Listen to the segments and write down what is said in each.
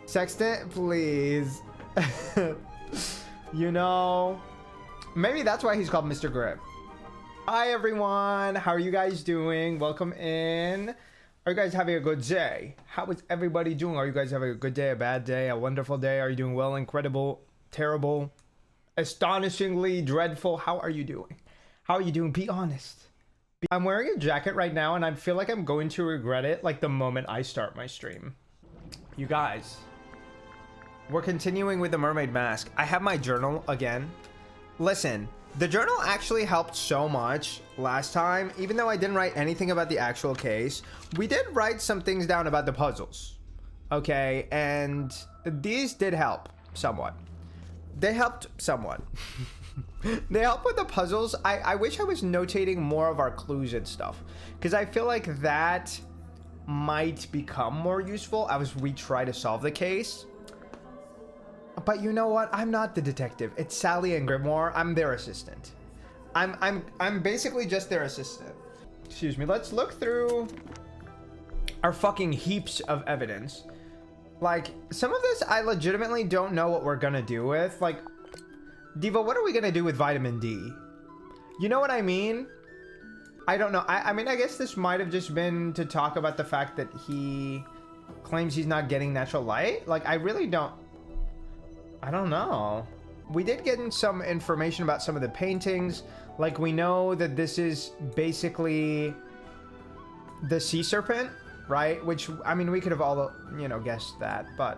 Sextant, please. You know, maybe that's why he's called Mr. Grip. Hi everyone, how are you guys doing? Welcome in. Are you guys having a good day? How is everybody doing? Are you guys having a good day, a bad day, a wonderful day? Are you doing well, incredible, terrible, astonishingly dreadful? How are you doing? How are you doing? Be honest. I'm wearing a jacket right now and I feel like I'm going to regret it like the moment I start my stream. You guys, we're continuing with the Mermaid Mask. I have my journal again. Listen, the journal actually helped so much last time. Even though I didn't write anything about the actual case, we did write some things down about the puzzles. Okay, and these did help somewhat. They helped somewhat. They help with the puzzles. I wish I was notating more of our clues and stuff, because I feel like that might become more useful as we try to solve the case. But you know what? I'm not the detective. It's Sally and Grimoire. I'm their assistant. I'm basically just their assistant. Excuse me. Let's look through our fucking heaps of evidence. Like, some of this I legitimately don't know what we're gonna do with. Like, Diva, what are we gonna do with vitamin D? You know what I mean? I don't know. I mean, I guess this might have just been to talk about the fact that he claims he's not getting natural light. Like, I really don't... I don't know. We did get in some information about some of the paintings. Like, we know that this is basically the sea serpent, right? Which, I mean, we could have all, you know, guessed that, but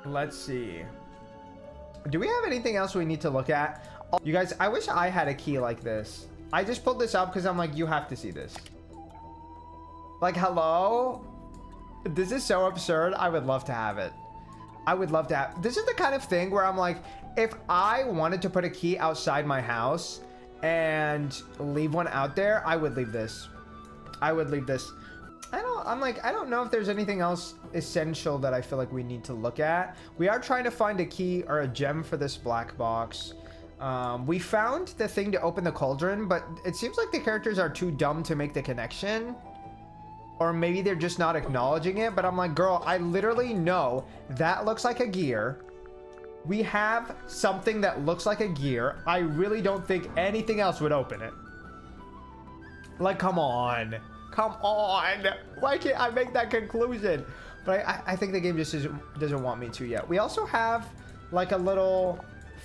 let's see. Do we have anything else we need to look at? You guys, I wish I had a key like this. I just pulled this up because I'm like, you have to see this. Like, hello? This is so absurd. I would love to have it. I would love to have... This is the kind of thing where I'm like, if I wanted to put a key outside my house and leave one out there, I would leave this. I would leave this. I don't know if there's anything else essential that I feel like we need to look at. We are trying to find a key or a gem for this black box. We found the thing to open the cauldron, but it seems like the characters are too dumb to make the connection. Or maybe they're just not acknowledging it, but I'm like, girl, I literally know that looks like a gear. We have something that looks like a gear. I really don't think anything else would open it. Like, come on. Come on. Why can't I make that conclusion? But I think the game just doesn't want me to yet. We also have like a little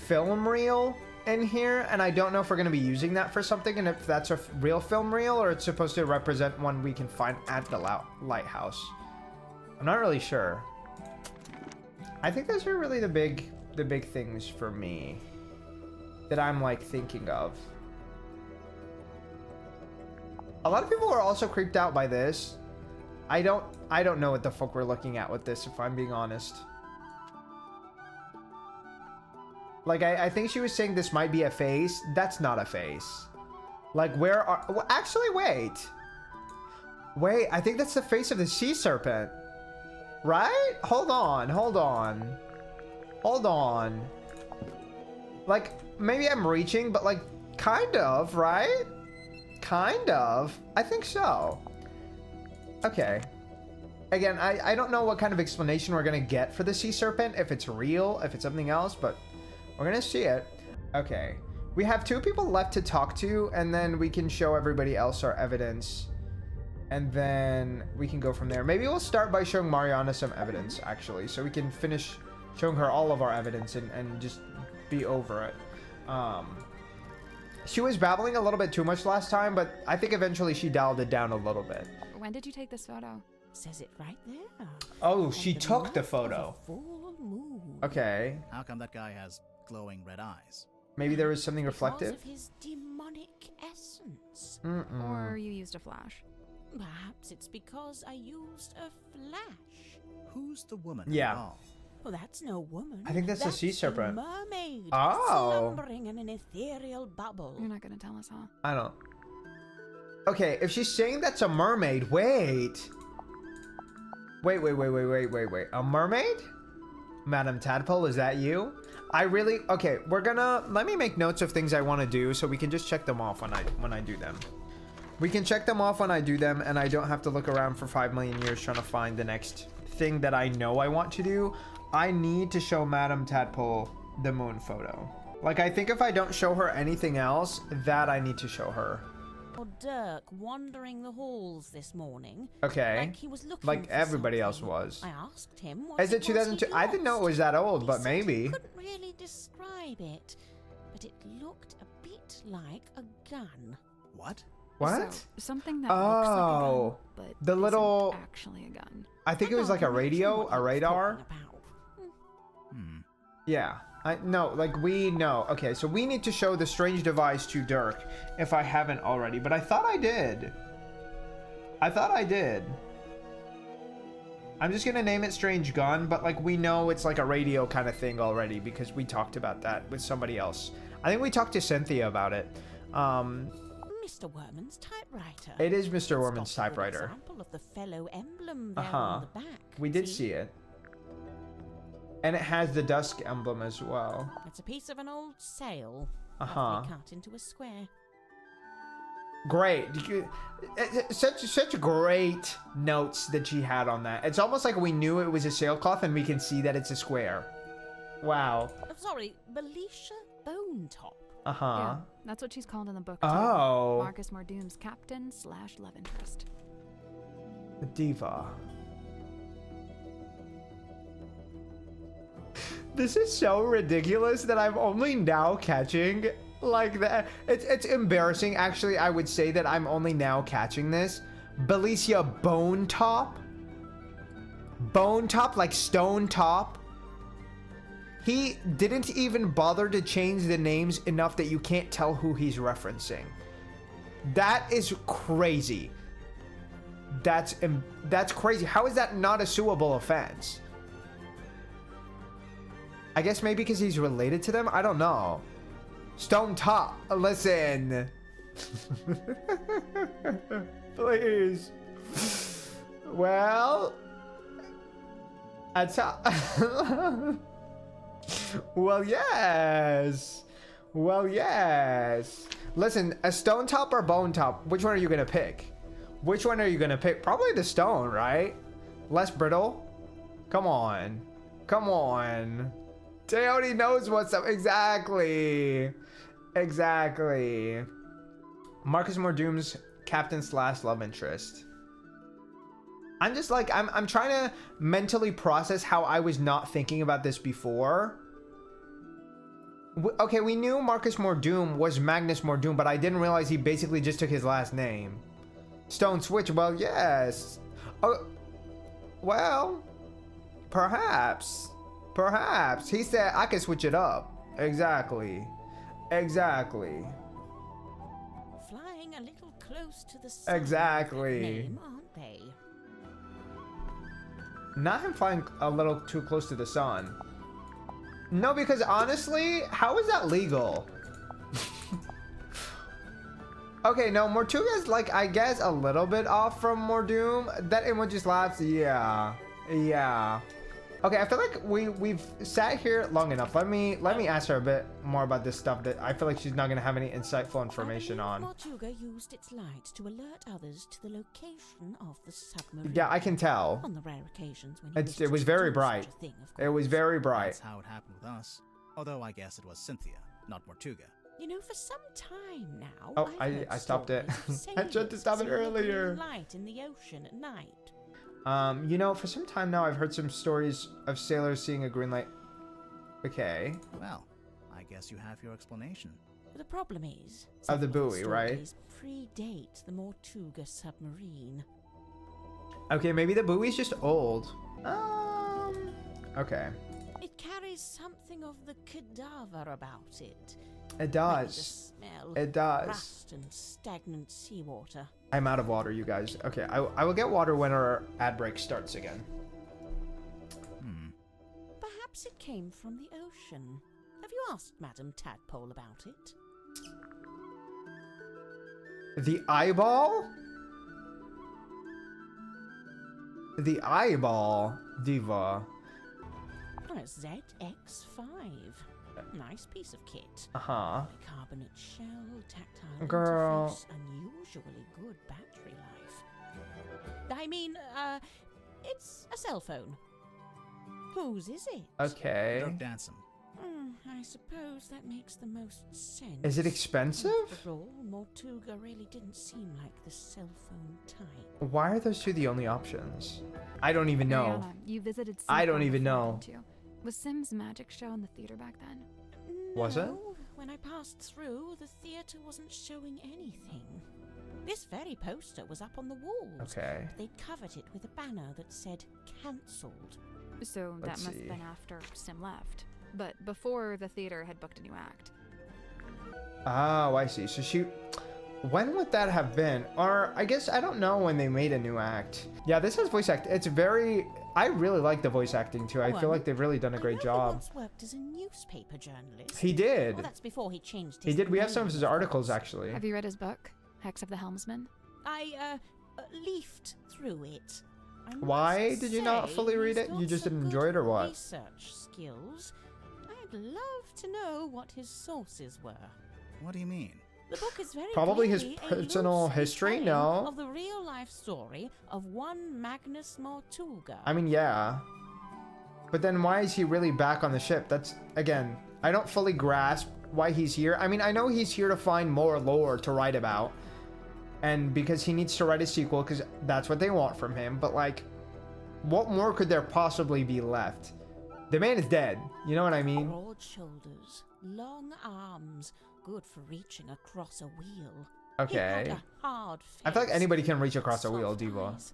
film reel in here, and I don't know if we're going to be using that for something, and if that's a real film reel or it's supposed to represent one we can find at the lighthouse. I'm not really sure. I think those are really the big things for me that I'm like thinking of. A lot of people are also creeped out by this. I don't know what the fuck we're looking at with this, if I'm being honest. Like, I think she was saying this might be a face. That's not a face. Like, where are... Well, actually, wait. Wait, I think that's the face of the sea serpent. Right? Hold on, hold on. Hold on. Like, maybe I'm reaching, but like, kind of, right? Kind of. I think so. Okay. Again, I don't know what kind of explanation we're going to get for the sea serpent. If it's real, if it's something else, but... We're gonna see it. Okay. We have 2 people left to talk to, and then we can show everybody else our evidence. And then we can go from there. Maybe we'll start by showing Mariana some evidence, actually. So we can finish showing her all of our evidence and just be over it. She was babbling a little bit too much last time, but I think eventually she dialed it down a little bit. When did you take this photo? Says it right there. Oh, she took the photo. Full moon. Okay. How come that guy has glowing red eyes? Maybe there was something reflective. Because of his demonic essence. Or you used a flash? Perhaps it's because I used a flash. Who's the woman Yeah. involved? Well, that's no woman. I think that's a sea serpent. A mermaid. Oh. Slumbering in an ethereal bubble. You're not gonna tell us, huh? I don't. Okay, if she's saying that's a mermaid, wait. Wait. A mermaid? Madam Tadpole, is that you? I really... Okay, we're gonna... Let me make notes of things I want to do so we can just check them off when I do them. We can check them off when I do them, and I don't have to look around for 5 million years trying to find the next thing that I know I want to do. I need to show Madame Tadpole the moon photo. Like, I think if I don't show her anything else, that I need to show her. Dirk wandering the halls this morning. Okay. Like he was looking Like for everybody else something. was. I asked him what Is it was 2002? he'd I didn't know it lost. was that old, He but said maybe. He couldn't really describe it, but it looked a bit like a gun. What? What? So, something that looks like a gun, Oh, but the isn't little- actually a gun. I think it was I like a can't imagine radio, what he a was radar. talking about. Hmm. Yeah. No, like we know. Okay, so we need to show the strange device to Dirk if I haven't already, but I thought I did. I'm just gonna name it Strange Gun, but like we know it's like a radio kind of thing already because we talked about that with somebody else. I think we talked to Cynthia about it. Mr. Worman's typewriter. It is Mr. It's Worman's got a good typewriter. Example of the fellow emblem there Uh-huh. on the back. We did see it. And it has the dusk emblem as well. It's a piece of an old sail. Uh-huh. Roughly cut into a square. Great. Such great notes that she had on that. It's almost like we knew it was a sailcloth and we can see that it's a square. Wow. Sorry, Belisha Bone Top. Uh-huh. Yeah, that's what she's called in the book too. Oh. Marcus Mordoom's captain / love interest. The diva. This is so ridiculous that I'm only now catching like that. It's embarrassing. Actually, I would say that I'm only now catching this. Belicia Bone Top. Bone Top, like Stone Top. He didn't even bother to change the names enough that you can't tell who he's referencing. That is crazy. That's crazy. How is that not a suable offense? I guess maybe because he's related to them? I don't know. Stone Top, listen. Please. Well, that's well, yes. Well, yes. Listen, a Stone Top or Bone Top, which one are you gonna pick? Which one are you gonna pick? Probably the stone, right? Less brittle? Come on. Come on. Teody knows what's up. Exactly. Exactly. Marcus Mordoom's captain / love interest. I'm just like, I'm trying to mentally process how I was not thinking about this before. Okay, we knew Marcus Mordoom was Magnus Mordoom, but I didn't realize he basically just took his last name. Stone Switch, well, yes. Oh, well, perhaps. Perhaps. He said I can switch it up. Exactly. Exactly. Flying a little close to the sun. Exactly. Name, aren't they? Not him flying a little too close to the sun. No, because honestly, how is that legal? Okay, no, Mortuga's like, I guess, a little bit off from Mordoom. That image just laughs. Yeah. Yeah. Okay, I feel like we've sat here long enough. Let me ask her a bit more about this stuff that I feel like she's not gonna have any insightful information on. Mortuga used its light to alert others to the location of the submarine. Yeah, I can tell. On the rare occasions when he wished It was to very do bright. such a thing, of It was course. very bright. That's how it happened with us. Although I guess it was Cynthia, not Mortuga. You know, for some time now. Oh, I've heard I stopped it. stories of I tried to sailors stop it seeing a green earlier. Light in the ocean at night. You know, for some time now, I've heard some stories of sailors seeing a green light. Okay. Well, I guess you have your explanation. But the problem is, Of the several buoy, right? stories predate the Mortuga submarine. Okay, maybe the buoy's just old. Okay. It carries something of the cadaver about it. It Maybe the does. smell It of does. rust and stagnant seawater. I'm out of water, you guys. Okay, I will get water when our ad break starts again. Perhaps it came from the ocean. Have you asked Madame Tadpole about it? The eyeball? The eyeball, diva. Oh, it's ZX5. Nice piece of kit. Uh-huh. Bicarbonate shell, tactile Girl. interface, unusually good battery life. I mean, It's a cell phone. Whose is it? Okay. Dirk Dansom. I suppose that makes the most sense. Is it expensive? After all, Mortuga really didn't seem like the cell phone type. Why are those two the only options? I don't even know. Mariana, you visited I don't Simcoe even before, know. didn't you? Was Sim's magic show in the theater back then? Was it? No, when I passed through, the theatre wasn't showing anything. This very poster was up on the walls. Okay. They'd covered it with a banner that said cancelled. So that Let's must see. have been after Sim left. But before the theater had booked a new act. Oh, I see. So she... When would that have been? Or, I guess, I don't know when they made a new act. Yeah, this has voice act. It's very... I really like the voice acting, too. I feel like they've really done a great He job. once worked as a newspaper journalist. He did. Well, that's before he changed He his did. We have some of name, his of articles, course. actually. Have you read his book, Hex of the Helmsman? I leafed through it. I Why must did you not say fully read he's it? got You just some didn't good enjoy it, or what? Research skills. I'd love to know what his sources were. What do you mean? The book is very Probably his clearly a personal loose history? retelling No. Of the real life story of one Magnus Mortuga. I mean, yeah. But then why is he really back on the ship? That's, again, I don't fully grasp why he's here. I mean, I know he's here to find more lore to write about. And because he needs to write a sequel, because that's what they want from him. But, like, what more could there possibly be left? The man is dead. You know what I mean? Broad shoulders, long arms, good for reaching across a wheel. He Okay. had a hard face. I feel like anybody can reach across a soft wheel, Diva. eyes.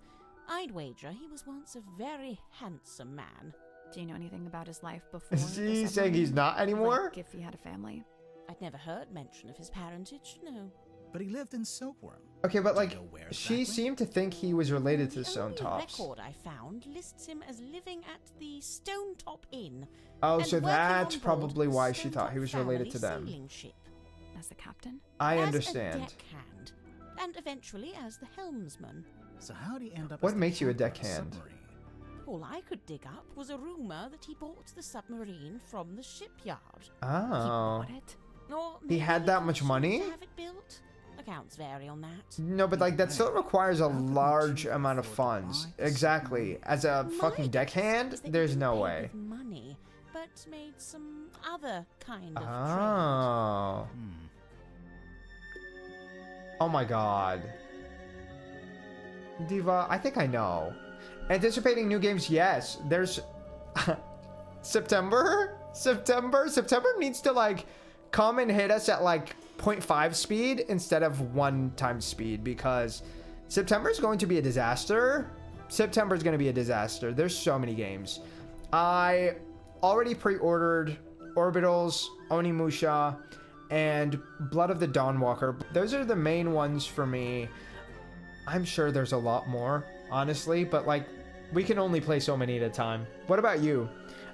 I'd wager he was once a very handsome man. Do you know anything about his life before? Is the he saying he's submarine? not anymore? Like if he had a family? I'd never heard mention of his parentage, no. But he lived in Silkworm. Okay, but, Do you like, know where she exactly? seemed to think he was related to The Stone only Tops. record I found lists him as living at the Stone Top Inn. Oh, and so working that's on board probably the why she Stone thought Top he was family related to them. sailing ship. As the captain? I As understand. a deckhand, and eventually as the helmsman. So how'd he end up What as the makes you a captain of deckhand? submarine? All I could dig up was a rumour that he bought the submarine from the shipyard. Oh. What it? Or He maybe had that much commissioned money? to have it built. Accounts vary on that. No, but like that still requires a How could large you amount of afford to funds. buy Exactly. As a My fucking guess deckhand, is that he there's didn't no pay way. with money, but made some other kind of trade. Oh. Hmm. Oh my god. Diva, I think I know. Anticipating new games, yes. There's September needs to like come and hit us at like 0.5 speed instead of 1 times speed, because September is going to be a disaster. September is going to be a disaster. There's so many games. I already pre-ordered Orbitals, Onimusha, and Blood of the Dawnwalker. Those are the main ones for me. I'm sure there's a lot more, honestly, but like we can only play so many at a time. What about you?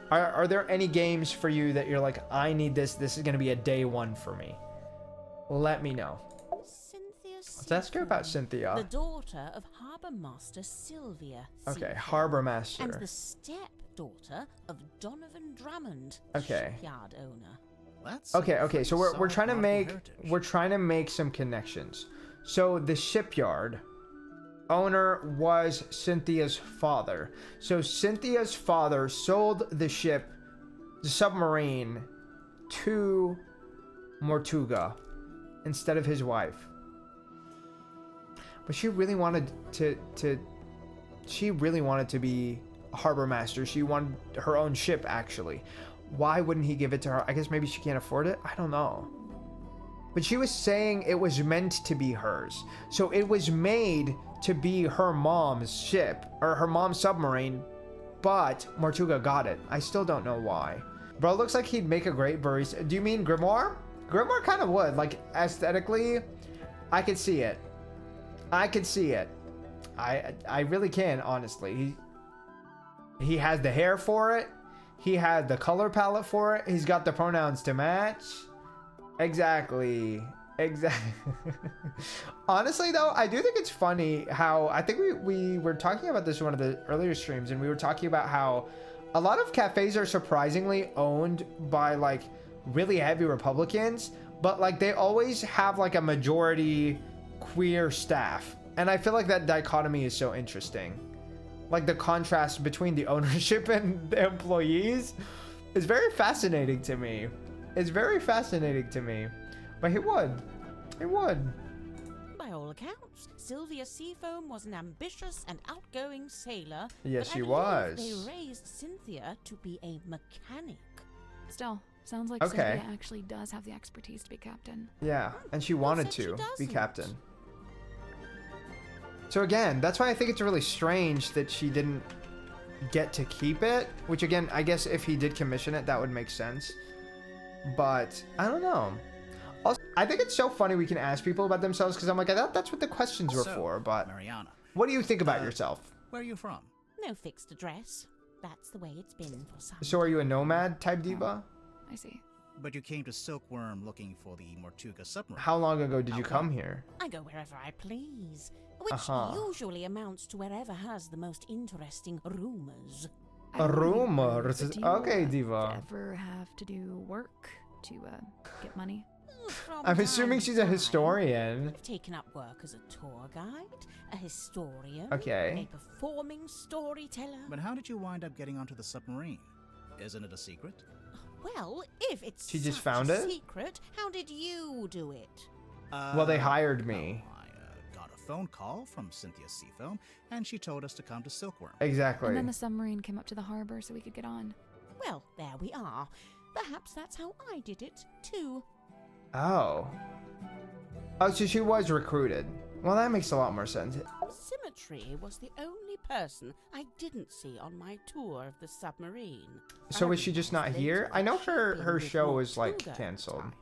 Are there any games for you that you're like, I need this, this is going to be a day one for me? Let me know. Cynthia Let's ask her about Cynthia. the daughter of Harbour Master Sylvia. Okay, Seaforth, Harbour and Master. the stepdaughter of Donovan Drummond, Okay. shipyard owner. That's Okay, so we're solid trying to nautical make heritage. some connections. So the shipyard owner was Cynthia's father. So Cynthia's father sold the ship, the submarine, to Mortuga instead of his wife. But she really wanted to be a harbor master. She wanted her own ship, actually. Why wouldn't he give it to her? I guess maybe she can't afford it. I don't know. But she was saying it was meant to be hers. So it was made to be her mom's ship, or her mom's submarine, but Mortuga got it. I still don't know why. Bro, it looks like he'd make a great barista. Do you mean Grimoire? Grimoire kind of would. Like, aesthetically, I could see it. I could see it. I really can, honestly. He has the hair for it. He had the color palette for it. He's got the pronouns to match. Exactly. Honestly, though, I do think it's funny how I think we were talking about this in one of the earlier streams, and we were talking about how a lot of cafes are surprisingly owned by like really heavy Republicans, but like they always have like a majority queer staff. And I feel like that dichotomy is so interesting. like the contrast between the ownership and the employees is very fascinating to me. It's very fascinating to me. But he would. He would. By all accounts, Sylvia Seafoam was an ambitious and outgoing sailor. Yes, but she I believe was. They raised Cynthia to be a mechanic. Still, sounds like Okay. Sylvia actually does have the expertise to be captain. Yeah, and she Who wanted said she to be doesn't? captain. So again, that's why I think it's really strange that she didn't get to keep it. Which again, I guess if he did commission it, that would make sense. But I don't know. Also, I think it's so funny we can ask people about themselves because I'm like, I thought that's what the questions were So, for. But Mariana, what do you think about yourself? where are you from? No fixed address. That's the way it's been for some. So are you a nomad type diva? I see. But you came to Silkworm looking for the Mortuga submarine. How long ago did you How come long? here? I go wherever I please, which Uh-huh. usually amounts to wherever has the most interesting rumors. I don't really Rumor. know, but do you, Okay, diva. ever have to do work to get money? From I'm time assuming to she's a time, historian. I've taken up work as a tour guide, a historian, Okay. a performing storyteller. But how did you wind up getting onto the submarine? Isn't it a secret? Well, if it's She just such found a it? secret, how did you do it? Well, they hired me. I got a phone call from Cynthia Seafoam, and she told us to come to Silkworm. Exactly. And then the submarine came up to the harbor so we could get on. Well, there we are. Perhaps that's how I did it, too. Oh. Oh, so she was recruited. Well, that makes a lot more sense. Symmetry was the only person I didn't see on my tour of the submarine. So is she just not here? I know her She'd show been was like with Mortuga at the canceled. time.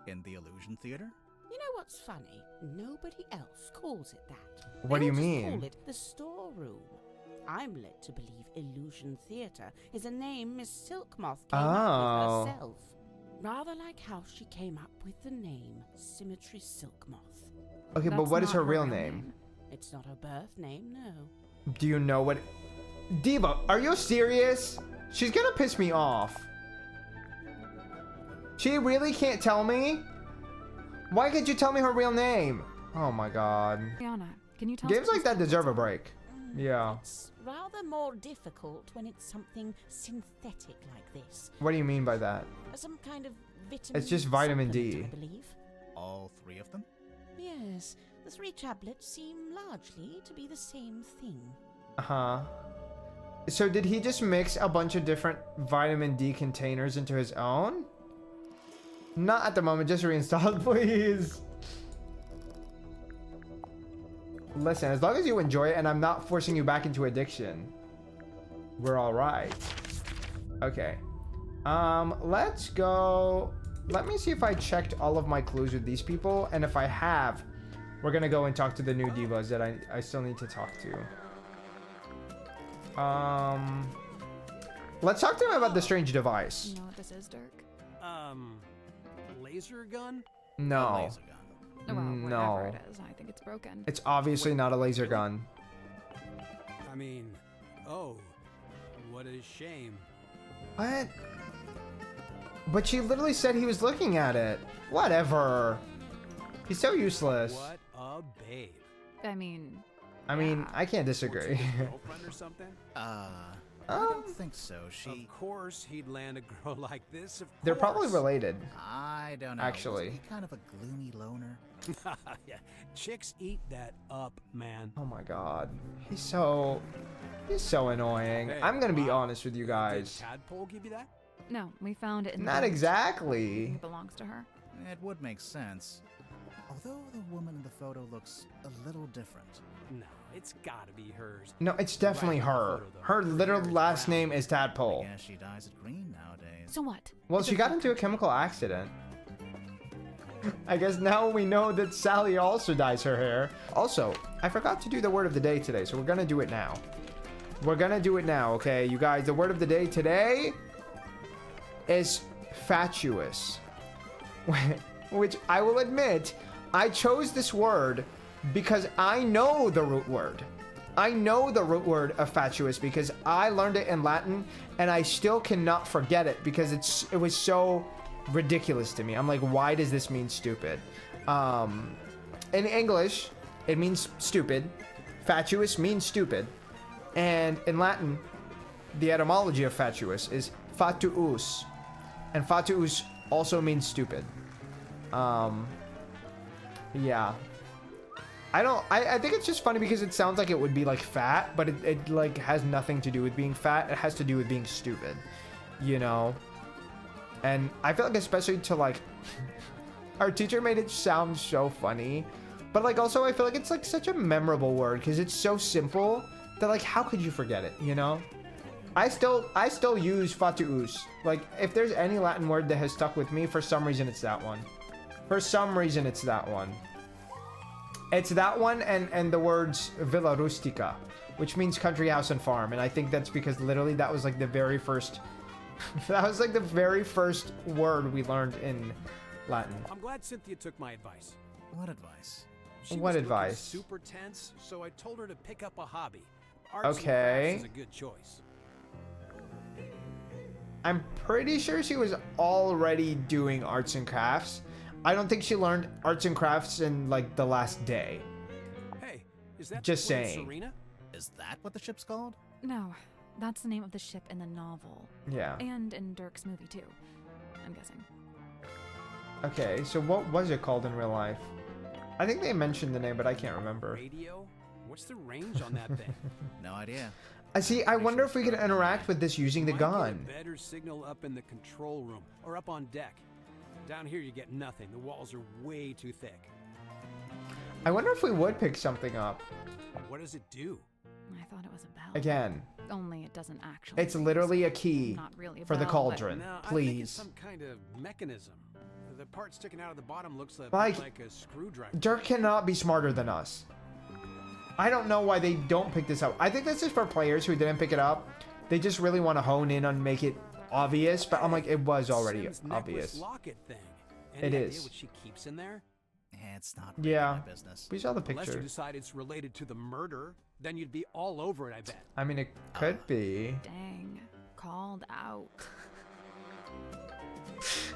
In the Illusion Theater? You know what's funny? Nobody else calls it that. What do They you all just mean? Call it the storeroom. I'm led to believe Illusion Theater is a name Miss Silkmoth came up Oh. with herself. Rather like how she came up with the name Symmetry Silkmoth. Okay, but That's what is not her real name? It's not her birth name, no. Do you know what? Diva, are you serious? She's gonna piss me off. She really can't tell me? Why can't you tell me her real name? Oh my god. Rihanna, can you tell Games us like that deserve a break. Yeah. It's rather more difficult when it's something synthetic like this. What do you mean by that? Some kind of vitamin. It's just vitamin D. supplement, I believe. All three of them? Yes, the 3 tablets seem largely to be the same thing. Uh-huh. So did he just mix a bunch of different vitamin D containers into his own? Not at the moment, just reinstall it, please. Listen, as long as you enjoy it and I'm not forcing you back into addiction, we're all right. Okay. Let's go. Let me see if I checked all of my clues with these people, and if I have, we're gonna go and talk to the new divas that I still need to talk to. Let's talk to him about the strange device. You know what this is, Dirk? Laser gun? No, Laser gun. Oh, well, No. whatever it is, I think it's broken. it's obviously not a laser gun. I mean, oh, what a shame. What? But she literally said he was looking at it. Whatever. He's so useless. What a babe. I mean, I mean, Yeah. I can't disagree. Girlfriend or something? I don't think so. She. Of course he'd land a girl like this, of They're probably course. related. I don't know. Actually. Wasn't he kind of a gloomy loner? Yeah, chicks eat that up, man. Oh my god. He's so annoying. Hey, I'm gonna be wow. honest with you guys. Did Tadpole give you that? no, we found it in the Not village. exactly. It belongs to her. It would make sense. Although the woman in the photo looks a little different. No, it's gotta be hers. No, it's definitely Right in the her. photo, though. Her literal Hair is last brown. name is I Tadpole. guess she dyes it green nowadays. So what? Well, It's she got fake into a country. chemical accident. I guess now we know that Sally also dyes her hair. Also, I forgot to do the word of the day today, so we're gonna do it now. We're gonna do it now, okay? You guys, the word of the day today is fatuous. Which I will admit, I chose this word because I know the root word. I know the root word of fatuous because I learned it in Latin and I still cannot forget it because it was so ridiculous to me. I'm like, why does this mean stupid? In English, it means stupid. Fatuous means stupid. And in Latin, the etymology of fatuous is fatuus. And fatuus also means stupid. Yeah. I think it's just funny because it sounds like it would be like fat, but it like has nothing to do with being fat. It has to do with being stupid, you know? And I feel like especially to like, our teacher made it sound so funny, but like also I feel like it's like such a memorable word because it's so simple that like, how could you forget it, you know? I still use fatuus. Like if there's any Latin word that has stuck with me, for some reason it's that one. For some reason it's that one. It's that one and the words villa rustica, which means country house and farm. And I think that's because literally that was like the very first, that was like the very first word we learned in Latin. I'm glad Cynthia took my advice. What advice? She What was looking advice? super tense, so I told her to pick up a hobby. Arts and Okay. crafts is a good choice. I'm pretty sure she was already doing arts and crafts. I don't think she learned arts and crafts in like the last day. Hey, is that Just the Queen saying. Serena? Is that what the ship's called? No, that's the name of the ship in the novel. Yeah. And in Dirk's movie, too. I'm guessing. Okay, so what was it called in real life? I think they mentioned the name, but I can't remember. Radio? What's the range on that thing? No idea. I see. I wonder if we could interact with this using the Might get gun. a better signal up in the control room or up on deck. Down here you get nothing. The walls are way too thick. I wonder if we would pick something up. What does it do? I thought it was a bell. Again, Only it doesn't actually. it's ring. literally a key Not really a for the bell, cauldron. No, I think it's Please. some kind of mechanism. The part sticking out of the bottom looks Like- like a screwdriver. Dirk cannot be smarter than us. I don't know why they don't pick this up. I think this is for players who didn't pick it up. They just really want to hone in on make it obvious, but I'm like, it was already Sim's obvious. necklace locket thing. It Any idea is. what she keeps in there? It's not really Yeah. my business. We saw the Unless you picture. decide it's related to the murder, then you'd be all over it, I bet. I mean, it could be. Dang. Called out.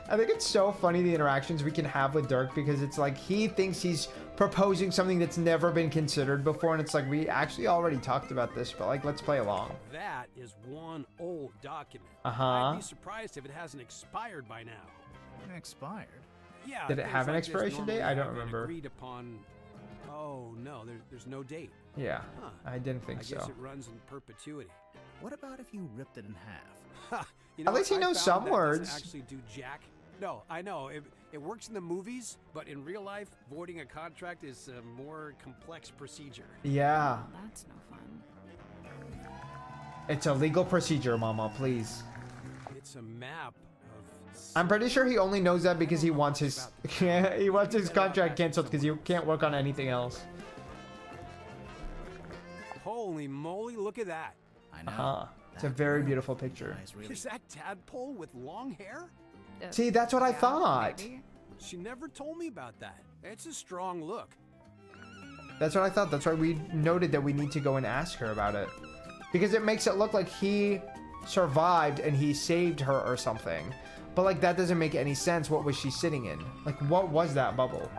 I think it's so funny the interactions we can have with Dirk because it's like he thinks he's proposing something that's never been considered before, and it's like we actually already talked about this, but like let's play along. That is one old document. Uh-huh. I'd be surprised if it hasn't expired by now. Expired. Yeah. Did it things have an like this expiration date? normally I don't have an remember. Agreed upon. Oh no, there's no date. Yeah, Huh. I didn't think I guess so. it runs in perpetuity. What about if you ripped it in half? You At least he I knows found some that doesn't words. Actually, do jack. No, I know it works in the movies, but in real life, voiding a contract is a more complex procedure. Yeah, Well, that's no fun. it's a legal procedure, Mama. Please. It's a map of. I'm pretty sure he only knows that because he wants his he wants his contract canceled because he can't work on anything else. Holy moly! Look at that. I know. It's a very beautiful picture. Guys really Is that tadpole with long hair? See, that's what I Yeah, thought. maybe. She never told me about that. It's a strong look. That's what I thought. That's why we noted that we need to go and ask her about it. Because it makes it look like he survived and he saved her or something. But like that doesn't make any sense. What was she sitting in? Like what was that bubble?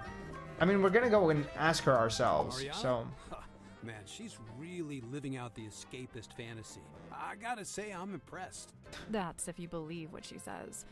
I mean, we're gonna go and ask her ourselves. Ariana? So Huh, man, she's really living out the escapist fantasy. I gotta say, I'm impressed. That's if you believe what she says.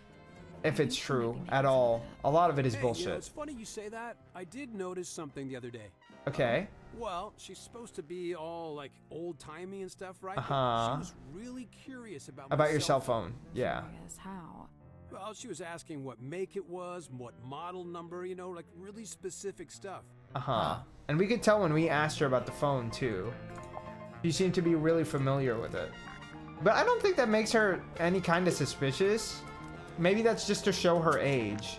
if it's true at all, a lot of it is Hey, you know, bullshit. it's funny you say that. I did notice something the other day. Okay. Well, she's supposed to be all like old-timey and stuff, right? But Uh-huh. She was really curious about About your cell phone. Yeah. I guess how? Well, she was asking what make it was, what model number, you know, like really specific stuff. Uh-huh. And we could tell when we asked her about the phone too. She seemed to be really familiar with it. But I don't think that makes her any kind of suspicious. Maybe that's just to show her age.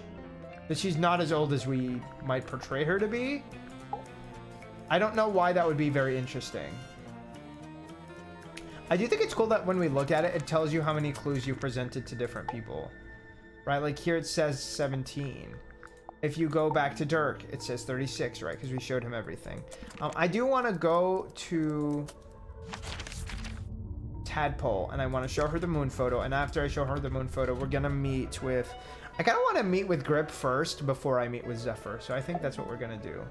That she's not as old as we might portray her to be. I don't know why that would be very interesting. I do think it's cool that when we look at it, it tells you how many clues you presented to different people. Right? Like here it says 17. If you go back to Dirk, it says 36, right? Because we showed him everything. I do want to go to Tadpole, and I want to show her the moon photo. And after I show her the moon photo, we're going to meet with... I kind of want to meet with Grip first before I meet with Zephyr. So I think that's what we're going to do.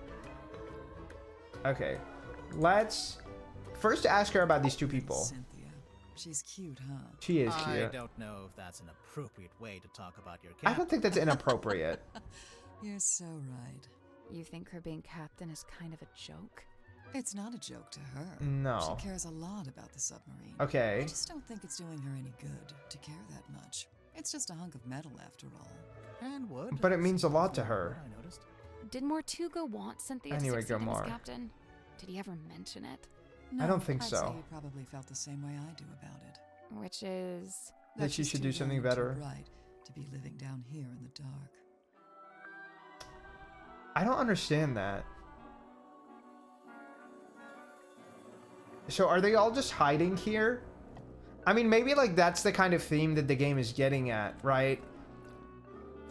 Okay. Let's first ask her about these two people. Cynthia. She's cute, huh? She is I cute. don't know if that's an appropriate way to talk about your I cat. don't think that's inappropriate. You're so right. You think her being captain is kind of a joke? It's not a joke to her. No. She cares a lot about the submarine. Okay. I just don't think it's doing her any good to care that much. It's just a hunk of metal after all. And wood. But it means a lot to her. I noticed. Did Mortuga want Cynthia Anyway, to succeed him as Gilmore. captain? Did he ever mention it? No, don't think I'd so. Say he probably felt the same way I do about it. Which is... That she she's should too do something young and too better. bright to be living down here in the dark. I don't understand that. So are they all just hiding here? I mean, maybe like that's the kind of theme that the game is getting at, right?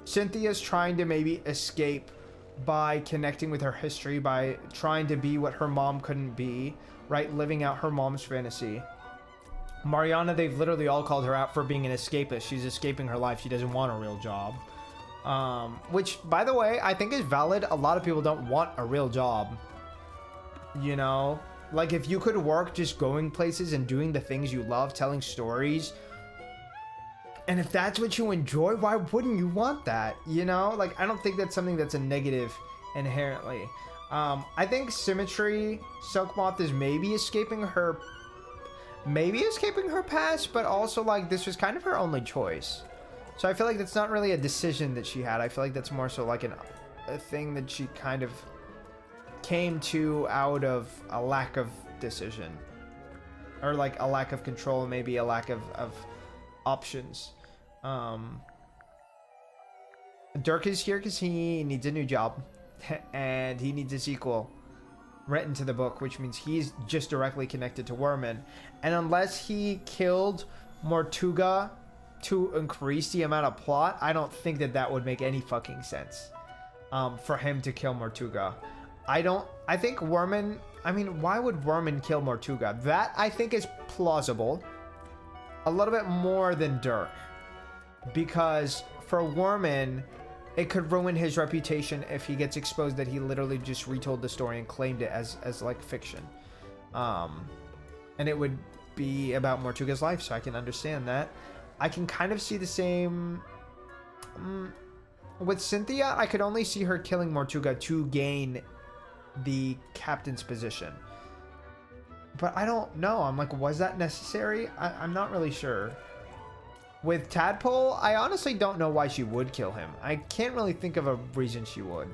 Cynthia's trying to maybe escape by connecting with her history, by trying to be what her mom couldn't be, right? Living out her mom's fantasy. Mariana, they've literally all called her out for being an escapist. She's escaping her life. She doesn't want a real job. Which, by the way, I think is valid. A lot of people don't want a real job. You know? Like, if you could work just going places and doing the things you love, telling stories, and if that's what you enjoy, why wouldn't you want that? You know? Like, I don't think that's something that's a negative inherently. I think Symmetry, Silkmoth is maybe escaping her past, but also, like, this was kind of her only choice. So I feel like that's not really a decision that she had. I feel like that's more so like a thing that she kind of came to out of a lack of decision. Or like a lack of control, maybe a lack of options. Dirk is here because he needs a new job. And he needs a sequel written to the book, which means he's just directly connected to Worman. And unless he killed Mortuga to increase the amount of plot, I don't think that would make any fucking sense for him to kill Mortuga. I think Worman, I mean, why would Worman kill Mortuga? That I think is plausible a little bit more than Dirk, because for Worman, it could ruin his reputation if he gets exposed that he literally just retold the story and claimed it as like fiction. And it would be about Mortuga's life, so I can understand that. I can kind of see the same with Cynthia. I could only see her killing Mortuga to gain the captain's position, but I don't know. I'm like, was that necessary? I'm not really sure. With Tadpole, I honestly don't know why she would kill him. I can't really think of a reason she would.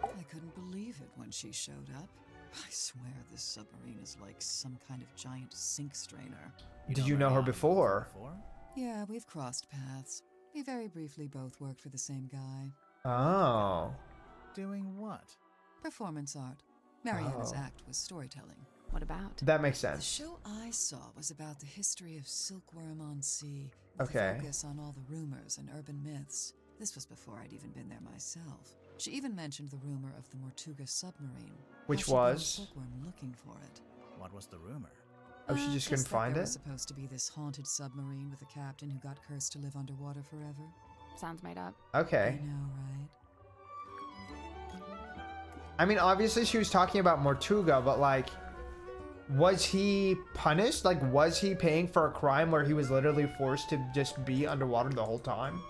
I couldn't believe it when she showed up. I swear this submarine is like some kind of giant sink strainer. Did you know her before? Yeah, we've crossed paths. We very briefly both worked for the same guy. Oh. Doing what? Performance art. Mariana's Oh. act was storytelling. What about? That makes The sense. show I saw was about the history of silkworm on sea, with Okay. a focus on all the rumors and urban myths. This was before I'd even been there myself. She even mentioned the rumor of the Mortuga submarine. Which how she'd gone was? silkworm looking for it. What was the rumor? Oh, she just couldn't that find there it? was supposed to be this haunted submarine with a captain who got cursed to live underwater forever. Sounds made up. Okay. I know, right? I mean, obviously she was talking about Mortuga, but like, was he punished? Like, was he paying for a crime where he was literally forced to just be underwater the whole time?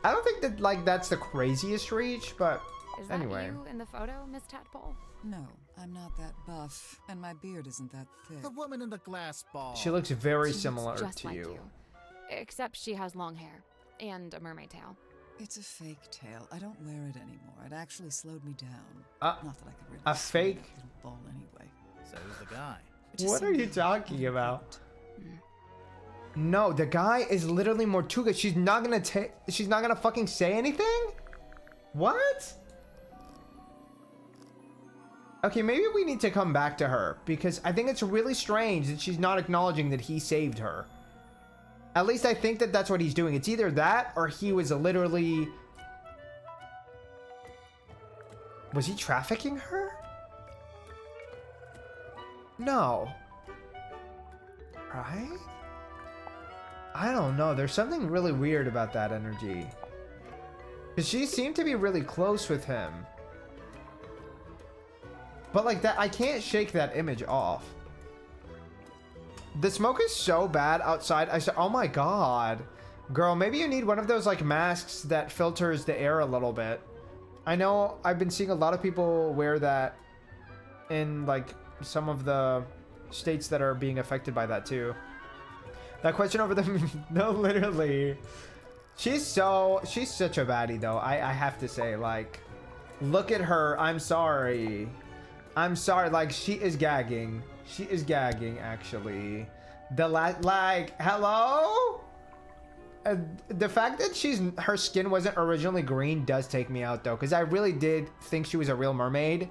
I don't think that, like, that's the craziest reach, but Is that anyway. you in the photo, Miss Tadpole? No, I'm not that buff, and my beard isn't that thick. The woman in the glass ball. She looks very She looks similar just to like you. Except she has long hair and a mermaid tail. It's a fake tail. I don't wear it anymore. It actually slowed me down. Uh, Not that I could really a swim fake- that little ball anyway. So who's the guy? It just What are you seemed talking about? unquote. No, the guy is literally Mortuga. She's not gonna fucking say anything? What? Okay, maybe we need to come back to her, because I think it's really strange that she's not acknowledging that he saved her. At least I think that that's what he's doing. It's either that or he was literally... Was he trafficking her? No. Right? I don't know. There's something really weird about that energy. Because she seemed to be really close with him. But like that, I can't shake that image off. The smoke is so bad outside. I said, oh my god. Girl, maybe you need one of those like masks that filters the air a little bit. I know I've been seeing a lot of people wear that in like some of the states that are being affected by that too. That question over the no, literally. She's such a baddie though. I have to say, like, look at her. I'm sorry. Like, she is gagging. She is gagging, actually. Like, hello? The fact that her skin wasn't originally green does take me out, though, because I really did think she was a real mermaid.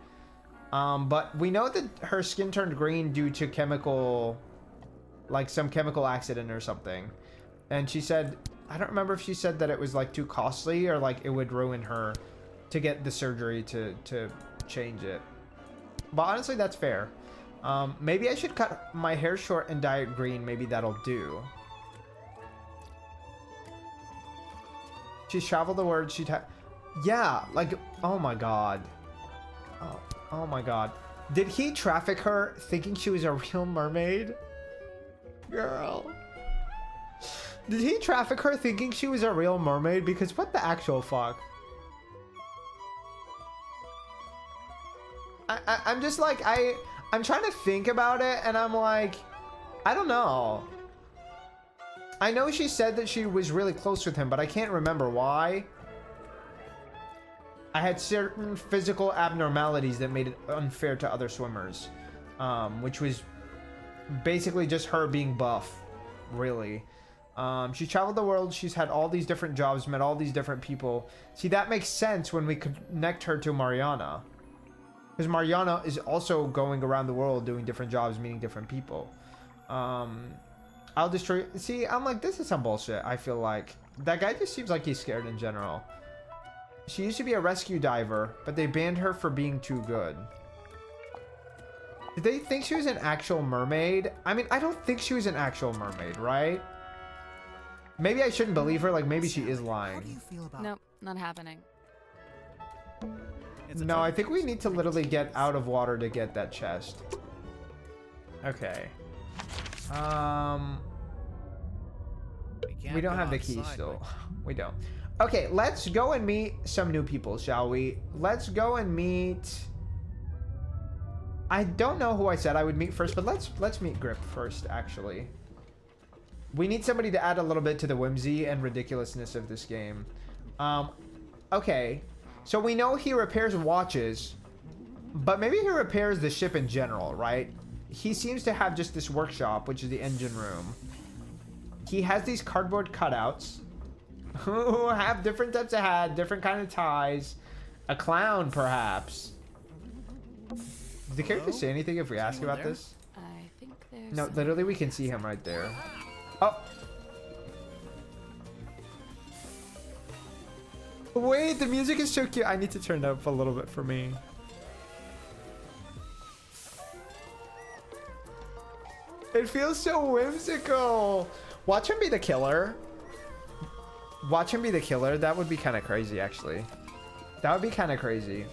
But we know that her skin turned green due to chemical, like some chemical accident or something. And she said, I don't remember if she said that it was like too costly or like it would ruin her to get the surgery to change it. But honestly, that's fair. Maybe I should cut my hair short and dye it green. Maybe that'll do. She's traveled the world. Yeah, like, oh my god. Oh my god. Did he traffic her thinking she was a real mermaid? Girl. Did he traffic her thinking she was a real mermaid? Because what the actual fuck? I'm just like, I'm trying to think about it, and I'm like, I don't know. I know she said that she was really close with him, but I can't remember why. I had certain physical abnormalities that made it unfair to other swimmers, which was basically just her being buff, really. She traveled the world. She's had all these different jobs, met all these different people. See, that makes sense when we connect her to Mariana. Because Mariana is also going around the world doing different jobs, meeting different people. I'll destroy... See, I'm like, this is some bullshit, I feel like. That guy just seems like he's scared in general. She used to be a rescue diver, but they banned her for being too good. Did they think she was an actual mermaid? I mean, I don't think she was an actual mermaid, right? Maybe I shouldn't believe her. Like, maybe she is lying. How do you feel about Nope, not happening. No, I think we need to literally get out of water to get that chest. Okay. We don't have the key still. We don't. Okay, let's go and meet some new people, shall we? Let's go and meet... I don't know who I said I would meet first, but let's meet Grip first, actually. We need somebody to add a little bit to the whimsy and ridiculousness of this game. Okay. So we know he repairs watches, but maybe he repairs the ship in general, right? He seems to have just this workshop, which is the engine room. He has these cardboard cutouts who have different types of hat, different kind of ties. A clown, perhaps. Did the character say anything if we ask about this? I think there's... No, literally we can see him right there. Oh. Wait, the music is so cute. I need to turn it up a little bit for me. It feels so whimsical. Watch him be the killer. Watch him be the killer. That would be kind of crazy, actually. That would be kind of crazy.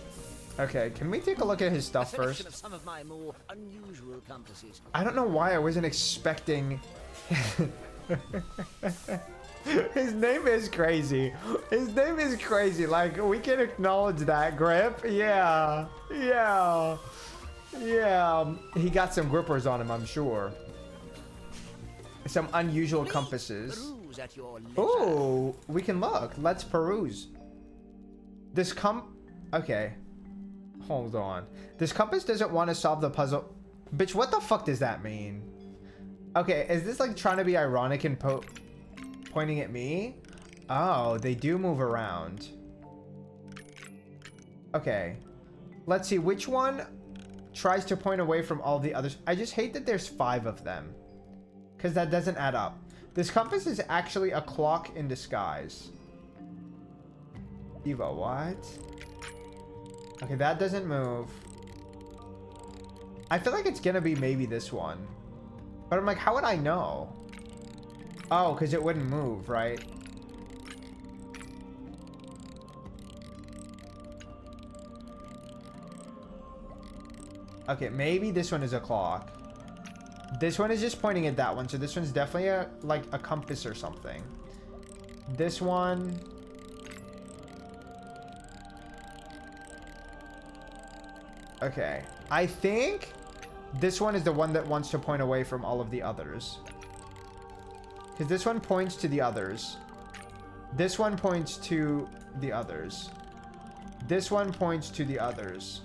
Okay, can we take a look at his stuff first? Of some of my more unusual compasses. I don't know why I wasn't expecting... His name is crazy. His name is crazy. Like, we can acknowledge that, Grip. Yeah. Yeah. Yeah. He got some grippers on him, I'm sure. Some unusual compasses. Oh, we can look. Let's peruse. This Okay. Hold on. This compass doesn't want to solve the puzzle. Bitch, what the fuck does that mean? Okay, is this like trying to be ironic and pointing at me? Oh, they do move around. Okay. Let's see, which one tries to point away from all the others? I just hate that there's 5 of them. Because that doesn't add up. This compass is actually a clock in disguise. Evo, what? Okay, that doesn't move. I feel like it's gonna be maybe this one. But I'm like, how would I know? Oh, because it wouldn't move, right? Okay, maybe this one is a clock. This one is just pointing at that one. So this one's definitely like a compass or something. This one. Okay. I think this one is the one that wants to point away from all of the others. Because this one points to the others. This one points to the others. This one points to the others.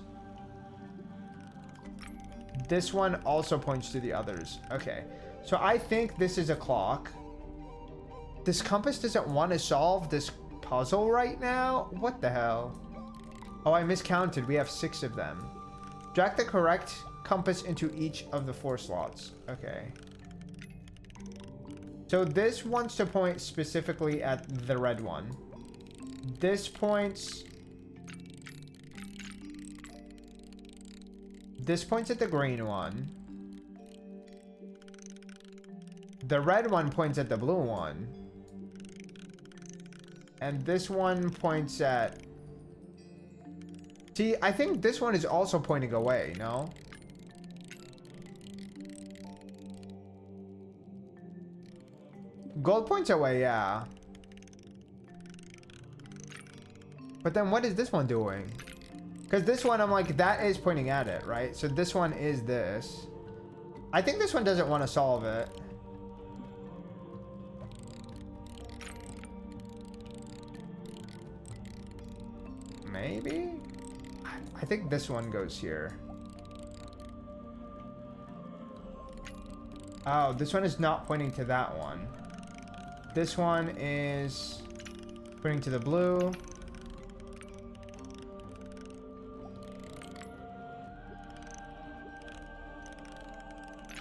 This one also points to the others. Okay. So I think this is a clock. This compass doesn't want to solve this puzzle right now? What the hell? Oh, I miscounted. We have 6 of them. Drag the correct compass into each of the 4 slots. Okay. So this wants to point specifically at the red one. This points... This points at the green one. The red one points at the blue one. And this one points at... See, I think this one is also pointing away, no? Gold points away, yeah. But then what is this one doing? Because this one, I'm like, that is pointing at it, right? So this one is this. I think this one doesn't want to solve it. Maybe? I think this one goes here. Oh, this one is not pointing to that one. This one is pointing to the blue.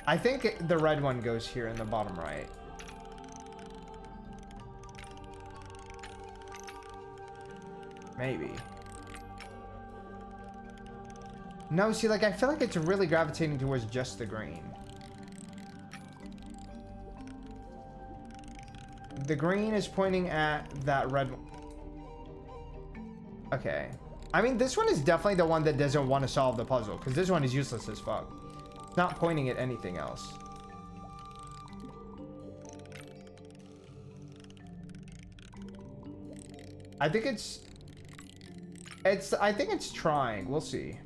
I think the red one goes here in the bottom right. Maybe. No, see, like, I feel like it's really gravitating towards just the green. The green is pointing at that red one. Okay. I mean, this one is definitely the one that doesn't want to solve the puzzle, because this one is useless as fuck. It's not pointing at anything else. I think I think it's trying. We'll see.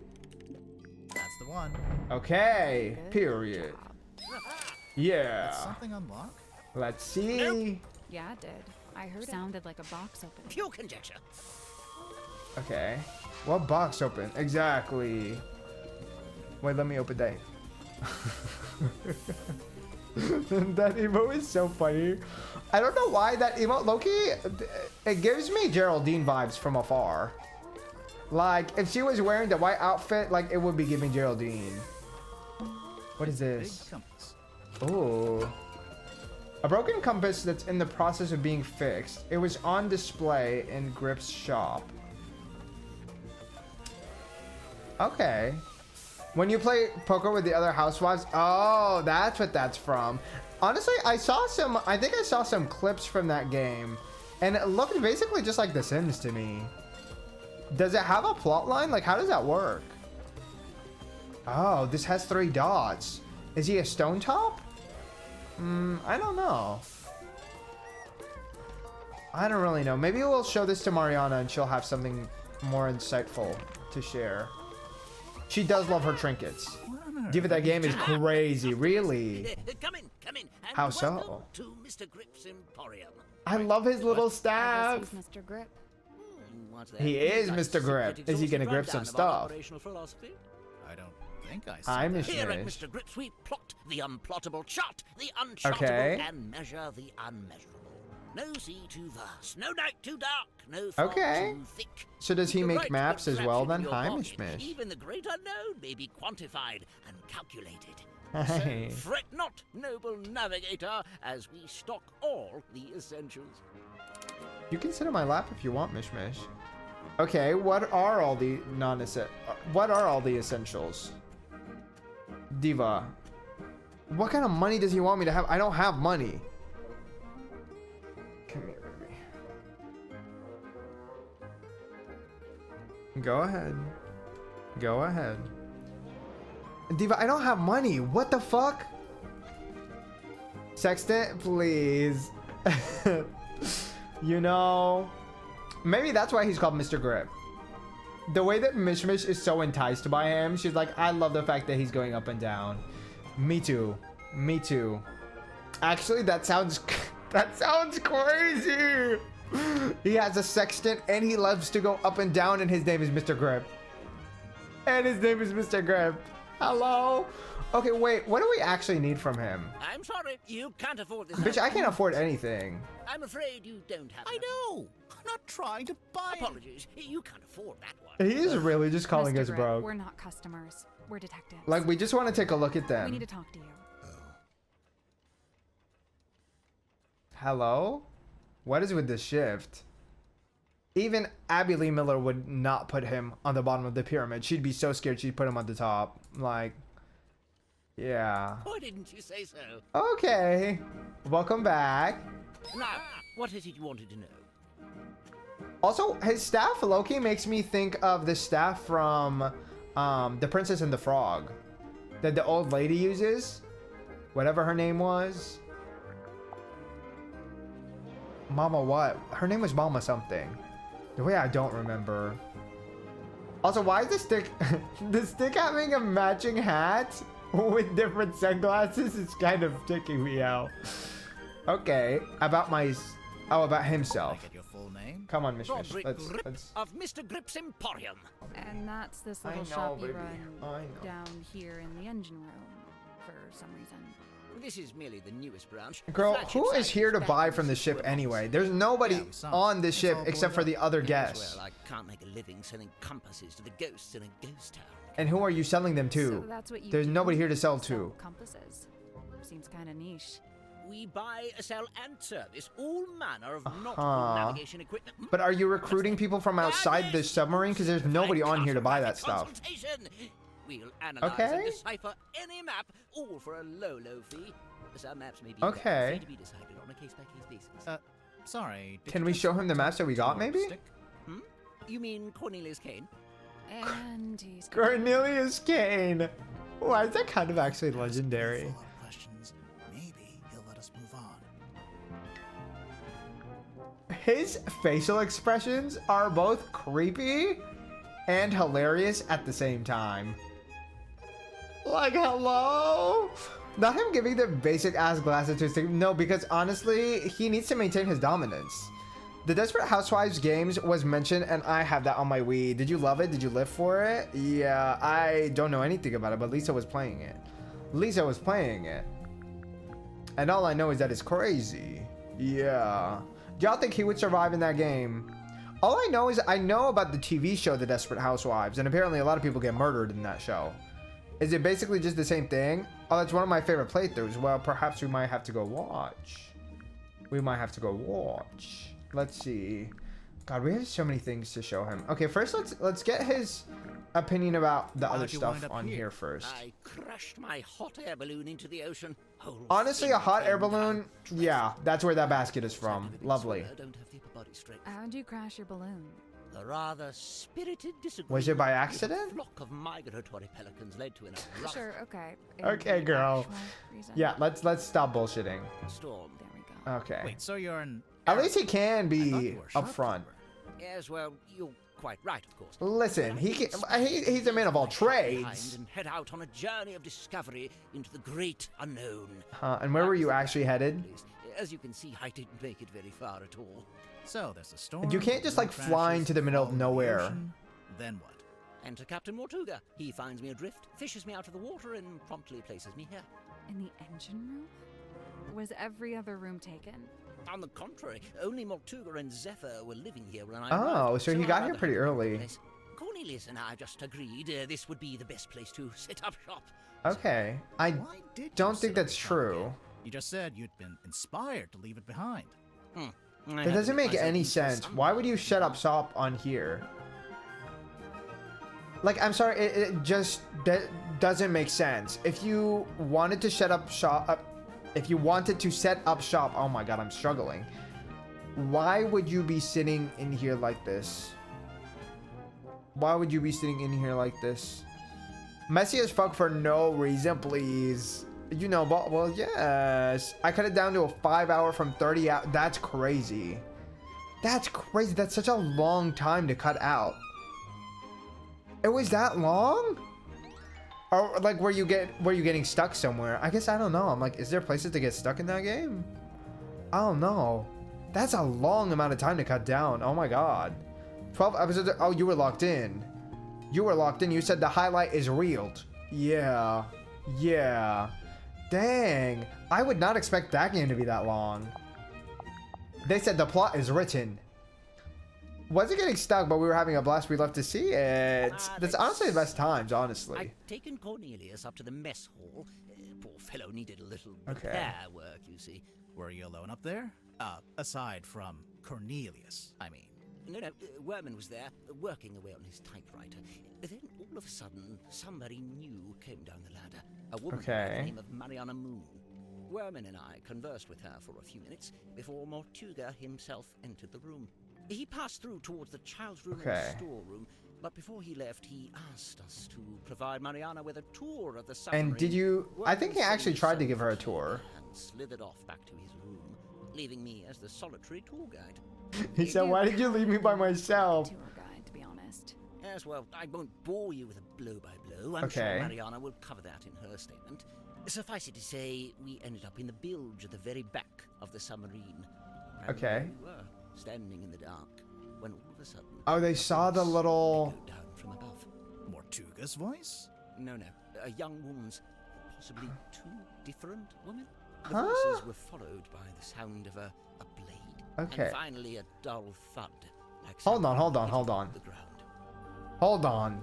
That's the one. Okay. Period. Yeah. Did something unlock? Let's see. Nope. Yeah, it did. I heard it sounded like a box opening. Pure conjecture. Okay. What box open? Exactly. Wait, let me open that. That emote is so funny. I don't know why that emote, Loki, it gives me Geraldine vibes from afar. Like, if she was wearing the white outfit, like, it would be giving Geraldine. What is this? Big compass. Oh. A broken compass that's in the process of being fixed. It was on display in Grip's shop. Okay. When you play poker with the other housewives, oh, that's what that's from. Honestly, I think I saw some clips from that game, and it looked basically just like The Sims to me. Does it have a plot line? Like, how does that work? Oh, this has 3 dots. Is he a stone top? I don't know. I don't really know. Maybe we'll show this to Mariana and she'll have something more insightful to share. She does love her trinkets. Give it, that game is crazy, really. Come in, come in. And How so? welcome to Mr. Grip's Emporium. I love his little I guess staff. he's Mr. Grip. What's that? He is Nice Mr. Grip. secret Is he gonna exhaustive grip some rundown of our stuff? operational philosophy? I don't think I saw I'm that. a Here at Mish. Mr. Grips, we plot the unplottable, chart the unchartable, Okay. and measure the unmeasurable. No sea too vast, no night too dark, no fog Okay. too thick. So does he The make right maps as well contraption then? in your Hi, pocket, Mish. Even the great unknown may be quantified and calculated. Hey. So fret not, noble navigator, as we stock all the essentials. You can sit on my lap if you want, Mish. Okay, what are all the essentials? Diva. What kind of money does he want me to have? I don't have money. Come here, baby. Go ahead. Go ahead. Diva, I don't have money. What the fuck? Sextant, please. You know, maybe that's why he's called Mr. Grip. The way that Mishmish is so enticed by him, she's like, I love the fact that he's going up and down. Me too. Me too. Actually, that sounds crazy. He has a sextant and he loves to go up and down, and his name is Mr. Grip. And his name is Mr. Grip. Hello? Okay, wait, what do we actually need from him? I'm sorry, you can't afford this. Bitch, I can't afford anything. I'm afraid you don't have I enough. know. I'm not trying to buy it. Apologies, you can't afford that one. He is really just calling Mr. us Grip, broke. We're not customers. We're detectives. Like, we just want to take a look at we need them. to talk to you. Hello? What is with this shift? Even Abby Lee Miller would not put him on the bottom of the pyramid. She'd be so scared she'd put him on the top. Like, yeah. Why didn't you say so? Okay. Welcome back. Now, what is it you wanted to know? Also, his staff, Loki, makes me think of the staff from The Princess and the Frog that the old lady uses. Whatever her name was. Mama what? Her name was Mama something. The way I don't remember. Also, why is the stick the stick having a matching hat with different sunglasses is kind of taking me out. Okay, about himself. Can I get your full name? Come on, Mish. Roderick Let's Grip of Mr. Grip's Emporium. And that's this I little know, shop you baby. run I know. down here in the engine room for some reason. This is merely the newest branch. Girl, Flagship who is site here to back buy in from the ship Silver anyway? Box. There's nobody Yeah, we saw. on the It's ship all except for boarded the other Yes, guests. well, I can't make a living selling compasses to the ghosts in a ghost town. And who are you selling them to? So that's what you There's do? nobody here to sell to. Compasses. Seems kind of niche. We buy, sell, and service all manner of nautical Uh-huh. navigation equipment. But are you recruiting people from outside the submarine? Because there's nobody on here to buy that stuff. Consultation. We'll analyze Okay. and decipher any map, all for a low basis. Some maps may be Okay. free to be decided on a case-by-case basis. Sorry. did Can you we just show him the maps that we got, your maybe? stick? You mean Cornelius Kane? And he's Cornelius Kane. Why is that kind of actually legendary? Follow-up questions. Maybe he'll let us move on. His facial expressions are both creepy and hilarious at the same time. Like, hello? Not him giving the basic ass glasses to stick. No, because honestly, he needs to maintain his dominance. The Desperate Housewives games was mentioned, and I have that on my Wii. Did you love it? Did you live for it? Yeah, I don't know anything about it, but Lisa was playing it. Lisa was playing it. And all I know is that it's crazy. Yeah. Do y'all think he would survive in that game? All I know is I know about the TV show The Desperate Housewives, and apparently a lot of people get murdered in that show. Is it basically just the same thing? Oh, that's one of my favorite playthroughs. Well, perhaps we might have to go watch. We might have to go watch. Let's see. God, we have so many things to show him. Okay, first let's get his opinion about the other How'd you stuff wind up on here? here first. I crashed my hot air balloon into the ocean. Whole Honestly, thing a hot air came balloon, down. yeah, that's where that basket is Sound from. of a big Lovely. swimmer, don't have the upper body strength. How'd you crash your balloon? A rather spirited disagreement. Was it by with a accident? flock of migratory pelicans led to an abrupt Sure, okay. Okay, Any girl. actual reason? Yeah, let's stop bullshitting. storm. There we go. Okay. Wait, so you're an... At least he can I thought be you were a upfront. shopkeeper. Yes, well, you're quite right, of course. Listen, he's a man of all Behind trades. and head out on a journey of discovery into the great unknown. And where were you actually headed? As you can see, I didn't make it very far at all. So there's a storm. You can't just, the like, balloon fly crashes, into the middle of fall into the nowhere. ocean. Then what? Enter Captain Mortuga. He finds me adrift, fishes me out of the water, and promptly places me here. In the engine room? Was every other room taken? On the contrary, only Mortuga and Zephyr were living here when I Oh, arrived, so he I got here rather pretty had to early. place. Cornelius and I just agreed this would be the best place to set up shop. Okay. I Why did you don't set think up that's shop here? true. You just said you'd been inspired to leave it behind. That doesn't make any sense. Why would you shut up shop on here? Like, I'm sorry, it just doesn't make sense. If you wanted to set up shop, oh my god, I'm struggling. Why would you be sitting in here like this? Why would you be sitting in here like this? Messy as fuck for no reason, please. You know, but well, yes. I cut it down to a 5 hour from 30 hours. That's crazy. That's crazy. That's such a long time to cut out. It was that long? Or like were you getting stuck somewhere? I guess I don't know. I'm like, is there places to get stuck in that game? I don't know. That's a long amount of time to cut down. Oh my god. 12 episodes. Oh, you were locked in. You were locked in. You said the highlight is reeled. Yeah. Yeah. Dang. I would not expect that game to be that long. They said the plot is written. Wasn't getting stuck, but we were having a blast. We love to see it. That's honestly the best times, honestly. I'd taken Cornelius up to the mess hall. Poor fellow needed a little repair work, you see. Were you alone up there? Aside from Cornelius, I mean. No, Werman was there, working away on his typewriter. Then, all of a sudden, somebody new came down the ladder. A woman by the name of Mariana Moon. Werman and I conversed with her for a few minutes before Mortuga himself entered the room. He passed through towards the child's room and the storeroom, but before he left, he asked us to provide Mariana with a tour of the submarine. And did you... I think he actually tried to give her a tour. And slithered off back to his room, leaving me as the solitary tour guide. He said, why did you leave me by myself? Tour guide, to be honest. Yes, well, I won't bore you with a blow-by-blow. I'm sure Mariana will cover that in her statement. Suffice it to say, we ended up in the bilge at the very back of the submarine. And there we were, standing in the dark, when all of a sudden... Oh, they saw the little... down from above. Mortuga's voice? No, a young woman's, possibly two different women. The voices were followed by the sound of a blade. And finally a dull thud. Like hold on. the ground. Hold on.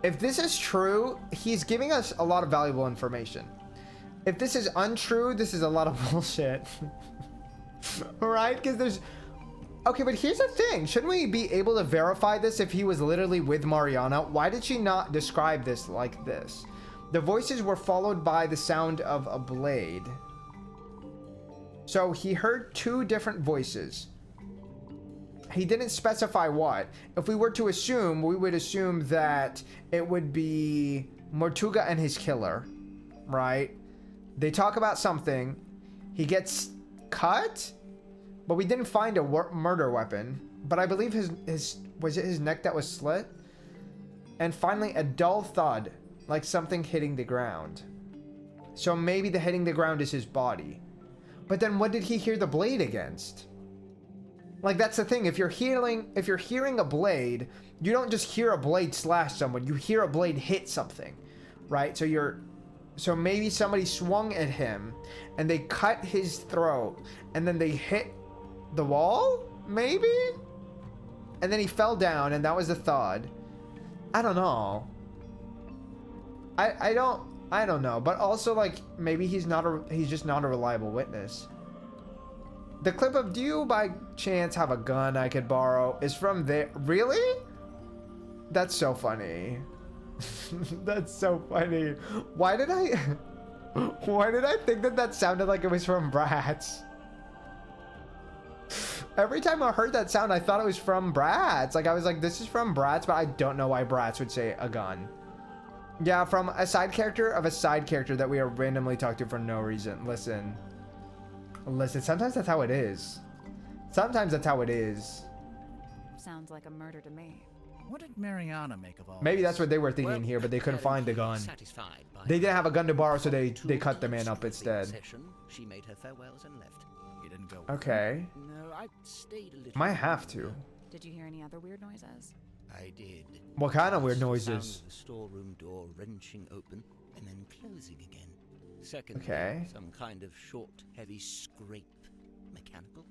If this is true, he's giving us a lot of valuable information. If this is untrue, this is a lot of bullshit. Right? Because there's... Okay, but here's the thing. Shouldn't we be able to verify this if he was literally with Mariana? Why did she not describe this like this? The voices were followed by the sound of a blade. So he heard two different voices. He didn't specify what. If we were to assume, we would assume that it would be Mortuga and his killer, right? They talk about something. He gets cut, but we didn't find a murder weapon. But I believe was it his neck that was slit? And finally, a dull thud, like something hitting the ground. So maybe the hitting the ground is his body. But then what did he hear the blade against? Like, that's the thing. If you're hearing a blade, you don't just hear a blade slash someone. You hear a blade hit something, right? So maybe somebody swung at him and they cut his throat and then they hit the wall, maybe? And then he fell down and that was the thud. I don't know. I don't know. But also, like, maybe he's just not a reliable witness. The clip of "Do you by chance have a gun I could borrow" is from there. Really? That's so funny. That's so funny. Why did I think that sounded like it was from Bratz? Every time I heard that sound, I thought it was from Bratz. Like, I was like, this is from Bratz, but I don't know why Bratz would say a gun. Yeah, from a side character that we are randomly talked to for no reason. Listen, sometimes that's how it is. Sounds like a murder to me. What did Mariana make of all Maybe this? that's what they were thinking here, but they couldn't find the gun. They didn't have a gun to borrow, so they cut the man up instead. She made her farewells and left. You didn't go. Okay. No, I stayed a little. Might have to. Did you hear any other weird noises? I did. What kind of weird The sound noises? of the storeroom door wrenching open and then closing again. Secondly, Okay. some kind of short, heavy scrape, mechanical,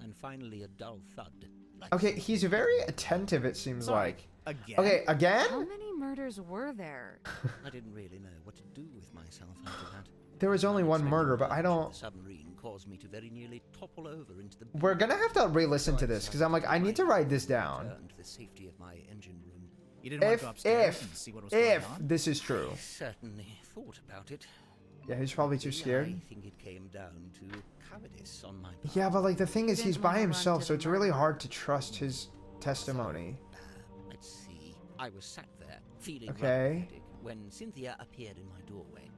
and finally a dull thud. Like Okay, he's very attentive, it seems like. Again? Okay, How again? many murders were there? I didn't really know what to do with myself after that. There was only one murder, but I don't... The submarine caused me to very nearly topple over into the... We're gonna have to re-listen to this, because I'm like, I need to write this down. Returned to the safety of my engine room. You didn't want to go upstairs and see what was going on? This is true. I certainly thought about it. Yeah, he's probably too scared. I think it came down to cowardice on my part. Yeah, but like the thing is, he's by Didn't wanna run himself, to so the it's really murder. hard to trust his testimony. Let's see. I was sat there, feeling Okay. rather pathetic, when Cynthia appeared in my doorway.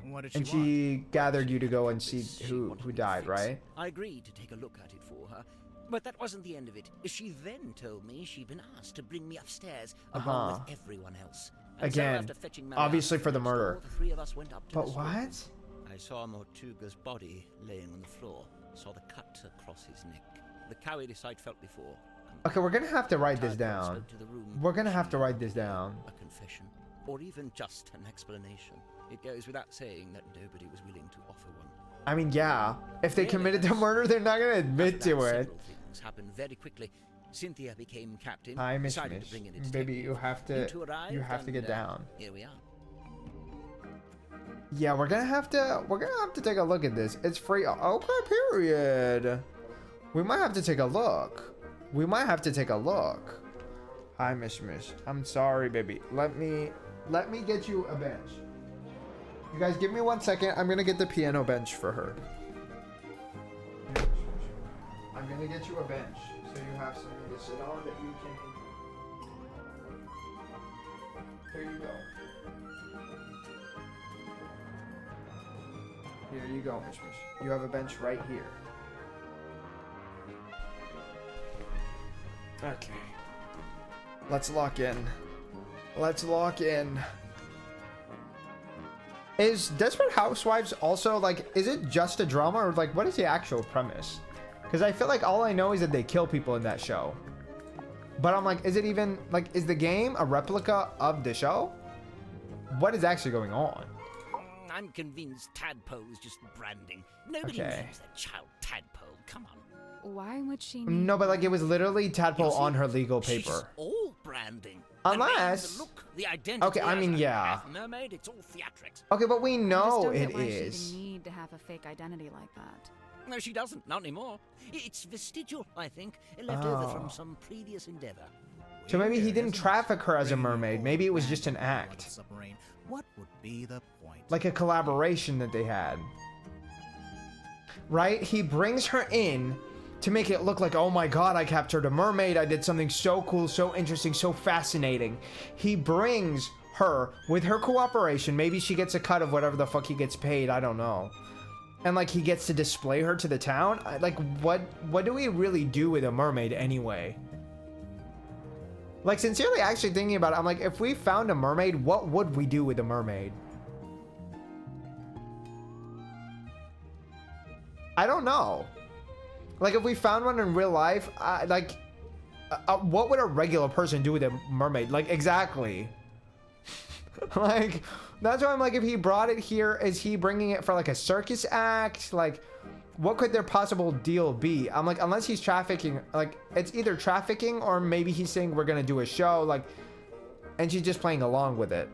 What did And she want? she gathered you to go and see She who wanted me to died, fix. right? I agreed to take a look at it for her. But that wasn't the end of it. She then told me she'd been asked to bring me upstairs along with everyone else. And so Again, after fetching Marianne obviously for the from next murder. door, the three of us went up to But the what? storeroom. I saw Mortuga's body laying on the floor. Saw the cut across his neck. The cowardice I'd felt before. Okay, we're gonna have to write this Tied down. spoke to the room. We're gonna have to She write this gave down. A confession, or even just an explanation. It goes without saying that nobody was willing to offer one. I mean, yeah. If they committed the murder, they're not gonna admit After to that, it. several things happened very quickly. Cynthia became captain. Hi, Miss decided Miss. to bring in a Baby, detective. you have You to. two arrived, You have to get and, down. Here we are. Yeah, we're gonna have to. We're gonna have to take a look at this. It's free. Okay, period. We might have to take a look. We might have to take a look. Hi, Miss Miss. I'm sorry, baby. Let me get you a bench. You guys, give me 1 second. I'm gonna get the piano bench for her. I'm gonna get you a bench so you have something to sit on that you can. Here you go. Here you go, Miss Miss. You have a bench right here. Okay. Let's lock in. Let's lock in. Is Desperate Housewives also, like, is it just a drama, or, like, what is the actual premise? Because I feel like all I know is that they kill people in that show. But I'm like, is it even, like, is the game a replica of the show? What is actually going on? I'm convinced Tadpole is just branding. Nobody Okay. names their child Tadpole. Come on. Why would she? No, but, like, it was literally Tadpole You see, on her legal She's paper. all branding. Unless- The name, the look, the identity. Okay, I as mean, a yeah. half mermaid, it's all theatrics. Okay, but we I just know don't it get why is. She even need to have a fake identity like that. No, she doesn't. Not anymore. It's vestigial, I think. Left over Oh. from some previous endeavor. So maybe he Weird, didn't isn't it? traffic her as a Bringing mermaid. old Maybe it was man just an to the bottom of act. the submarine. What would be the point? Like a collaboration that they had. Right? He brings her in to make it look like, oh my god, I captured a mermaid. I did something so cool, so interesting, so fascinating. He brings her with her cooperation. Maybe she gets a cut of whatever the fuck he gets paid. I don't know. And like he gets to display her to the town. Like what do we really do with a mermaid anyway? Like sincerely actually thinking about it, I'm like, if we found a mermaid, what would we do with a mermaid? I don't know. Like if we found one in real life, what would a regular person do with a mermaid? Like exactly. Like that's why I'm like, if he brought it here, is he bringing it for like a circus act? Like what could their possible deal be? I'm like, unless he's trafficking, like it's either trafficking or maybe he's saying we're gonna do a show, like, and she's just playing along with it.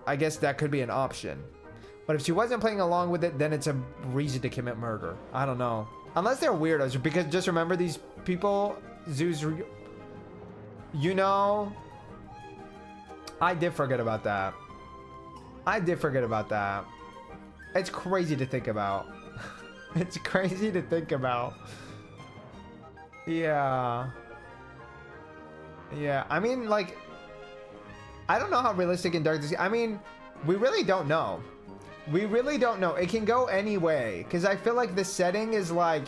I guess that could be an option. But if she wasn't playing along with it, then it's a reason to commit murder. I don't know. Unless they're weirdos, because just remember these people, Zeus, you know, I did forget about that. I did forget about that. It's crazy to think about. It's crazy to think about. Yeah. Yeah, I mean, like, I don't know how realistic and dark this is. I mean, we really don't know. We really don't know. It can go any way. Because I feel like the setting is like...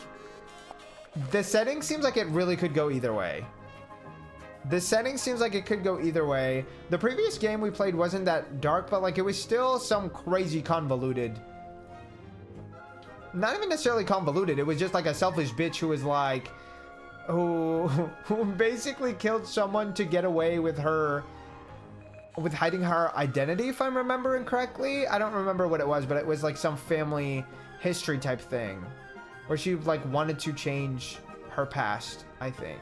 The setting seems like it really could go either way. The setting seems like it could go either way. The previous game we played wasn't that dark, but like it was still some crazy convoluted... Not even necessarily convoluted. It was just like a selfish bitch who was like... Who basically killed someone to get away with her... With hiding her identity, if I'm remembering correctly. I don't remember what it was, but it was like some family history type thing. Where she like wanted to change her past, I think.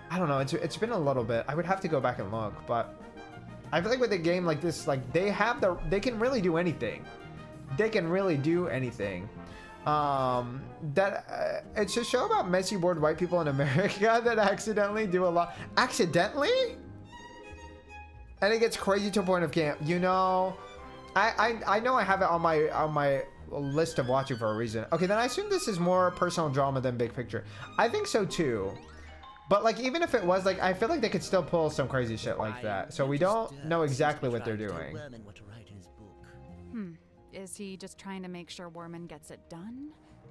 I don't know, it's been a little bit. I would have to go back and look, but I feel like with a game like this, like they can really do anything. They can really do anything. It's a show about messy bored white people in America that accidentally do a lot. Accidentally? And it gets crazy to a point of camp. You know, I know I have it on my list of watching for a reason. Okay, then I assume this is more personal drama than big picture. I think so too. But like, even if it was, like, I feel like they could still pull some crazy shit like that. So we don't know exactly what they're doing. Is he just trying to make sure Worman gets it done?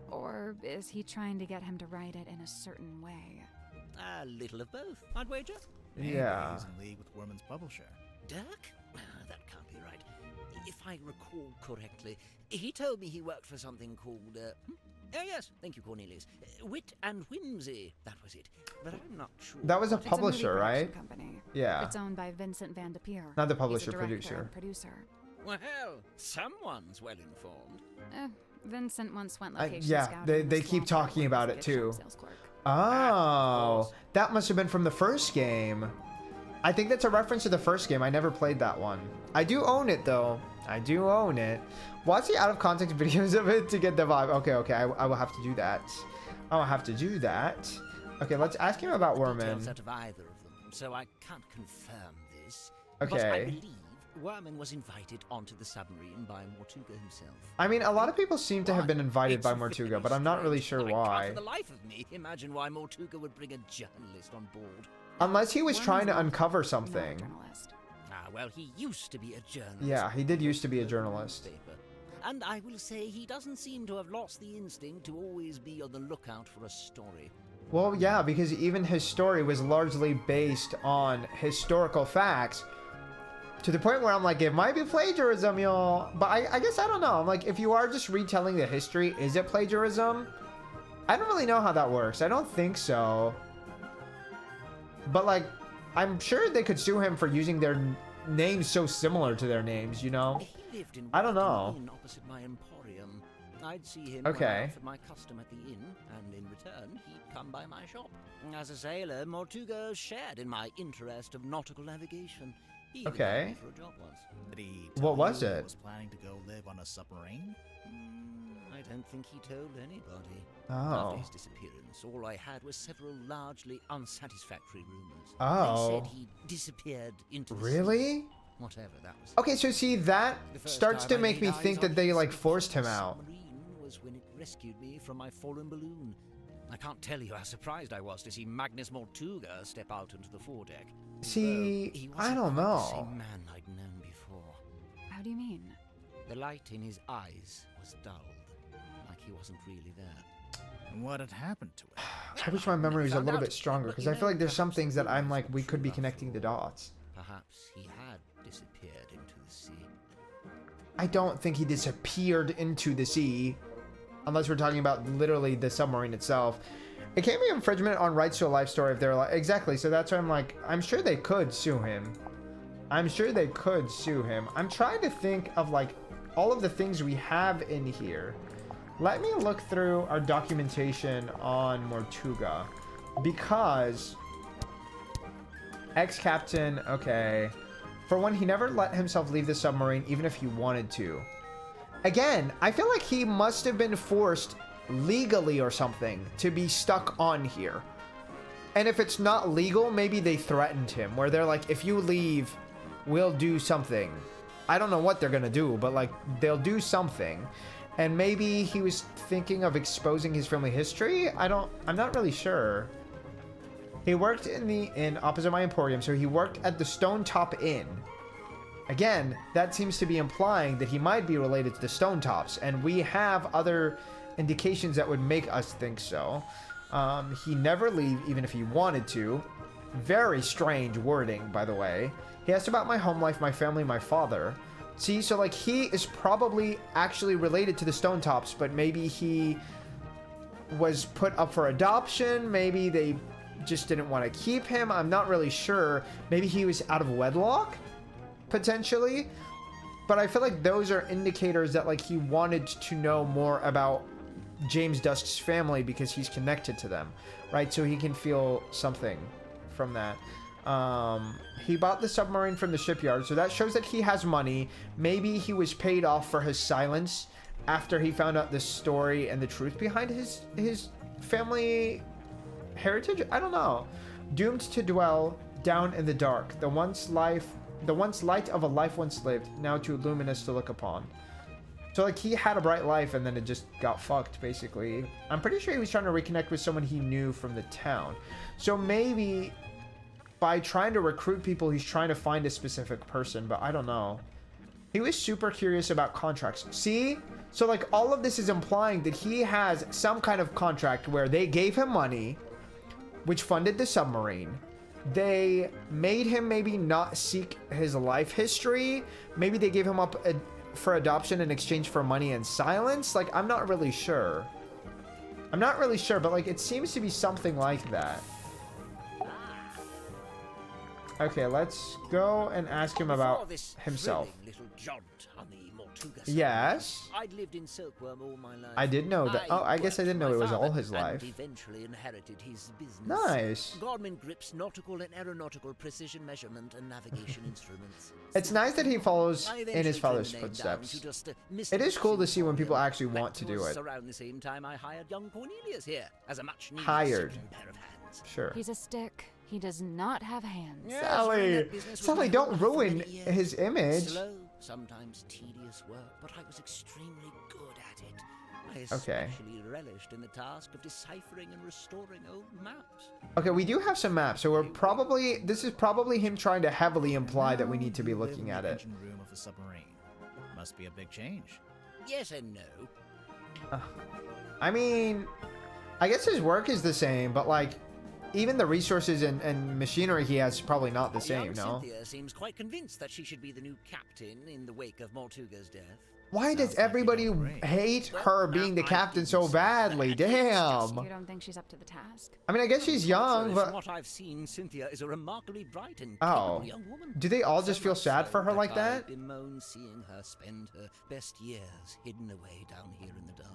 Or is he trying to get him to write it in a certain way? A little of both, I'd wager. Maybe Yeah. he's in league with Worman's publisher. Dirk? That can't be right. If I recall correctly, he told me he worked for something called, oh yes, thank you, Cornelius. Wit and Whimsy, that was it. But I'm not sure. That was a It's a movie publisher, production right? company. Yeah. It's owned by Vincent Van de Peer. Not the He's a publisher, director producer. and producer. Well, someone's well informed. Vincent once went I- location yeah, scouting they- in they the keep small talking town about as a it, gift shop too. sales clerk. Oh, that must have been from the first game. I think that's a reference to the first game. I never played that one. I do own it, though. I do own it. Watch the out-of-context videos of it to get the vibe. Okay, I will have to do that. I will have to do that. Okay, let's ask him about Details Worman. out of either of them, so I can't confirm this. But I Okay. believe Worman was invited onto the submarine by Mortuga himself. I mean, a lot of people seem to have been invited It's by very Mortuga, but I'm not really sure strange. I can't why. for the life of me imagine why Mortuga would bring a journalist on board. Unless he was Worman's trying to not- uncover not a something. journalist. Ah, well, he used to be a journalist. Yeah, he did used to be a journalist. Newspaper. And I will say he doesn't seem to have lost the instinct to always be on the lookout for a story. Well, yeah, because even his story was largely based on historical facts. To the point where I'm like, it might be plagiarism, y'all. But I guess I don't know. I'm like, if you are just retelling the history, is it plagiarism? I don't really know how that works. I don't think so. But like, I'm sure they could sue him for using their names so similar to their names, you know? He lived in I don't know. Waterloo Inn opposite my emporium. I'd see him when I Okay. offered my custom at the inn, and in return, he'd come by my shop. As a sailor, Mortuga shared in my interest of nautical navigation. He even Okay. hired me for a job once. Did he What tell was you he it? was planning to go live on a submarine? I don't think he told anybody. Oh. After his disappearance, all I had was several largely unsatisfactory rumors. Oh. They said he disappeared into the sea. Really? Whatever that was. Okay, so see, that The first starts time to I make me laid eyes think on that they his like forced him sinking out. submarine was when it rescued me from my fallen balloon. I can't tell you how surprised I was to see Magnus Mortuga step out into the foredeck. See, Though he I wasn't don't quite the know. same man I'd known before. How do you mean? The light in his eyes was dulled, like he wasn't really there. And what had happened to it? I wish my memory was a Found little out, bit stronger but because you I feel know, like there's some perhaps things that I'm rumors like, we were could be true connecting the after all. dots. Perhaps he had disappeared into the sea. I don't think he disappeared into the sea, unless we're talking about literally the submarine itself. It can't be infringement on rights to a life story if they're like, exactly. So that's why I'm like, I'm sure they could sue him. I'm sure they could sue him. I'm trying to think of like all of the things we have in here. Let me look through our documentation on Mortuga, because ex-captain, okay. For one, he never let himself leave the submarine even if he wanted to. Again, I feel like he must have been forced legally or something to be stuck on here. And if it's not legal, maybe they threatened him, where they're like, if you leave, we'll do something. I don't know what they're gonna do, but like, they'll do something. And maybe he was thinking of exposing his family history? I'm not really sure. He worked in the inn opposite my emporium, so he worked at the Stone Top Inn. Again, that seems to be implying that he might be related to the Stone Tops, and we have other indications that would make us think so. He never leave even if he wanted to. Very strange wording, by the way. He asked about my home life, my family, my father. See, so like he is probably actually related to the Stone Tops, but maybe he was put up for adoption. Maybe they just didn't want to keep him. I'm not really sure. Maybe he was out of wedlock, potentially. But I feel like those are indicators that like he wanted to know more about James Dusk's family because he's connected to them, right? So he can feel something from that. He bought the submarine from the shipyard, so that shows that he has money. Maybe he was paid off for his silence after he found out the story and the truth behind his family heritage. I don't know. Doomed to dwell down in the dark, the once light of a life once lived, now too luminous to look upon. So like he had a bright life and then it just got fucked, basically. I'm pretty sure he was trying to reconnect with someone he knew from the town. So maybe by trying to recruit people, he's trying to find a specific person, but I don't know. He was super curious about contracts. See? So like all of this is implying that he has some kind of contract where they gave him money, which funded the submarine. They made him maybe not seek his life history. Maybe they gave him up for adoption in exchange for money and silence. Like, I'm not really sure. I'm not really sure, but like it seems to be something like that. Okay, let's go and ask him about himself. Yes. I'd lived in Silkworm all my life. I did know that. Oh, I guess I didn't know it was all his life. And eventually inherited his business. Nice. Godman grips nautical and aeronautical precision measurement and navigation instruments. It's nice that he follows in his father's footsteps. It is cool to see when people actually want to do it. Around the same time I hired young Cornelius here as a much needed Hired. pair of hands. Sure. He's a stick. He does not have hands. Sally, don't ruin his image. Slow, sometimes tedious work, but I was extremely good at it. I especially relished in the task of deciphering and restoring old maps. Okay, we do have some maps, so we're probably... This is probably him trying to heavily imply that we need to be looking at it. Engine room of a submarine. Must be a big change. Yes and no. I mean, I guess his work is the same, but like... Even the resources and machinery he has is probably not the same, no? Cynthia seems quite convinced that she should be the new captain in the wake of Mortuga's death. Why does everybody hate her being the captain so badly? Damn. You don't think she's up to the task? I mean, I guess she's young, but... From what I've seen, Cynthia is a remarkably bright and capable young woman. Do they all just feel sad for her like that? I bemoan seeing her spend her best years hidden away down here in the dark.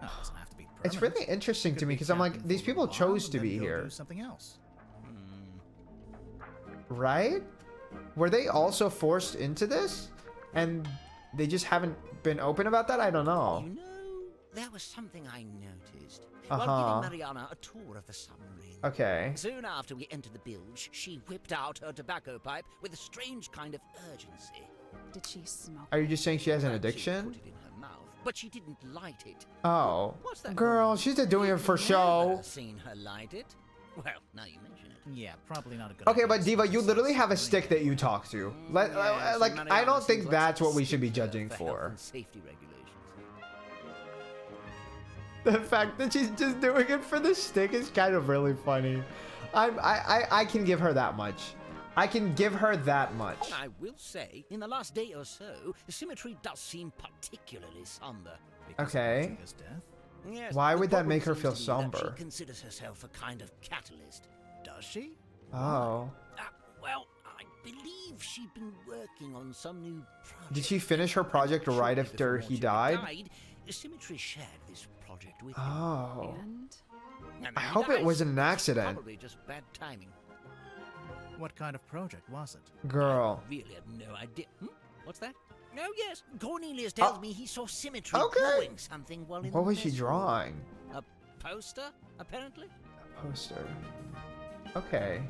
That doesn't have to be permanent. It's really interesting to me because I'm like, these people chose to be here. Do something else. Right? Were they also forced into this? And they just haven't been open about that? I don't know. You know, there was something I noticed while giving Mariana a tour of the submarine. Okay. Soon after we entered the bilge, she whipped out her tobacco pipe with a strange kind of urgency. Did she smoke? Are you just saying she has an She addiction? put it in her mouth, but she didn't light it. Oh. What's that? Girl, she's just doing it for show. Never seen her light it. Well, now you mention it. Yeah, probably not a good Okay, idea. but Diva, you literally have a stick that you talk to. Like, I don't think that's what we should be judging for. Safety regulations. The fact that she's just doing it for the stick is kind of really funny. I can give her that much. I can give her that much. I will say, in the last day or so, the symmetry does seem particularly somber. Okay. His death? Yes, Why the would that problem make her seems feel to be that somber? She considers herself a kind of catalyst. Does she? Oh. Well, I believe she'd been working on some new project. Did she finish her project right after he died? Symmetry shared this project with him. Oh. And And I then he hope it dies. wasn't an accident. Probably just bad timing. What kind of project was it? Girl. I really have no idea. What's that? No, yes. Cornelius tells me he saw Symmetry Okay. drawing something while in What the was she mess hall. drawing? A poster, apparently. A poster. Okay.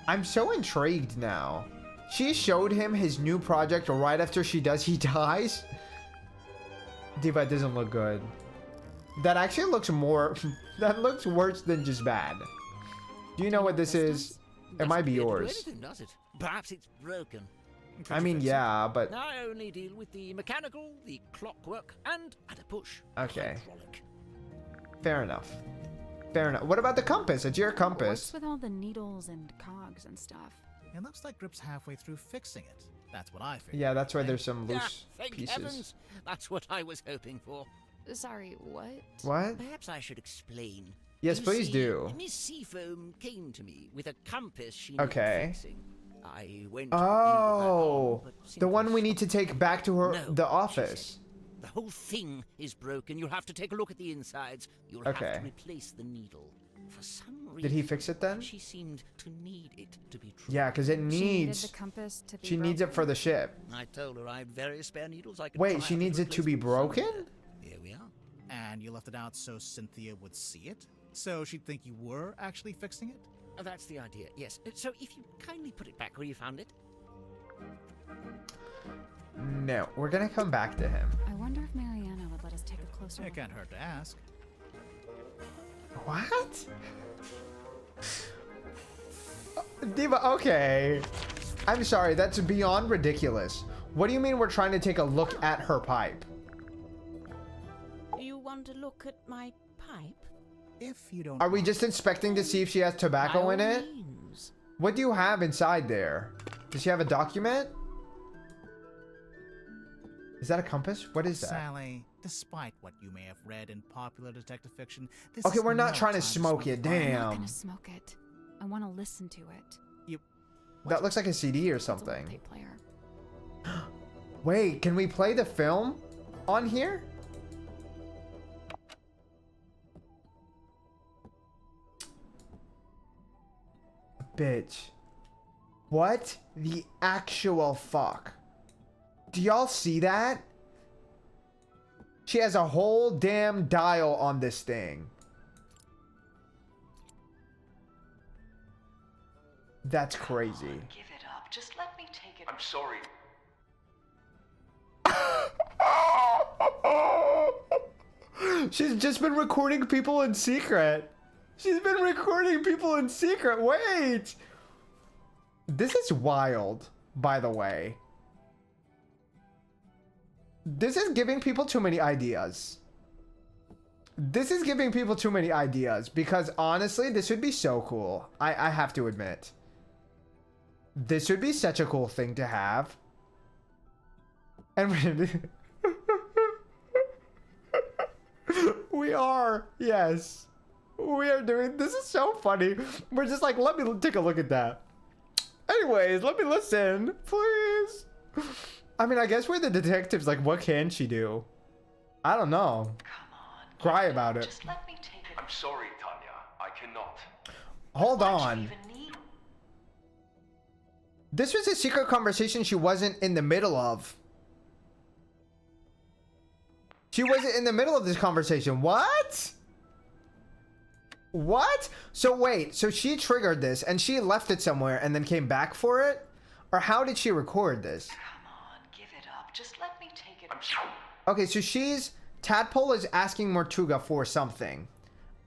I'm so intrigued now. She showed him his new project right after he dies. Diva, it doesn't look good. That actually looks more... that looks worse than just bad. Do you know what this is? It might be Doesn't do yours. anything, does it? Perhaps it's broken. I mean, yeah, but... I only deal with the mechanical, the clockwork, and at a push. Okay. Hydraulic. Fair enough. Fair enough. What about the compass? It's your what's compass. with all the needles and cogs and stuff? It looks like Grip's halfway through fixing it. That's what I figured. Yeah, that's why there's some loose Thank pieces. heavens. That's what I was hoping for. Sorry, what? What? Perhaps I should explain. Yes, You please see, do. Miss Seafoam came to me with a compass she Okay. needed fixing. I went to Oh, but the simply one we need to take back to her, No, the she office. said. The whole thing is broken. You'll have to take a look at the insides. You'll Okay. have to replace the needle. For some reason, Did he fix it then? she seemed to need it to be true. Yeah, because it She needed needs. the compass to be She needs it broken? for the ship. I told her I had various spare needles I could Wait, try she out needs as it to be replacements broken? somewhere. Here we are. And you left it out so Cynthia would see it? So she'd think you were actually fixing it? That's the idea, yes. So if you kindly put it back where you found it. No, we're gonna come back to him. I wonder if Mariana would let us take a closer It look. can't hurt to ask. What? Diva, okay. I'm sorry, that's beyond ridiculous. What do you mean we're trying to take a look at her pipe? Do you want to look at my pipe? If you don't Are we mind. just inspecting to see if she has tobacco By in all it? means. What do you have inside there? Does she have a document? Is that a compass? What is that? Sally, despite what you may have read in popular detective fiction, this Okay, is we're not no trying to time smoke it. fire. I'm not Damn. gonna smoke it. I want to listen to it. That looks like a CD or It's a little something. tape player. Wait, can we play the film on here? Bitch. What the actual fuck? Do y'all see that? She has a whole damn dial on this thing. That's crazy. Give it up. Just let me take it. I'm sorry. She's just been recording people in secret. She's been recording people in secret. Wait. This is wild, by the way. This is giving people too many ideas. This is giving people too many ideas because honestly, this would be so cool. I have to admit. This would be such a cool thing to have. And we are, yes. We are doing, this is so funny. We're just like, let me take a look at that. Anyways, let me listen, please. I mean, I guess we're the detectives, like, what can she do? I don't know. Come on. Cry give it about up. it. Just let me take it. I'm sorry, Tanya. I cannot. Hold Why'd you on. even need- This was a secret conversation she wasn't in the middle of. She wasn't in the middle of this conversation. What? What? So wait, so she triggered this and she left it somewhere and then came back for it? Or how did she record this? Come on. Give it up. Just let me take it. I'm sorry. Okay, so Tadpole is asking Mortuga for something.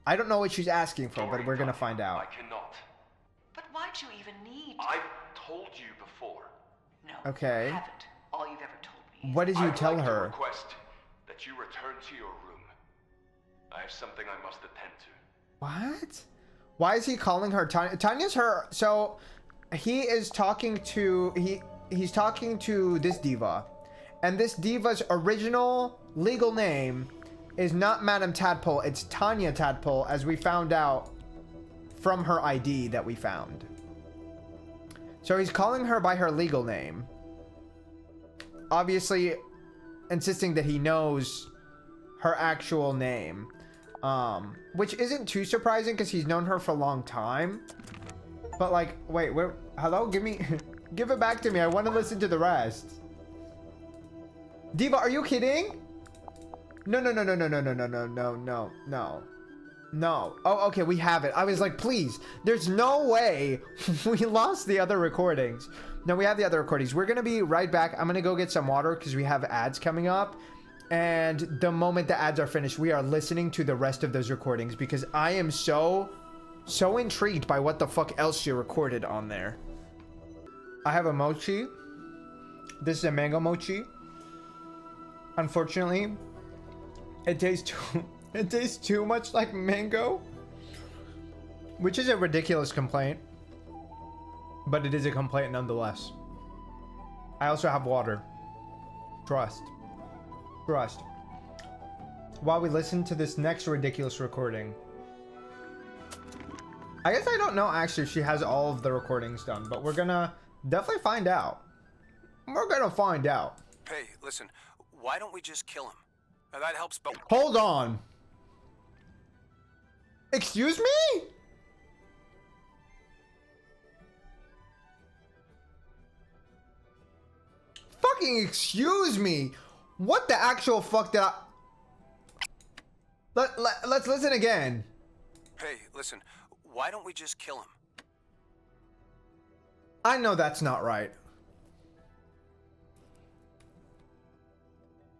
I don't know what she's asking for, but we're gonna find I out. cannot. But why'd you even need? I've told you before. No. Okay. You haven't. All you've ever told me. Is What did you I'd tell like to her? request that you return to your room. I have something I must attend to. What? Why is he calling her Tanya? Tanya's her. So he is talking to he's talking to this diva, and this diva's original legal name is not Madame Tadpole. It's Tanya Tadpole, as we found out from her ID that we found. So he's calling her by her legal name, obviously insisting that he knows her actual name. Which isn't too surprising because he's known her for a long time. But like, wait, where? Hello, give me, give it back to me. I want to listen to the rest. Diva, are you kidding? No, no, no, no, no, no, no, no, no, no, no, no, no. Oh, okay, we have it. I was like, please. There's no way we lost the other recordings. No, we have the other recordings. We're gonna be right back. I'm gonna go get some water because we have ads coming up. And the moment the ads are finished, we are listening to the rest of those recordings because I am so intrigued by what the fuck else she recorded on there. I have a mochi. This is a mango mochi. Unfortunately, it tastes too much like mango, which is a ridiculous complaint, but it is a complaint nonetheless. I also have water. Trust. While we listen to this next ridiculous recording. I guess I don't know actually if she has all of the recordings done, but we're gonna definitely find out. We're gonna find out. Hey, listen, why don't we just kill him? That helps both. Hold on. Excuse me? Fucking excuse me. What the actual fuck did I... Let's listen again. Hey, listen, why don't we just kill him? I know that's not right.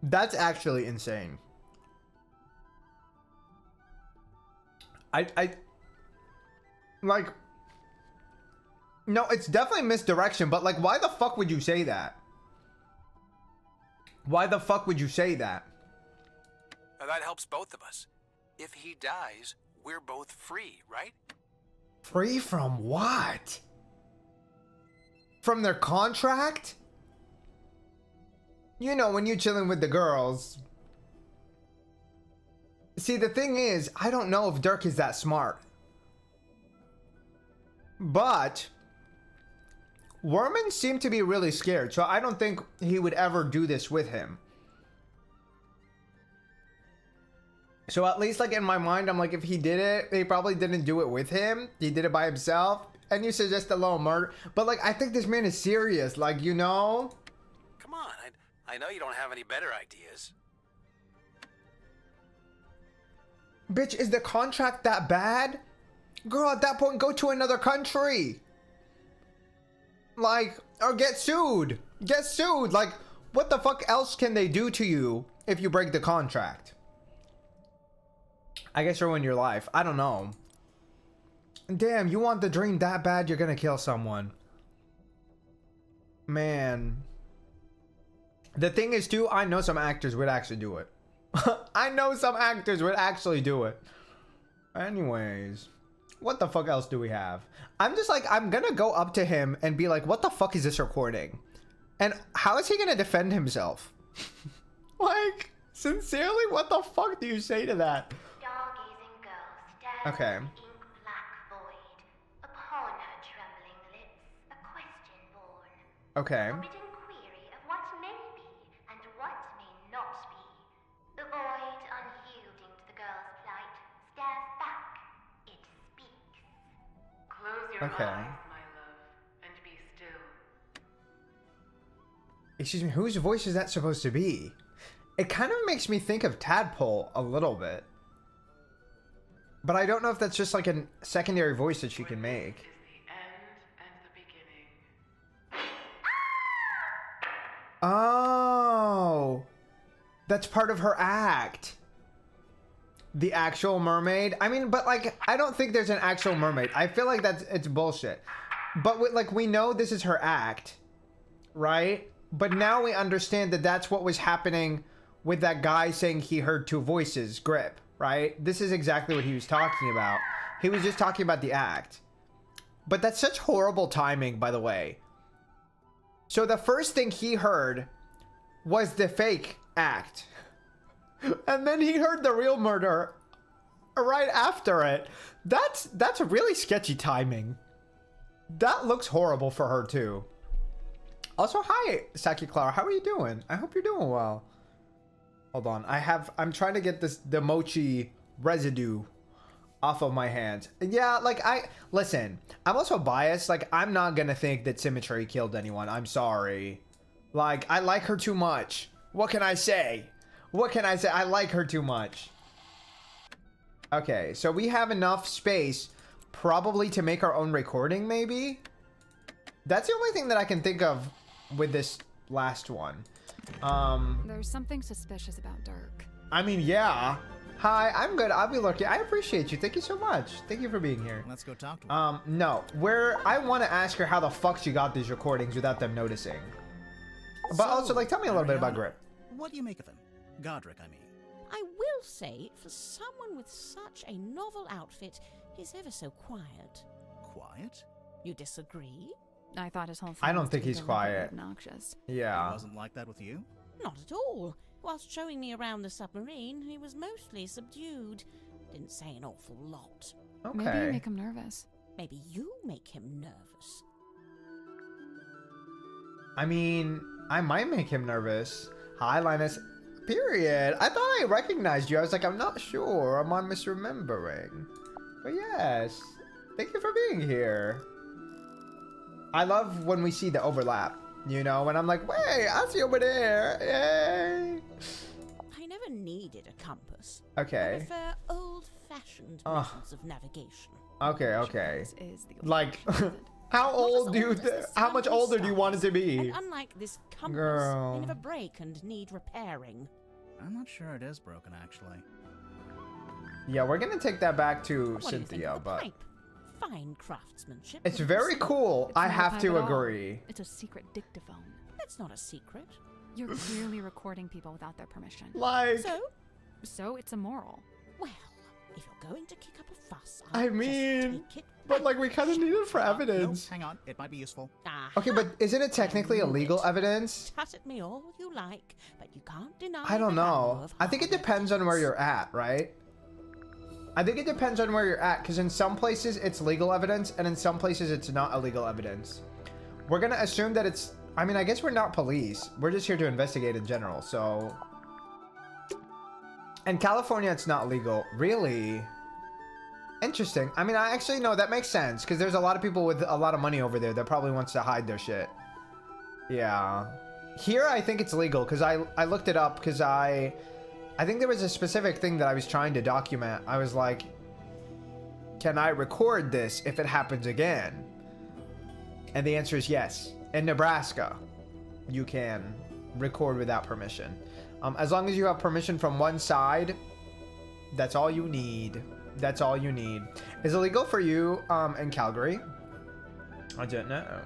That's actually insane. I like No, it's definitely misdirection, but like, why the fuck would you say that? Why the fuck would you say that? That helps both of us. If he dies, we're both free, right? Free from what? From their contract? You know, when you're chilling with the girls. See, the thing is, I don't know if Dirk is that smart. But Worman seemed to be really scared, so I don't think he would ever do this with him. So at least, like, in my mind, I'm like, if he did it, he probably didn't do it with him. He did it by himself. And you suggest a little murder. But, like, I think this man is serious. Like, you know? Come on, I know you don't have any better ideas. Bitch, is the contract that bad? Girl, at that point, go to another country. Like, or get sued. Get sued. Like, what the fuck else can they do to you if you break the contract? I guess ruin your life. I don't know. Damn, you want the dream that bad, you're gonna kill someone. Man. The thing is, too, I know some actors would actually do it. I know some actors would actually do it. Anyways. What the fuck else do we have? I'm just like, I'm gonna go up to him and be like, what the fuck is this recording? And how is he gonna defend himself? Like, sincerely, what the fuck do you say to that? Okay. Okay. Okay. Excuse me, whose voice is that supposed to be? It kind of makes me think of Tadpole a little bit. But I don't know if that's just like a secondary voice that she can make. Oh, that's part of her act. The actual mermaid. I mean, but like, I don't think there's an actual mermaid. I feel like it's bullshit. But like, we know this is her act, right? But now we understand that that's what was happening with that guy saying he heard two voices, Grip, right? This is exactly what he was talking about. He was just talking about the act. But that's such horrible timing, by the way. So the first thing he heard was the fake act. And then he heard the real murder right after it. That's really sketchy timing. That looks horrible for her too. Also, hi, Saki Clara. How are you doing? I hope you're doing well. Hold on. I'm trying to get the mochi residue off of my hands. Yeah, like listen, I'm also biased. Like, I'm not gonna think that Symmetry killed anyone. I'm sorry. Like, I like her too much. What can I say? What can I say? I like her too much. Okay, so we have enough space probably to make our own recording, maybe? That's the only thing that I can think of with this last one. There's something suspicious about Dirk. I mean, yeah. Hi, I'm good. I'll be looking. I appreciate you. Thank you so much. Thank you for being here. Let's go talk to her. No. I want to ask her how the fuck she got these recordings without them noticing. But also, like, tell me a little bit about Grip. What do you make of him? Godric, I mean. I will say, for someone with such a novel outfit, he's ever so quiet. Quiet? You disagree? I thought his whole. I don't think he's quiet. Obnoxious. Yeah. He wasn't like that with you? Not at all. Whilst showing me around the submarine, he was mostly subdued. Didn't say an awful lot. Okay. Maybe you make him nervous. Maybe you make him nervous. I mean, I might make him nervous. Hi, Linus. Period. I thought I recognized you. I was like, I'm not sure. Am I misremembering? But yes. Thank you for being here. I love when we see the overlap, you know, and I'm like, wait, I see over there. Yay. I never needed a compass. Okay. I prefer old-fashioned methods of navigation. Okay, okay. This is the Like, how much older do you want it to be? And unlike this compass, Girl. they never break and need repairing. I'm not sure it is broken, actually. Yeah, we're gonna take that back to What do you think Cynthia, of the but pipe? Fine craftsmanship. It's wouldn't you very say? cool. It's I not a have pipe to at all. agree. It's a secret dictaphone. That's not a secret. You're clearly recording people without their permission. Like, So, It's immoral. well, if you're going to kick up a fuss, I I'll just mean, take it but back. like we kind of need it for No, evidence. hang on. It might be useful. Okay, but isn't it technically I knew illegal it. evidence? Cut at me all you like, but you can't deny I don't the value know. of I think it hard depends on where evidence. you're at, right? I think it depends on where you're at, because in some places it's legal evidence, and in some places it's not illegal evidence. We're gonna assume that it's... I mean, I guess we're not police. We're just here to investigate in general, so... In California, it's not legal. Really? Interesting. I mean, I actually know that makes sense, because there's a lot of people with a lot of money over there that probably wants to hide their shit. Yeah. Here, I think it's legal, because I looked it up, because I think there was a specific thing that I was trying to document. I was like, can I record this if it happens again? And the answer is yes. In Nebraska, you can record without permission. As long as you have permission from one side, that's all you need. That's all you need. Is it legal for you in Calgary? I don't know.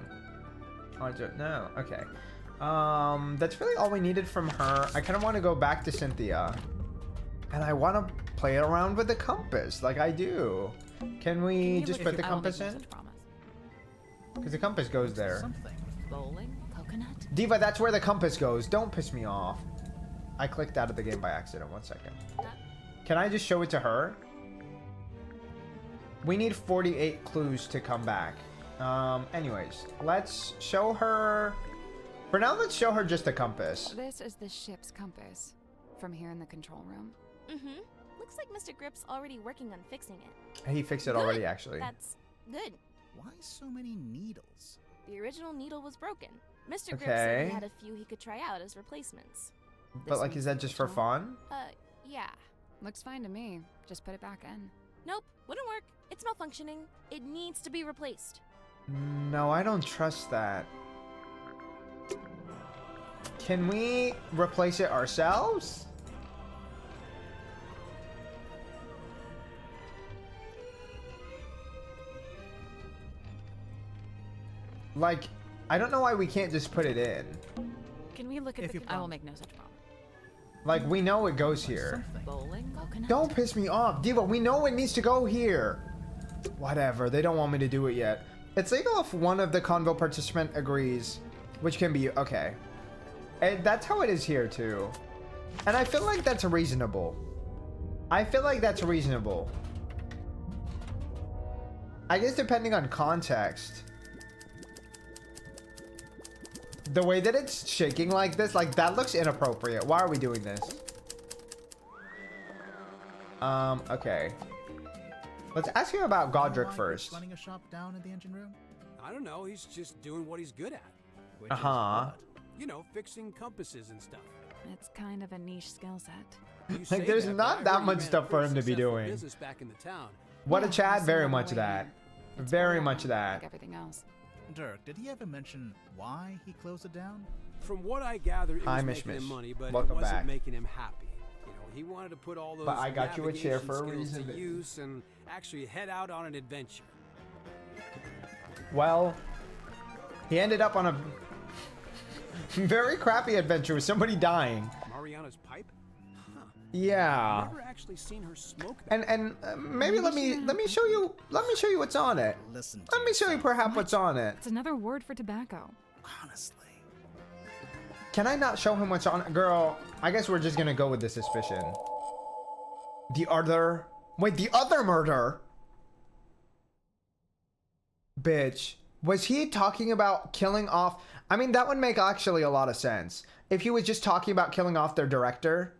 I don't know. Okay. That's really all we needed from her. I kind of want to go back to Cynthia. And I want to play around with the compass like I do. Can we just put the compass in? Because the compass goes there. Something. Bowling? Coconut? Diva, that's where the compass goes. Don't piss me off. I clicked out of the game by accident. 1 second. Can I just show it to her? We need 48 clues to come back. Anyways, let's show her... For now, let's show her just the compass. This is the ship's compass. From here in the control room. Mm-hmm. Looks like Mr. Grip's already working on fixing it. He fixed it Good. already, actually. That's good. Why so many needles? The original needle was broken. Mr. Grip Okay. said he had a few he could try out as replacements. But, This like, one's is that just for original. fun? Yeah. Looks fine to me. Just put it back in. Nope, wouldn't work. It's malfunctioning. It needs to be replaced. No, I don't trust that. Can we replace it ourselves? Like, I don't know why we can't just put it in. Can we look at If the... you I will promise. make no such promise. Like, we know it goes here. Something. Bowling? Coconut? Don't piss me off, Diva. We know it needs to go here. Whatever. They don't want me to do it yet. It's legal if one of the convo participant agrees, which can be okay. And that's how it is here too. And I feel like that's reasonable. I feel like that's reasonable. I guess depending on context. The way that it's shaking like this, like that looks inappropriate. Why are we doing this? Okay. Let's ask him about Godric Why he's first. Running a shop down in the engine room. I don't know. He's just doing what he's good at. Which is Uh-huh. what? You know, fixing compasses and stuff. It's kind of a niche skill set. You say there's that, not but I that heard you much ran a stuff for pretty him to be successful doing. Business back in the town. What a Yeah, Chad, it's very another much way that. It's Very boring, much that. Like everything else. Dirk, did he ever mention why he closed it down? From what I gather, it Hi, was Mish making him Mish. money, but Welcome it wasn't back. making him happy. You know, he wanted to put all those But I got you a chair navigation for a skills reason. to use and actually head out on an adventure. Well, he ended up on a very crappy adventure with somebody dying. Mariana's pipe? Huh. Yeah. Never actually seen her smoke that. And maybe let me show you what's on it. Listen. Let me show you perhaps what's on it. It's another word for tobacco. Honestly. Can I not show him what's on it? Girl, I guess we're just gonna go with the suspicion. The other murder? Bitch. Was he talking about killing off? I mean, that would make actually a lot of sense. If he was just talking about killing off their director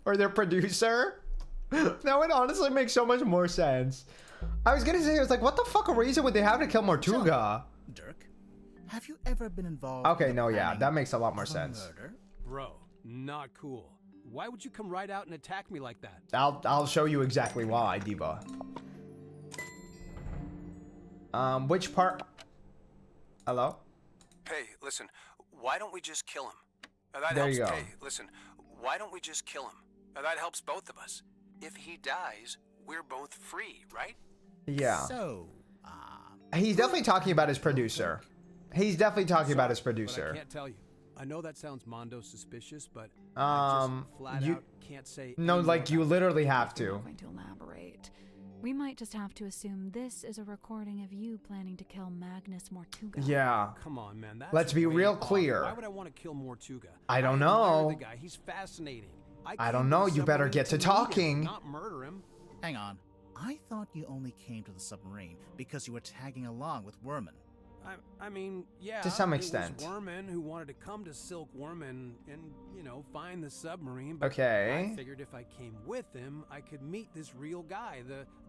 or their producer, that would honestly make so much more sense. I was gonna say, I was like, what the fuck reason would they have to kill Mortuga? Dirk, have you ever been involved? Okay, in the no, yeah, planning that makes a lot more of a sense. Murder? Bro, not cool. Why would you come right out and attack me like that? I'll show you exactly why, Diva. Which part? Hello? Hey, listen, why don't we just kill him? That There helps. you go. Hey, listen, why don't we just kill him? That helps both of us. If he dies, we're both free, right? Yeah. So, He's definitely talking about his producer. He's definitely talking about his But I producer. can't tell you. I know that sounds mondo suspicious, but I just flat you out can't say. no, any like more you about literally have I'm to. not going to elaborate. We might just have to assume this is a recording of you planning to kill Magnus Mortuga. Yeah. Come on, man. That's Let's be way real off. clear. Why would I want to kill Mortuga? I don't admire know. the guy. He's fascinating. I don't came know. to the You better submarine get to meet him, talking. not murder him. hang on. I thought you only came to the submarine because you were tagging along with Worman. I mean, yeah. To some it extent. was Worman who wanted to come to Silk Worm and find the submarine. But Okay. I figured if I came with him, I could meet this real guy,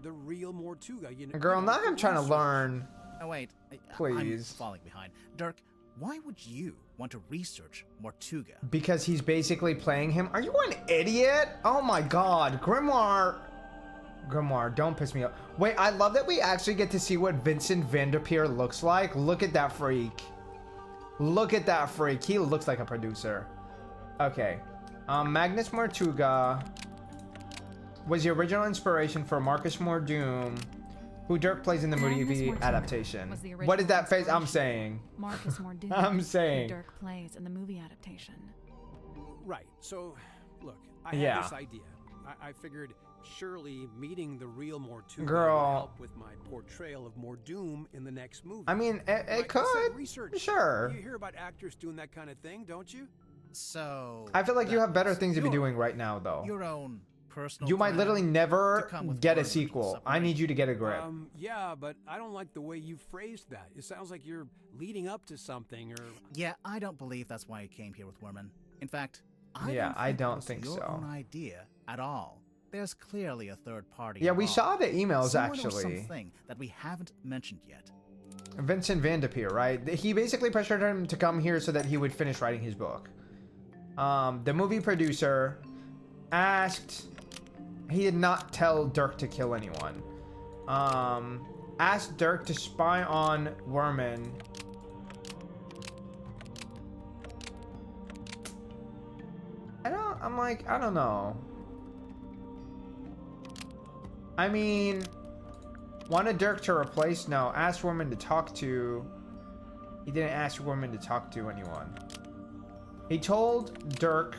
the real Mortuga. Girl, now I'm trying to research. learn. Oh wait, Please. I'm falling behind. Dirk, why would you want to research Mortuga? Because he's basically playing him. Are you an idiot? Oh my god. Grimoire, don't piss me off. Wait, I love that we actually get to see what Vincent Van Der Peer looks like. Look at that freak. Look at that freak. He looks like a producer. Okay. Magnus Mortuga was the original inspiration for Marcus Mordoom, who Dirk plays in the Magnus movie Mortuga adaptation. was the What is that face? I'm original saying. Marcus Mordoom. I'm saying. who Dirk plays in the movie adaptation. Right. So, look, I Yeah. had this idea. I figured surely meeting the real Mortuga Girl. would help with my portrayal of Mordoom in the next movie. I mean, it Like I said, could. research. Sure. You hear about actors doing that kind of thing, don't you? So I feel like you that have better was things to be your- doing right now, though. Your own personal. You might plan literally to never come with get a Worman to the sequel. I submarine. need you to get a grip. Yeah, but I don't like the way you phrased that. It sounds like you're leading up to something, or Yeah, I don't believe that's why you came here with Worman. In fact, Yeah, I don't it was think your so. own idea at all. There's clearly a third party. Yeah, we involved. saw the emails Someone or actually. something that we haven't mentioned yet. Vincent Van Der Peer, right? He basically pressured him to come here so that he would finish writing his book. The movie producer asked. He did not tell Dirk to kill anyone. Asked Dirk to spy on Worman. I don't know. I mean, wanted Dirk to replace? No. Asked Worman to talk to. He didn't ask Worman to talk to anyone. He told Dirk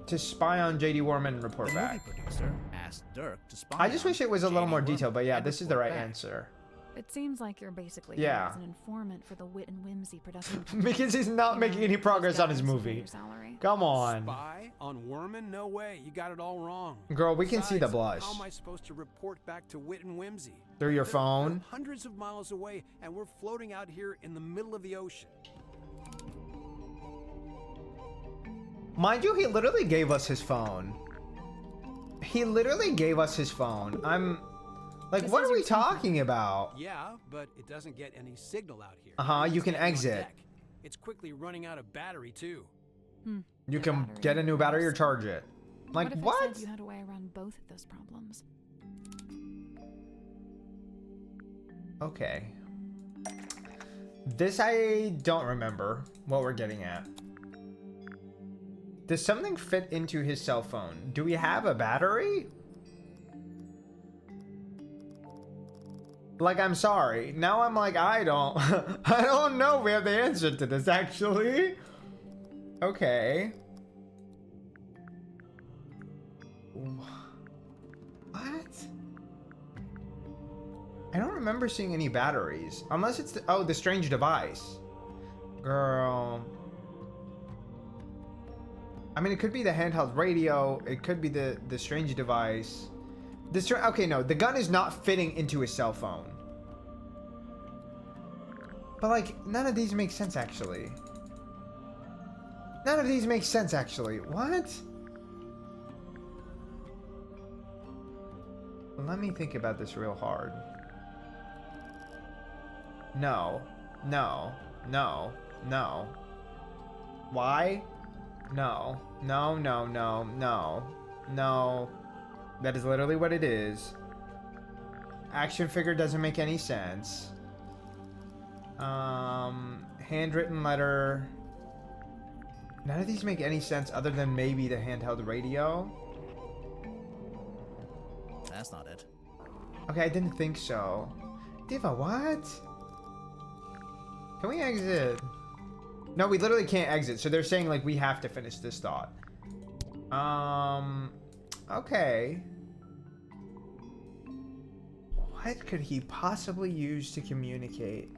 to spy on JD Worman and report The back. movie producer asked Dirk to spy. I just on wish it was a little J.D. more Worman detailed, but yeah, and this is the report right back. answer. It seems like you're basically Yeah. here as an informant for the Wit and Whimsy production. Because he's not making any progress on his Those guys movie. pay your salary. Come on. spy on Worman? No way. You got it all wrong. Girl, we can see the Besides, blush. How am I supposed to report back to Wit and Whimsy? Through your They're phone? hundreds of miles away, and we're floating out here in the middle of the ocean. Mind you, he literally gave us his phone. He literally gave us his phone. Like, This what is are we your cell phone. talking about? Yeah, but it doesn't get any signal out here. You can It's getting on exit. deck. It's quickly running out of battery, too. You The can battery. get a new battery or charge it. Like, What if I what? said you had a way around both of those problems? Okay. This I don't remember what we're getting at. Does something fit into his cell phone? Do we have a battery? Like, I'm sorry. Now I'm like, I don't I don't know. We have the answer to this actually. Okay. What? I don't remember seeing any batteries. Unless it's the strange device. Girl. I mean, it could be the handheld radio. It could be the strange device. Okay, no. The gun is not fitting into his cell phone. But, like, none of these make sense, actually. None of these make sense, actually. What? Let me think about this real hard. No. No. No. No. Why? No. No, no, no, no. No. That is literally what it is. Action figure doesn't make any sense. Handwritten letter. None of these make any sense other than maybe the handheld radio. That's not it. Okay, I didn't think so. Diva, what? Can we exit? No, we literally can't exit. So they're saying like we have to finish this thought. Okay. What could he possibly use to communicate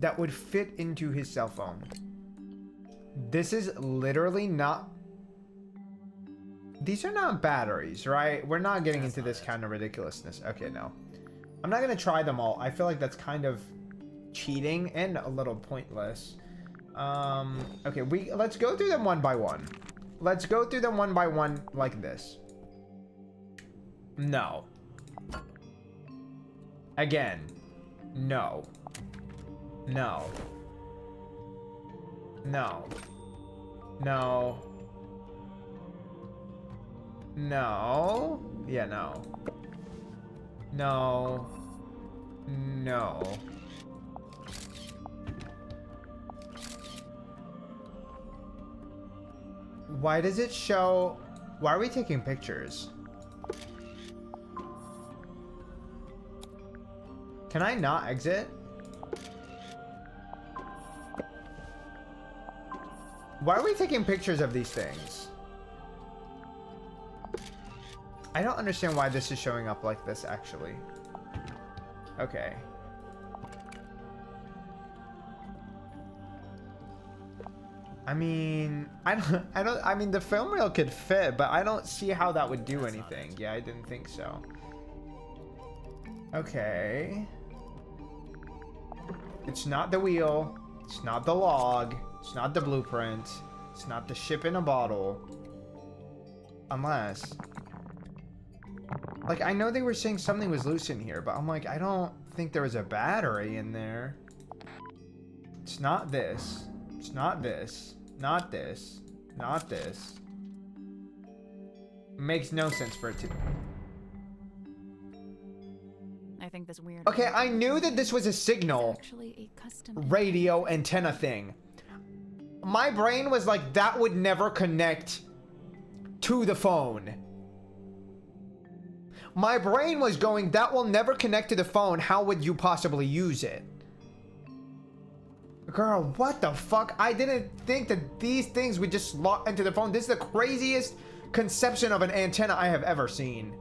that would fit into his cell phone? This is literally not... These are not batteries, right? We're not getting into this kind of ridiculousness. Okay, no. I'm not going to try them all. I feel like that's kind of cheating and a little pointless. Okay, let's go through them one by one. Let's go through them one by one like this. No. Again. No. No. No. No. No. Yeah, no. No. No. Why does it show... Why are we taking pictures? Can I not exit? Why are we taking pictures of these things? I don't understand why this is showing up like this, actually. Okay. I mean, I mean, the film reel could fit, but I don't see how that would do anything. Yeah, I didn't think so. Okay. It's not the wheel. It's not the log. It's not the blueprint. It's not the ship in a bottle. Unless... Like, I know they were saying something was loose in here, but I'm like, I don't think there was a battery in there. It's not this. It's not this. Not this. Not this. Makes no sense for it to... I think this weird... Okay, I knew that this was a signal. Actually a custom Radio antenna thing. My brain was like, that would never connect to the phone. My brain was going, that will never connect to the phone. How would you possibly use it? Girl, what the fuck? I didn't think that these things would just slot into the phone. This is the craziest conception of an antenna I have ever seen.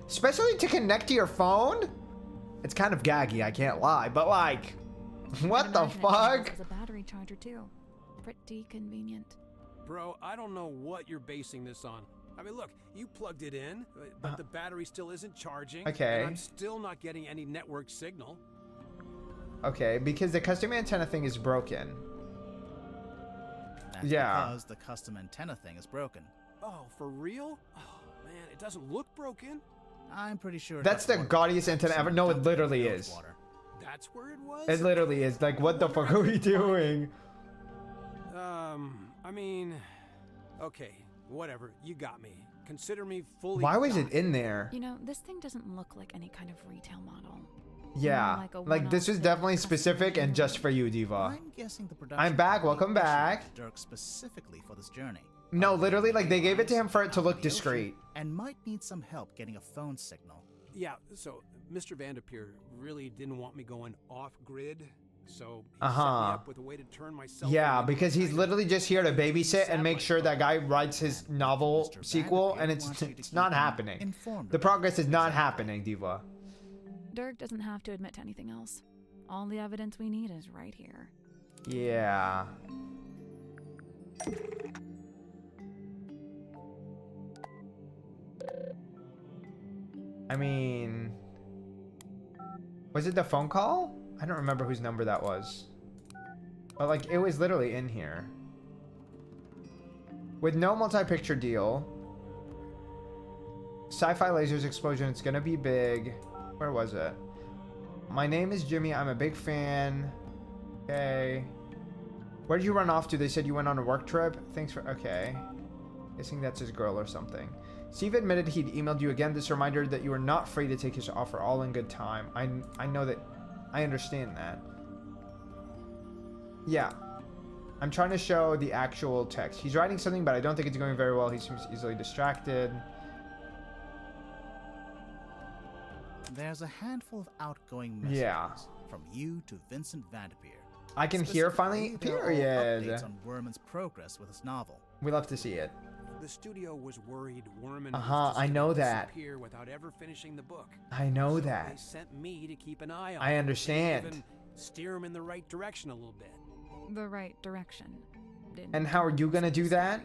Especially to connect to your phone? It's kind of gaggy, I can't lie. But like, what the fuck? It's a battery charger too. Pretty convenient. Bro, I don't know what you're basing this on. I mean, look, you plugged it in, but the battery still isn't charging. Okay. And I'm still not getting any network signal. Okay, because the custom antenna thing is broken. That's yeah. because the custom antenna thing is broken. Oh, for real? Oh, man, it doesn't look broken. I'm pretty sure That's the gaudiest antenna ever. No, it literally is. That's where it was? It literally is. Like, what the fuck are we doing? I mean, okay, whatever. You got me. Consider me fully... Why was it in there? You know, this thing doesn't look like any kind of retail model. Yeah, like this was definitely specific and just for you, Diva. I'm guessing the production I'm back. Welcome back. Dirk specifically for this journey. No, literally, like they gave it to him for it to look discreet. And might need some help getting a phone signal. Yeah, so Mr. Vanderpeer really didn't want me going off-grid, so he set me up with a way to turn myself... Yeah, because he's literally just here to babysit and make sure that guy writes his novel sequel, and it's not happening. The progress is not happening, Diva. Dirk doesn't have to admit to anything else. All the evidence we need is right here. Yeah. I mean... Was it the phone call? I don't remember whose number that was. But like, it was literally in here. With no multi-picture deal. Sci-fi lasers explosion, it's gonna be big. Where was it? My name is Jimmy, I'm a big fan. Okay. Where did you run off to? They said you went on a work trip? Thanks for... Okay. Guessing that's his girl or something. Steve admitted he'd emailed you again. This reminder that you are not free to take his offer, all in good time. I know that... I understand that. Yeah. I'm trying to show the actual text. He's writing something, but I don't think it's going very well. He seems easily distracted. There's a handful of outgoing messages. Yeah. From you to Vincent Vanderpeer. I can hear finally. There are Period. updates on Werman's progress with his novel. We love to see it. The studio was worried Werman I know that. disappear without ever finishing the book. I know So that. They sent me to keep an eye on I him, understand. even steer him in the right direction a little bit. The right direction. And how are you gonna do that?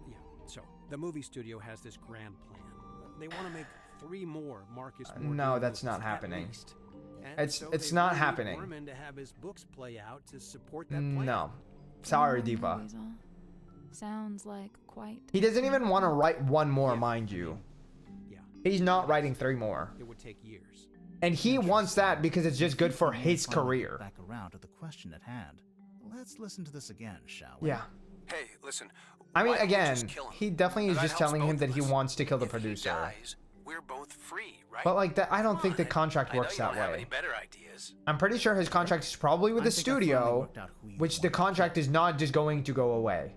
Yeah. So the movie studio has this grand plan. They want to make 3 more Marcus Morgan No, that's movies, not at happening. least. And It's so it's they not really need happening. Werman to have his books play out to support that plan. No. Sorry, Mm, Diva. Weasel. Sounds like quite. He doesn't even want to write 1 more, mind you. Yeah. He's not writing 3 more. It would take years. And he wants that because it's just good for his career. Back around to the question at hand. Let's listen to this again, shall we? Yeah. Hey, listen. I mean, why don't we again, just kill him? he definitely is That just helps telling both him that of he us. wants to kill the If he producer. dies, we're both free, right? But like that, I don't think the Come on. contract I know works you don't that have way. any better ideas. I'm pretty sure his contract is probably with I the think I finally studio, worked out who you which the want. contract is not just going to go away.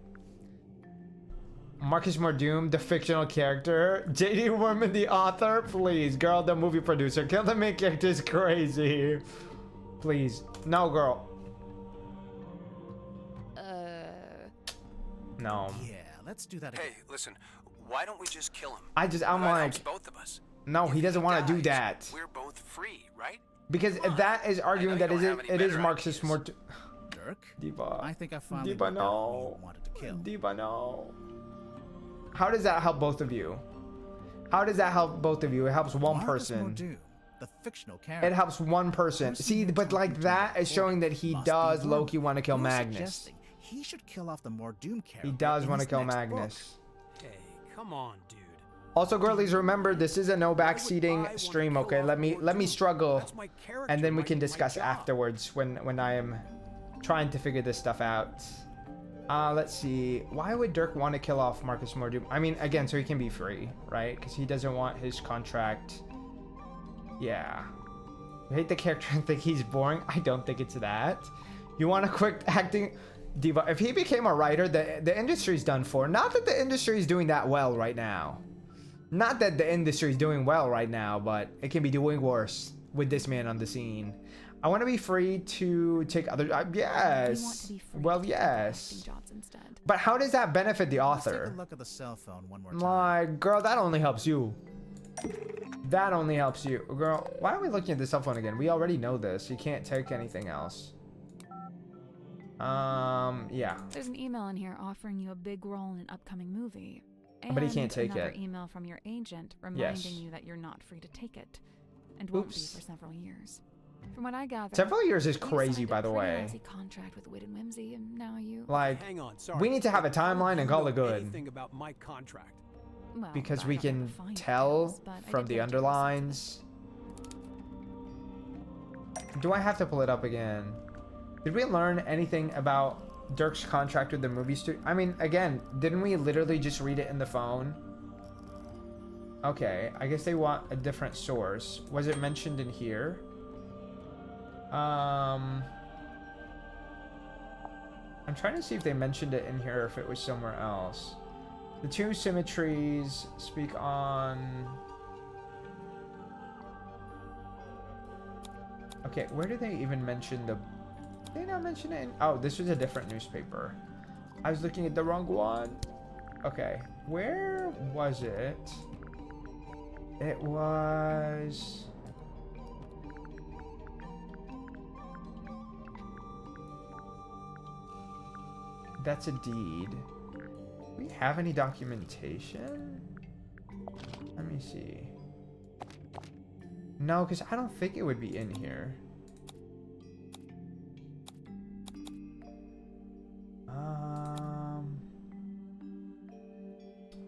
Marcus Mordoom, the fictional character. J.D. Werman, the author. Please, girl, the movie producer. Kill the main character is crazy. Please. No, girl. No. Yeah, let's do that again. Hey, listen. Why don't we just kill him? I'm That like, helps both of us. no, If he doesn't want to do dies, that. We're both free, right? Because that is arguing I know that you don't have any it is better Marcus ideas. Mordoom. Dirk? Diva. I think I finally Diva, worked out who no. you wanted to kill. Diva, no. How does that help both of you? How does that help both of you? It helps one Marcus person. Mordoom, the fictional character. It helps one person. See, but like that is showing that he Must be does Werman. low-key want to kill You're Magnus. suggesting he should kill off the Mordoom character. He does in want to his kill next Magnus. Hey, come on, dude. Also, girlies, remember this is a no Why would I backseating wanna stream. kill Okay, off let me Mordoom? struggle, That's my character, and then we can my discuss job. afterwards when I am trying to figure this stuff out. Let's see. Why would Dirk want to kill off Marcus Mordoom? I mean, again, so he can be free, right? Because he doesn't want his contract. Yeah. You hate the character and think he's boring? I don't think it's that. You want to quit acting? Diva, if he became a writer, the industry's done for. Not that the industry is doing that well right now. Not that the industry is doing well right now, but it can be doing worse with this man on the scene. I want to be free to take other... You want yes. to be free Well, to take yes. acting jobs instead. But how does that benefit the Let's take author? a look at the cell phone one more time. My girl, that only helps you. That only helps you. Girl, why are we looking at the cell phone again? We already know this. You can't take anything else. Yeah. There's an email in here offering you a big role in an upcoming movie. But he can't take another it. email from your agent reminding Yes. you that you're not free to take it, and won't be Oops. for several years. From what I gather, Several years is you crazy, signed by a the pretty way. lousy contract with Wit and Whimsy, and now you. Like, Hang on, sorry. we need to have a How do timeline you and call know it good. anything about my contract? Well, Because I we don't have can the fine tell details, but I from did the get to listen to underlines. Do I have to pull it up again? Did we learn anything about Dirk's contract with the movie studio? I mean, again, didn't we literally just read it in the phone? Okay, I guess they want a different source. Was it mentioned in here? I'm trying to see if they mentioned it in here or if it was somewhere else. The two symmetries speak on... Okay, where do they even mention the... Did they not mention it in... Oh, this was a different newspaper. I was looking at the wrong one. Okay, where was it? It was... That's a deed. Do we have any documentation? Let me see. No, because I don't think it would be in here.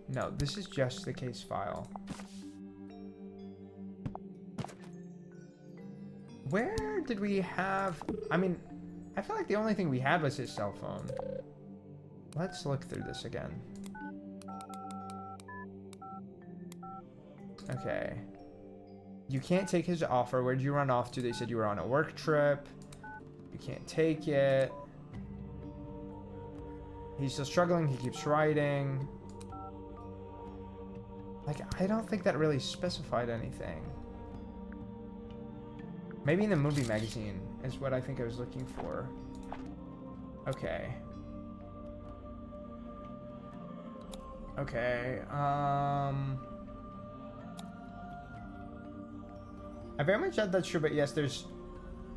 No, this is just the case file. Where did we have... I mean, I feel like the only thing we had was his cell phone. Let's look through this again. Okay. You can't take his offer. Where did you run off to? They said you were on a work trip. You can't take it. He's still struggling. He keeps writing. Like, I don't think that really specified anything. Maybe in the movie magazine is what I think I was looking for. Okay. Okay, I very much doubt that's true, but yes, there's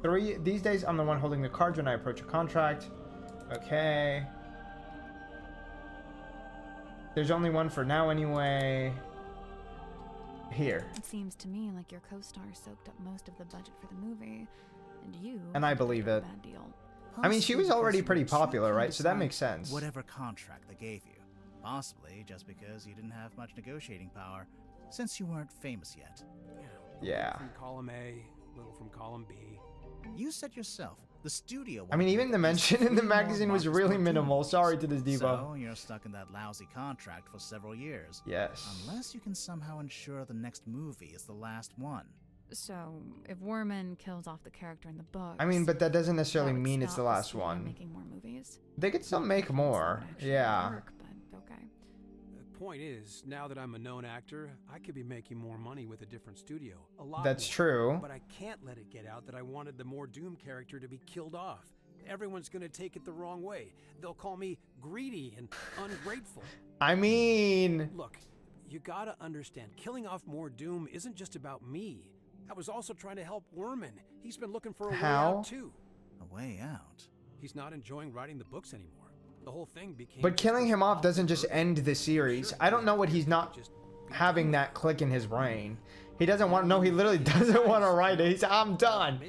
3. These days, I'm the one holding the cards when I approach a contract. Okay. There's only one for now anyway. Here. It seems to me like your co-star soaked up most of the budget for the movie, and you... And I believe it. Bad deal. I mean, she was already pretty popular, right? So that makes sense. Whatever contract they gave you. Possibly just because you didn't have much negotiating power, since you weren't famous yet. Yeah. From column A, little from column B. You said yourself, the studio... I mean, even the mention in the magazine was really minimal. Sorry to this diva. So you're stuck in that lousy contract for several years. Yes. Unless you can somehow ensure the next movie is the last one. So, if Worman kills off the character in the book, I mean, but that doesn't necessarily mean it's the last one. Making more movies. They could still make more. Yeah. Work, but okay. The point is, now that I'm a known actor, I could be making more money with a different studio. A lot That's more. true. But I can't let it get out that I wanted the more Doom character to be killed off. Everyone's gonna take it the wrong way. They'll call me greedy and ungrateful. I mean... Look, you gotta understand, killing off more Doom isn't just about me. I was also trying to help Worman. He's been looking for a way out too. A way out? He's not enjoying writing the books anymore. The whole thing became... But killing him off doesn't just end the series. I don't know what he's not having that click in his brain. He doesn't want... No, he literally doesn't want to write it. He's I'm done.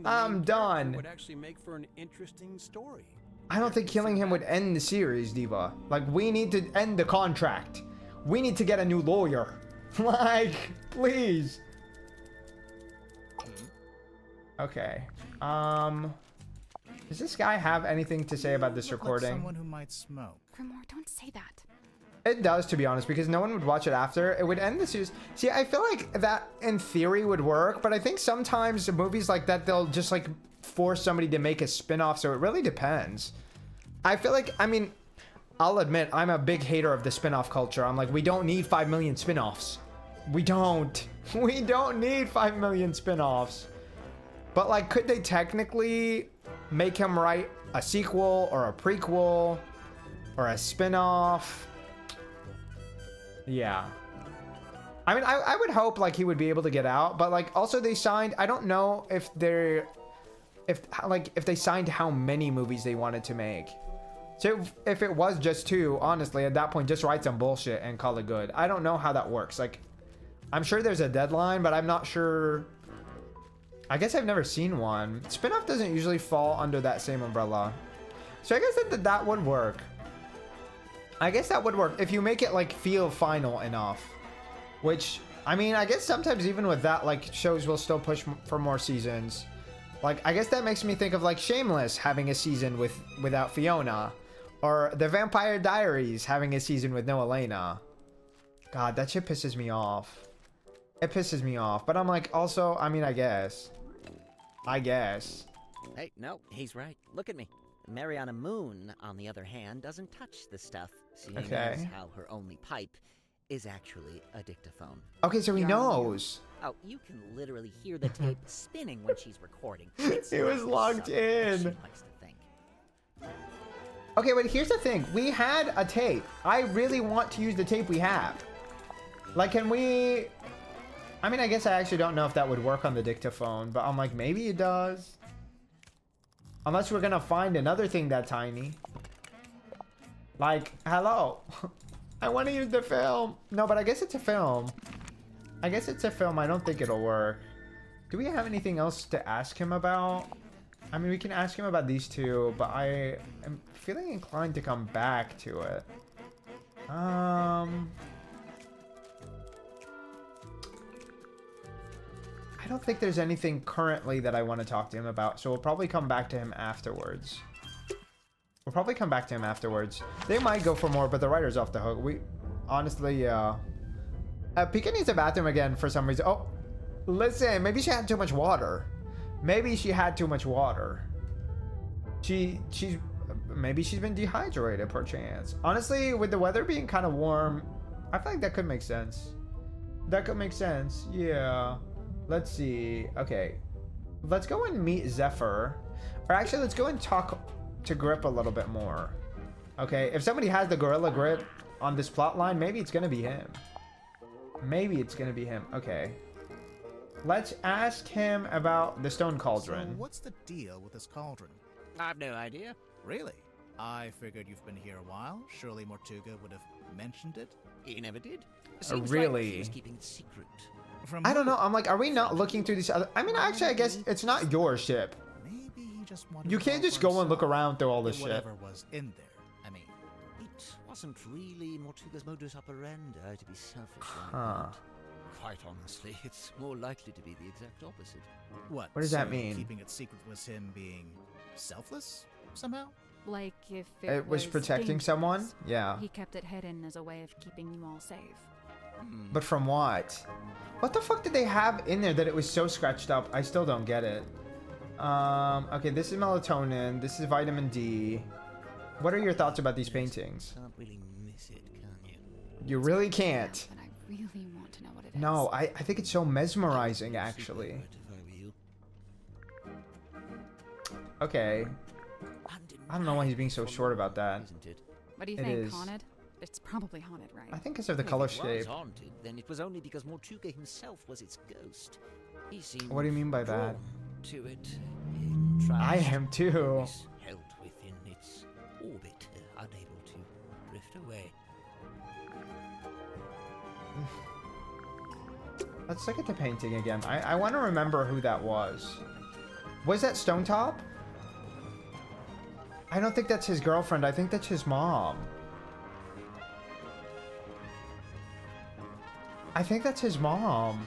I'm done. Would actually make for an interesting story. I don't think killing him would end the series, Diva. Like, we need to end the contract. We need to get a new lawyer. Like, please. Okay. Does this guy have anything to say about this recording? Like someone who might smoke. Grimor, don't say that. It does, to be honest, because no one would watch it after. It would end the series. See, I feel like that in theory would work, but I think sometimes movies like that, they'll just like force somebody to make a spin-off, so it really depends. I feel like, I mean, I'll admit, I'm a big hater of the spin-off culture. I'm like, we don't need 5 million spin-offs. We don't. We don't need 5 million spin-offs. But like, could they technically make him write a sequel or a prequel or a spin-off? Yeah. I mean, I would hope like he would be able to get out, but like also they signed, I don't know if they're, if they signed how many movies they wanted to make. So if it was just 2, honestly, at that point, just write some bullshit and call it good. I don't know how that works. Like, I'm sure there's a deadline, but I'm not sure. I guess I've never seen one. Spin-off doesn't usually fall under that same umbrella. So I guess that would work. I guess that would work if you make it like feel final enough. Which, I mean, I guess sometimes even with that, like shows will still push for more seasons. Like, I guess that makes me think of like Shameless having a season without Fiona. Or The Vampire Diaries having a season with no Elena. God, that shit pisses me off. It pisses me off. But I'm like, also, I mean, I guess. Hey, no, he's right. Look at me. Mariana Moon, on the other hand, doesn't touch the stuff, seeing as how her only pipe is actually a dictaphone. Okay, so he knows. Oh, you can literally hear the tape spinning when she's recording. He was logged in. She likes to think. Okay, but here's the thing. We had a tape. I really want to use the tape we have. Like, can we... I mean, I guess I actually don't know if that would work on the dictaphone, but I'm like, maybe it does. Unless we're gonna find another thing that tiny. Like, hello. I want to use the film. No, but I guess it's a film. I guess it's a film. I don't think it'll work. Do we have anything else to ask him about? I mean, we can ask him about these 2, but I am feeling inclined to come back to it. I don't think there's anything currently that I want to talk to him about, so we'll probably come back to him afterwards. They might go for more, but the writer's off the hook. We, honestly, yeah. Pika needs a bathroom again for some reason. Oh, listen, maybe she had too much water. Maybe she's been dehydrated, perchance. Honestly, with the weather being kind of warm, I feel like that could make sense. Yeah. Let's see. Okay. Let's go and meet Zephyr. Or actually, let's go and talk to Grip a little bit more. Okay, if somebody has the Gorilla Grip on this plot line, maybe it's gonna be him. Maybe it's gonna be him. Okay. Let's ask him about the Stone Cauldron. So what's the deal with this cauldron? I've no idea. Really? I figured you've been here a while. Surely Mortuga would have mentioned it. He never did. Seems Really? like he was keeping it secret. From I don't who? know. I'm like, are we not looking through these other... I mean, actually, I guess it's not your ship. Maybe he just wanted You to can't know just for go and look himself around through all this shit. whatever was in there. I mean, It wasn't really Mortuga's modus operandi to be selfish like Huh. that. Quite honestly, it's more likely to be the exact opposite. what? What does that so mean? Keeping it secret was him being selfless somehow? Like if It was protecting dangerous, someone? Yeah. He kept it hidden as a way of keeping you all safe. But from what? What the fuck did they have in there that it was so scratched up? I still don't get it. Okay, this is melatonin. This is vitamin D. What are your thoughts about these paintings? Can't really miss it, can you? You really can't. But I really want to know what it is. No, I think it's so mesmerizing, actually. Secret, if I were you. Okay. I don't know why he's being so short about that. Isn't it? What do you It think? is. Haunted? It's probably haunted, right? I think because of the If color it shape. was haunted, then it was only because Mortuga himself was its ghost. He seemed What do you mean by that? drawn to it. I am too. Always held within its orbit, unable to drift away. Let's look at the painting again. I want to remember who that was. Was that Stone Top? I don't think that's his girlfriend. I think that's his mom. I think that's his mom.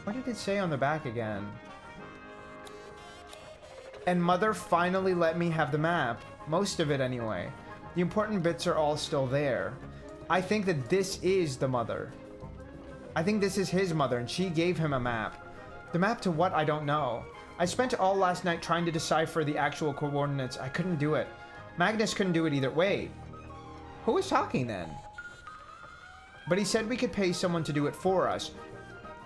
What did it say on the back again? And Mother finally let me have the map. Most of it anyway. The important bits are all still there. I think that this is the mother. I think this is his mother and she gave him a map. The map to what? I don't know. I spent all last night trying to decipher the actual coordinates. I couldn't do it. Magnus couldn't do it either. Wait. Who was talking then? But he said we could pay someone to do it for us.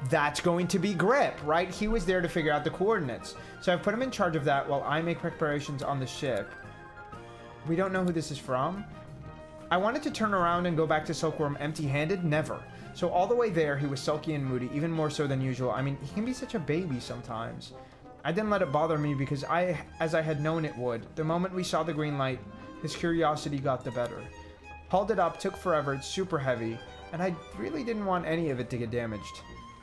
That's going to be Grip, right? He was there to figure out the coordinates. So I've put him in charge of that while I make preparations on the ship. We don't know who this is from. I wanted to turn around and go back to Silkworm empty-handed. Never. So all the way there, he was sulky and moody, even more so than usual. I mean, he can be such a baby sometimes. I didn't let it bother me because as I had known it would. The moment we saw the green light, his curiosity got the better. Hauled it up, took forever, it's super heavy, and I really didn't want any of it to get damaged.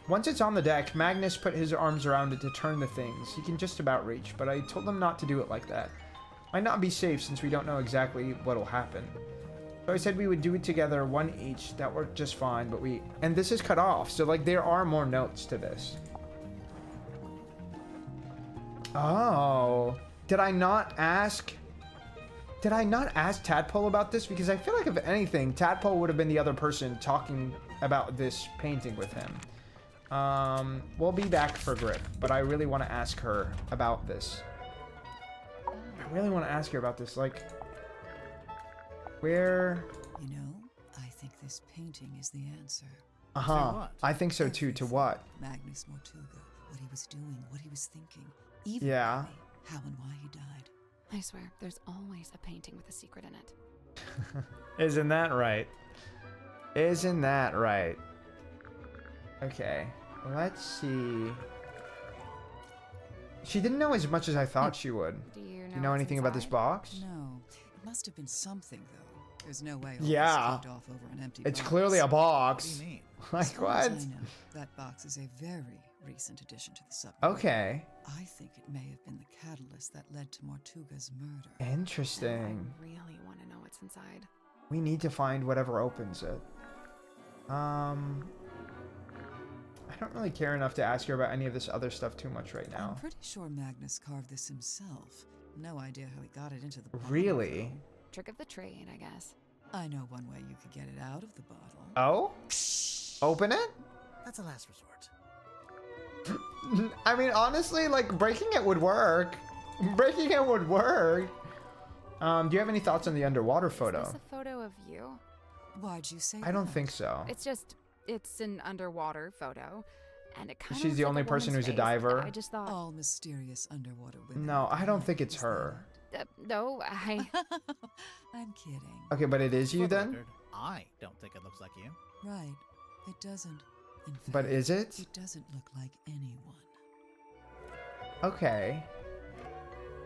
Once it's on the deck, Magnus put his arms around it to turn the things. He can just about reach, but I told him not to do it like that. Might not be safe since we don't know exactly what'll happen. So I said we would do it together, one each. That worked just fine, but and this is cut off, so like there are more notes to this. Oh, did I not ask Tadpole about this? Because I feel like if anything, Tadpole would have been the other person talking about this painting with him. We'll be back for Grip, but I really want to ask her about this. I really want to ask her about this, like, where... You know, I think this painting is the answer. Uh-huh. I think so too. To what? Magnus Mortuga, what he was doing, what he was thinking. Even Yeah. how and why he died. I swear, there's always a painting with a secret in it. Isn't that right? Isn't that right? Okay, let's see. She didn't know as much as I thought she would. Do you Do you know what's anything about this inside? box? No, it must have been something though. There's no way all Yeah. this kicked off over an empty It's box. clearly a What box. do you mean? Like As far what? as I know, that box is a very recent addition to the submarine. Okay. I think it may have been the catalyst that led to Mortuga's murder. Interesting. I really want to know what's inside. We need to find whatever opens it. I don't really care enough to ask her about any of this other stuff too much right now. I'm pretty sure Magnus carved this himself. No idea how he got it into the bottle. Really? Trick of the trade, I guess. I know one way you could get it out of the bottle. Oh? Open it? That's a last resort. I mean, honestly, like, breaking it would work. Breaking it would work. Do you have any thoughts on the underwater photo? Is this a photo of you? Why'd you say I don't that? think so. It's an underwater photo. And it kind of She's the only person who's a diver. I just thought. All mysterious underwater women. No, I don't think it's her. No, I. I'm kidding. Okay, but it is you For the then? record, I don't think it looks like you. Right. It doesn't. In fact, But is it? It doesn't look like anyone. Okay.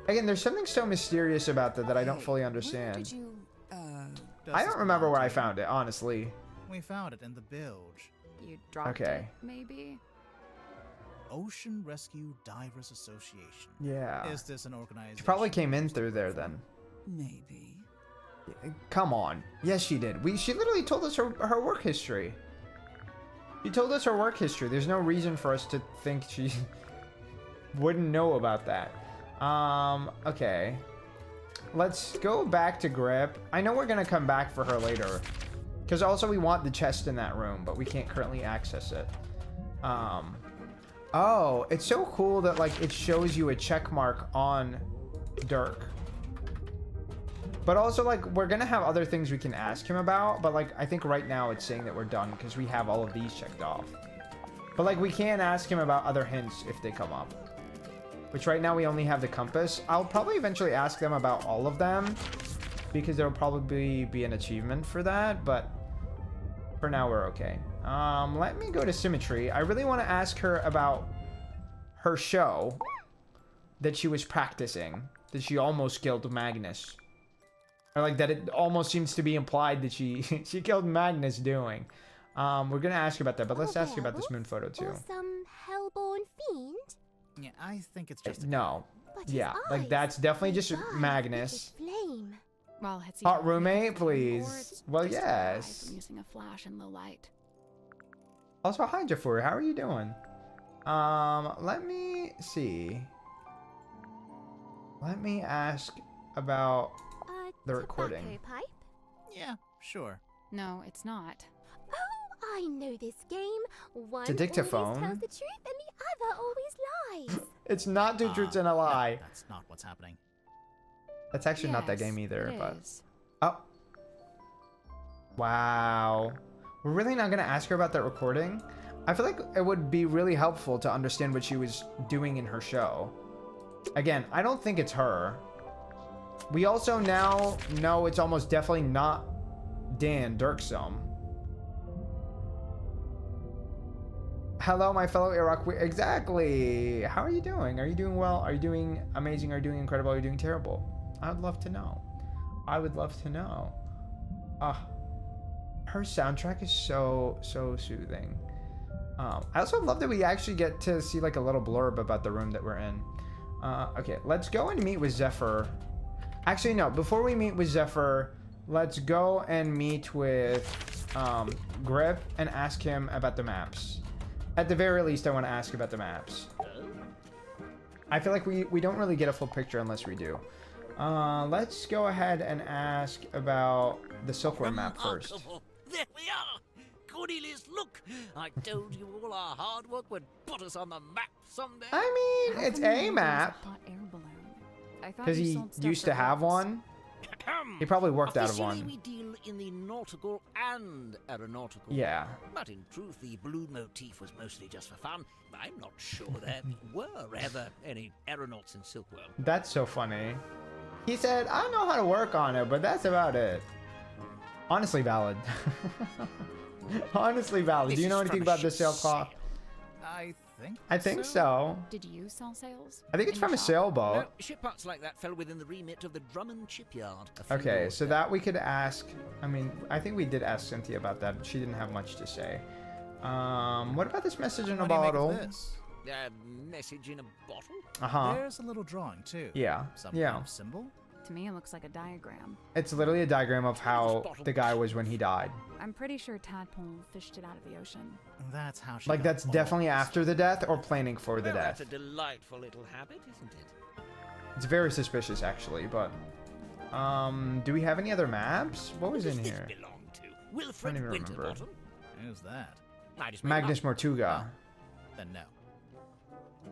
Again, there's something so mysterious about that I don't fully Where understand. did you, I don't remember where I found it, honestly. We found it in the bilge. You dropped Okay. it, maybe? Ocean Rescue Divers Association. Yeah. Is this an organization? She probably came in through there then. maybe. Come on. Yes, she did. She literally told us her work history. She told us her work history. There's no reason for us to think she wouldn't know about that. Okay. Let's go back to Grip. I know we're gonna come back for her later. Because also we want the chest in that room, but we can't currently access it. Oh, it's so cool that like it shows you a check mark on Dirk. But also like we're gonna have other things we can ask him about, but like I think right now it's saying that we're done because we have all of these checked off. But like we can ask him about other hints if they come up. Which right now we only have the compass. I'll probably eventually ask them about all of them because there'll probably be an achievement for that, but for now we're okay. Let me go to Symmetry. I really want to ask her about her show that she was practicing, that she almost killed Magnus. Or like that it almost seems to be implied that she she killed Magnus doing. We're gonna ask her about that, but let's ask her about this moon photo too. Or some hellborn fiend? Yeah, I think it's just a No. But his Yeah, like eyes, that's definitely they just burn Magnus. with flame. Well, it's Hot either roommate, flame or please. it's Well, just her eye yes. from using a flash in low light. Also, hi Jafur, how are you doing? Let me see. Let me ask about the recording. Tobacco pipe? Yeah, sure. No, it's not. Oh, I know this game. One It's a dictaphone. always tells the truth and the other always lies. It's not two truths and a lie. No, that's not what's happening. That's actually not that Yes, game either, it but is. oh. Wow. We're really not gonna ask her about that recording? I feel like it would be really helpful to understand what she was doing in her show. Again, I don't think it's her. We also now know it's almost definitely not Dan Dirksom. Hello, my fellow Iraq. Exactly. How are you doing? Are you doing well? Are you doing amazing? Are you doing incredible? Are you doing terrible? I would love to know. I would love to know. Her soundtrack is so soothing. I also love that we actually get to see like a little blurb about the room that we're in. Okay, let's go and meet with Zephyr. Actually, no. Before we meet with Zephyr, let's go and meet with Grip and ask him about the maps. At the very least, I want to ask about the maps. I feel like we don't really get a full picture unless we do. Let's go ahead and ask about the Silkworm map first. There we are! Goody Liz, look! I told you all our hard work would put us on the map someday. I mean, it's a map. Because he used to have one. He probably worked out of Officially, one. we deal in the nautical and aeronautical. Yeah. But in truth, the balloon motif was mostly just for fun. I'm not sure there were ever any aeronauts in Silkworm. That's so funny. He said, I know how to work on it, but that's about it. Honestly valid. Honestly valid. Do you know anything about this sailcloth? I think so. Did you sell sails? I think it's in from your a shop? sailboat. No, ship parts like that fell within the remit of the Drummond shipyard. a few Okay, doors so down. that we could ask. I mean, I think we did ask Cynthia about that, but she didn't have much to say. What about this message in a What do you make of bottle? this? Message in a bottle? Uh-huh. There's a little drawing too. Yeah, Some yeah. kind of symbol. To me, it looks like a diagram. It's literally a diagram of how the guy was when he died. I'm pretty sure Tadpole fished it out of the ocean. That's how she Like, got that's all definitely this. after the death or planning for the Well, death. that's a delightful little habit, isn't it? It's very suspicious, actually, but... do we have any other maps? What was in here? Belong to Wilfred even remember. Winterbottom. Who's that? I just made Magnus him up. Mortuga. Then no.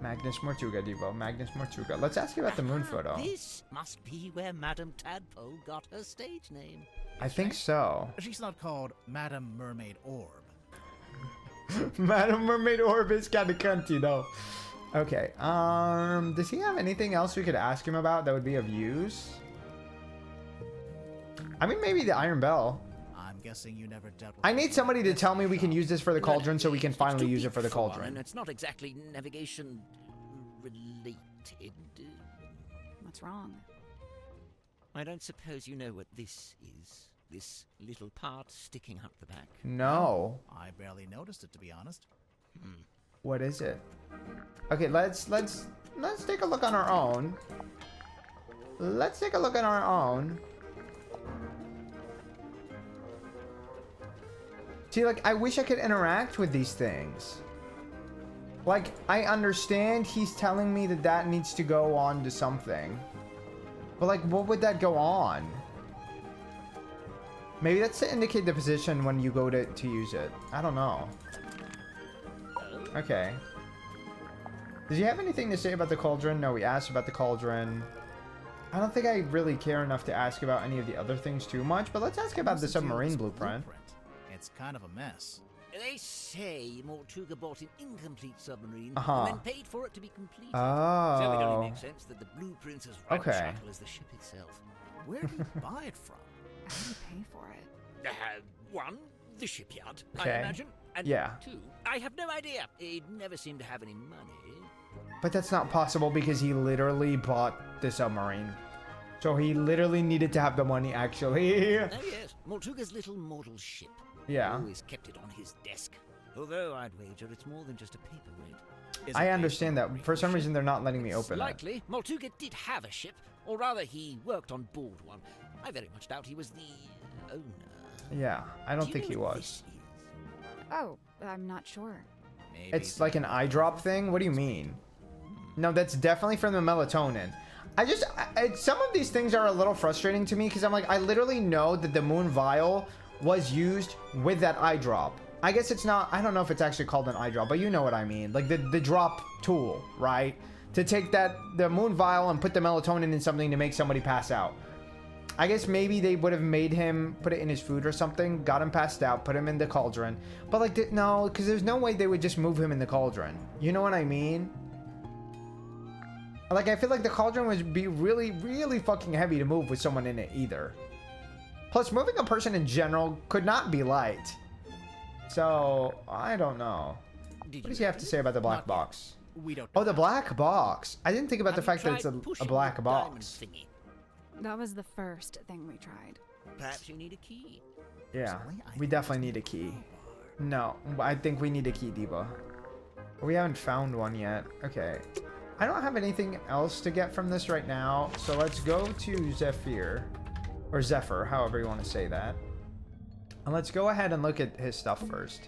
Magnus Mortuga, Devo. Magnus Mortuga. Let's ask you about the moon photo. This must be where Madame Tadpole got her stage name. I think so. She's not called Madame Mermaid Orb. Madam Mermaid Orb is kind of cunty though. Okay, does he have anything else we could ask him about that would be of use? I mean, maybe the Iron Bell. I'm guessing you never dealt with I need somebody to tell me we can use this for the cauldron so we can finally use it for the cauldron. It's not exactly navigation related. What's wrong? I don't suppose you know what this is. This little part sticking out the back. No. I barely noticed it, to be honest. What is it? Okay, let's take a look on our own. Let's take a look on our own. See, like, I wish I could interact with these things. Like, I understand he's telling me that that needs to go on to something. But, like, what would that go on? Maybe that's to indicate the position when you go to use it. I don't know. Okay. Does he have anything to say about the cauldron? No, we asked about the cauldron. I don't think I really care enough to ask about any of the other things too much, but let's ask about the submarine blueprint. It's kind of a mess. They say Mortuga bought an incomplete submarine Uh-huh. and then paid for it to be completed. Oh. So it only makes sense that the blueprints as right Okay. shuttle as the ship itself. Where did you buy it from? How do you pay for it? One, the shipyard, Okay. I imagine. And Yeah. two, I have no idea. He never seemed to have any money. But that's not possible because he literally bought the submarine. So he literally needed to have the money, actually. Oh yes, Mortuga's little model ship. Yeah. Always kept it on his desk. Although I'd wager it's more than just a paperweight. I understand that. For some reason, they're not letting me open it. Likely, Mortuga did have a ship, or rather, he worked on board one. I very much doubt he was the owner. Yeah, I don't Do you think know he what was. this is? Oh, I'm not sure. Maybe It's like an eye drop thing? What do you mean? No, that's definitely from the melatonin. Some of these things are a little frustrating to me because I'm like, I literally know that the moon vial was used with that eye drop. I guess it's not, I don't know if it's actually called an eye drop, but you know what I mean. Like the drop tool, right? To take the moon vial and put the melatonin in something to make somebody pass out. I guess maybe they would have made him put it in his food or something, got him passed out, put him in the cauldron. But like, no, because there's no way they would just move him in the cauldron. You know what I mean? Like, I feel like the cauldron would be really, really fucking heavy to move with someone in it either. Plus, moving a person in general could not be light. So, I don't know. What does he have to say about the black box? We don't. Oh, the black box. I didn't think about the Have you fact that it's tried a pushing black the diamond box. thingy? That was the first thing we tried. Perhaps you need a key. Yeah, Personally, I we think definitely it's need a key. crowbar. No, I think we need a key, Diva. We haven't found one yet. Okay. I don't have anything else to get from this right now, so let's go to Zephyr. Or Zephyr, however you want to say that. And let's go ahead and look at his stuff first.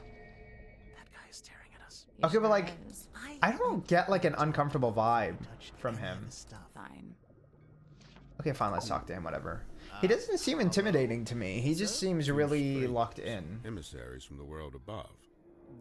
That guy is staring at us. He Okay, but sure like, is. I don't get like an uncomfortable vibe from him. Fine. Okay, fine, let's talk to him, whatever. He doesn't seem intimidating to me. He just seems really locked in. Emissaries from the world above.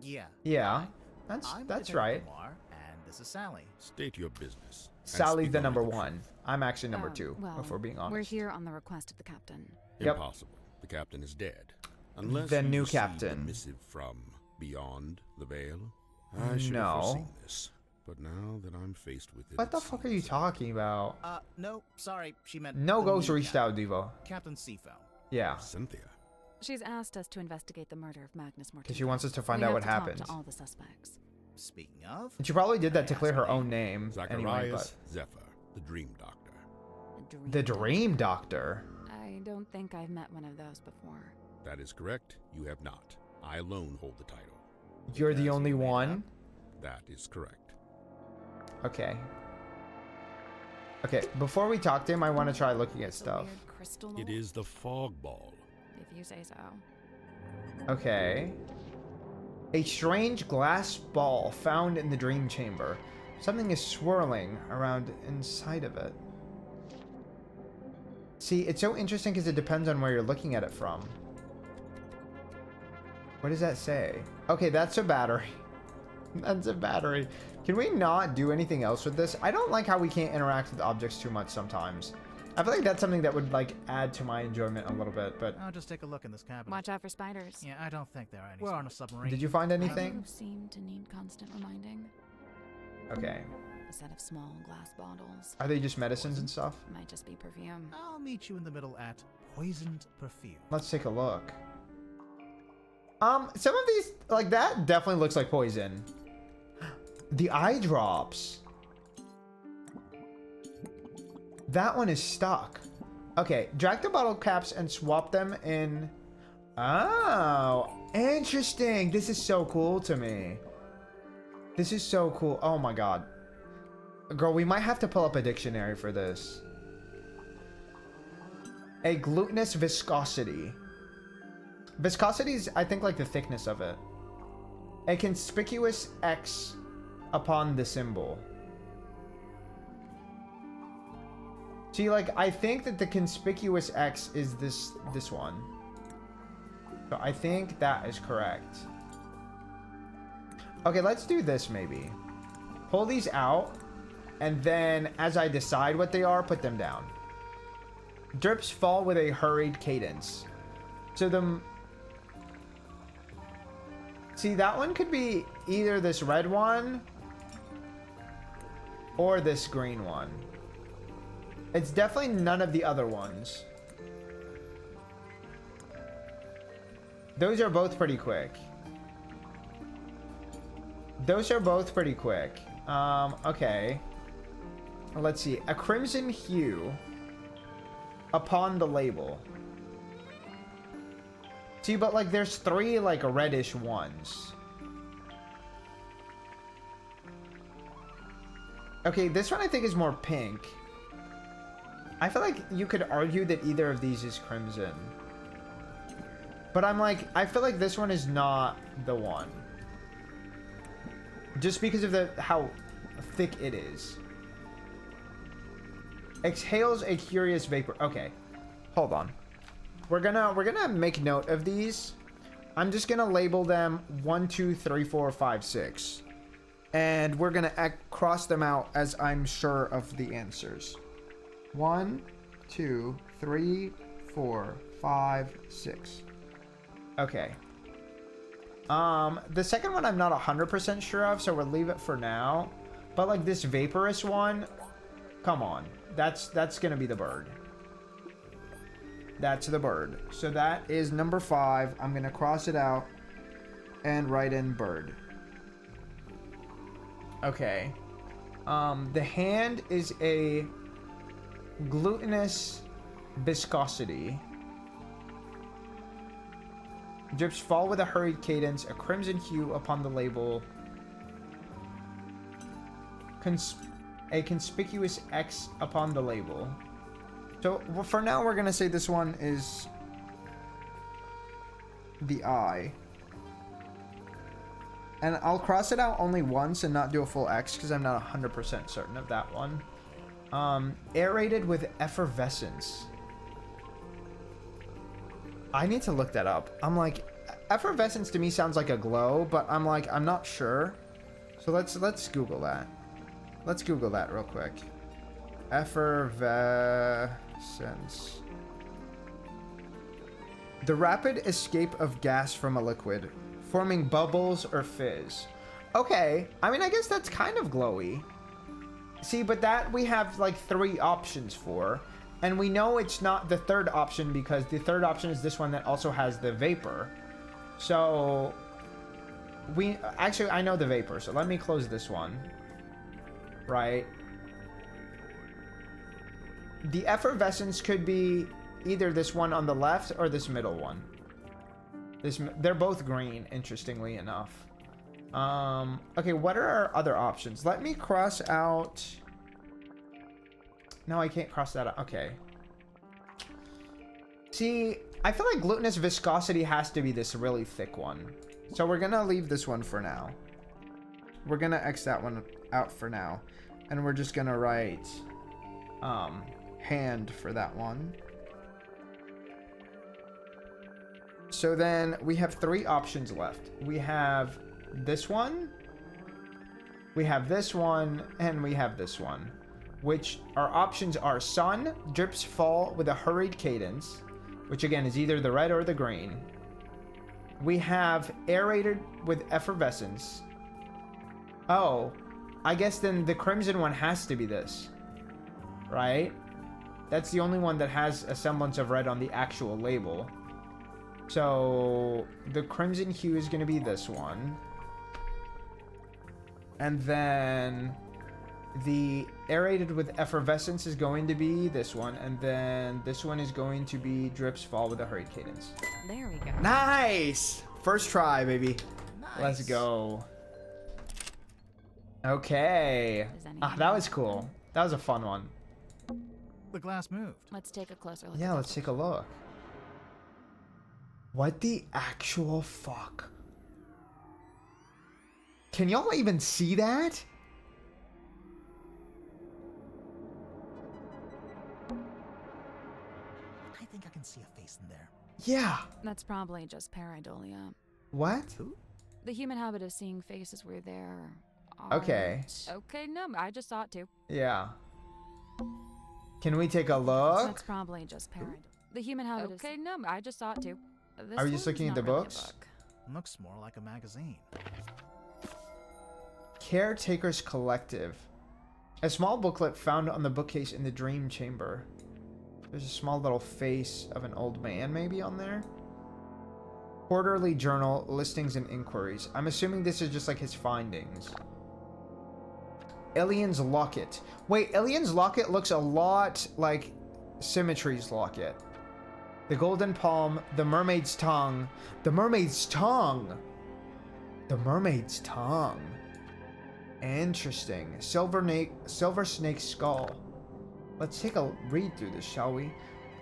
Yeah. Yeah, that's I'm that's Lieutenant right. Lamar, and this is Sally. State your business. and Sally's speak the only number the truth. one. I'm actually number Oh, two, well, if we're being honest. We're here on the request of the captain. Yep. Impossible. The captain is dead. Unless The you new received captain. A missive from beyond the veil. I should No. have foreseen this. But now that I'm faced with it, What the fuck are you talking about? No, sorry, she meant. No the ghost new reached captain. out, Devo. Captain Sifo. Yeah, Cynthia. She's asked us to investigate the murder of Magnus Mortuga. because she wants us to find We out have what to talk happened. to all the suspects. Speaking of, And she probably did that to clear her own name. Anyway, but Zacharias Zephyr, the Dream Doctor. the Dream Doctor. I don't think I've met one of those before. That is correct. You have not. I alone hold the title. You're the Because only you made one. That is correct. Okay. Okay. Before we talk to him, I want to try looking at It's a stuff. weird crystal It lore, is the fog ball. if you say so. Okay. A strange glass ball found in the dream chamber. Something is swirling around inside of it. See, it's so interesting because it depends on where you're looking at it from. What does that say? Okay, that's a battery. That's a battery. Can we not do anything else with this? I don't like how we can't interact with objects too much sometimes. I feel like that's something that would like add to my enjoyment a little bit, but I'll just take a look in this cabinet. Watch out for spiders. Yeah, I don't think there are any. We're on a submarine. did you find anything? You seem to need constant reminding. Okay. A set of small glass bottles. Are they just medicines and stuff? Might just be perfume. I'll meet you in the middle at poisoned perfume. Let's take a look. Some of these, like that definitely looks like poison. The eye drops. That one is stuck. Okay, drag the bottle caps and swap them in. Oh, interesting. This is so cool to me. This is so cool. Oh my god. Girl, we might have to pull up a dictionary for this. A glutinous viscosity. Viscosity is, I think, like the thickness of it. A conspicuous X upon the symbol. See, like, I think that the conspicuous X is this one. So I think that is correct. Okay, let's do this maybe. Pull these out, and then as I decide what they are, put them down. Drips fall with a hurried cadence. So the... See, that one could be either this red one or this green one. It's definitely none of the other ones. Those are both pretty quick. Those are both pretty quick. Okay. Let's see. A crimson hue upon the label. See, but like there's three like reddish ones. Okay, this one I think is more pink. I feel like you could argue that either of these is crimson. But I'm like, I feel like this one is not the one. Just because of how thick it is. Exhales a curious vapor. Okay, hold on. We're gonna make note of these. I'm just gonna label them 1, 2, 3, 4, 5, 6. And we're gonna cross them out as I'm sure of the answers. 1, 2, 3, 4, 5, 6. Okay. The second one I'm not 100% sure of, so we'll leave it for now. But like this vaporous one, come on. That's gonna be the bird. That's the bird. So that is number 5. I'm gonna cross it out and write in bird. Okay. The hand is a glutinous viscosity. Drips fall with a hurried cadence, a crimson hue upon the label. A conspicuous X upon the label. So for now, we're gonna say this one is the eye. And I'll cross it out only once and not do a full X because I'm not 100% certain of that one. Aerated with effervescence. I need to look that up. I'm like, effervescence to me sounds like a glow, but I'm like, I'm not sure. So let's Google that. Let's Google that real quick. Effervescence. The rapid escape of gas from a liquid, forming bubbles or fizz. Okay, I mean, I guess that's kind of glowy. See, but that we have like 3 options for. And we know it's not the third option because the third option is this one that also has the vapor. So actually, I know the vapor. So let me close this one. Right. The effervescence could be either this one on the left or this middle one. They're both green, interestingly enough. Okay, what are our other options? Let me cross out... No, I can't cross that out. Okay. See, I feel like glutinous viscosity has to be this really thick one. So we're gonna leave this one for now. We're gonna X that one out for now. And we're just gonna write hand for that one. So then we have 3 options left. We have this one, we have this one, and we have this one. which our options are sun, drips fall with a hurried cadence, which again is either the red or the green. We have aerated with effervescence. Oh, I guess then the crimson one has to be this, right? That's the only one that has a semblance of red on the actual label. So the crimson hue is going to be this one. And then the aerated with effervescence is going to be this one. And then this one is going to be drips fall with a hurried cadence. There we go. Nice! First try, baby. Nice. Let's go. Okay. That was cool. That was a fun one. The glass moved. Let's take a closer look. Yeah, let's take a look. What the actual fuck? Can y'all even see that? I think I can see a face in there. Yeah. That's probably just pareidolia. What? The human habit of seeing faces where there Okay. Okay, no, I just saw it too. Yeah. Can we take a look? That's probably just pareidolia. The human habit of... Okay, no, I just saw it too. Are we just looking at the books? Book. Looks more like a magazine. Caretaker's Collective. A small booklet found on the bookcase in the dream chamber. There's a small little face of an old man maybe on there. Quarterly journal, listings and inquiries. I'm assuming this is just like his findings. Elian's Locket. Wait, Elian's Locket looks a lot like Symmetry's Locket. The Golden Palm, the Mermaid's Tongue. The Mermaid's Tongue! The Mermaid's Tongue. Interesting. Silver Snake Skull. Let's take a read through this, shall we?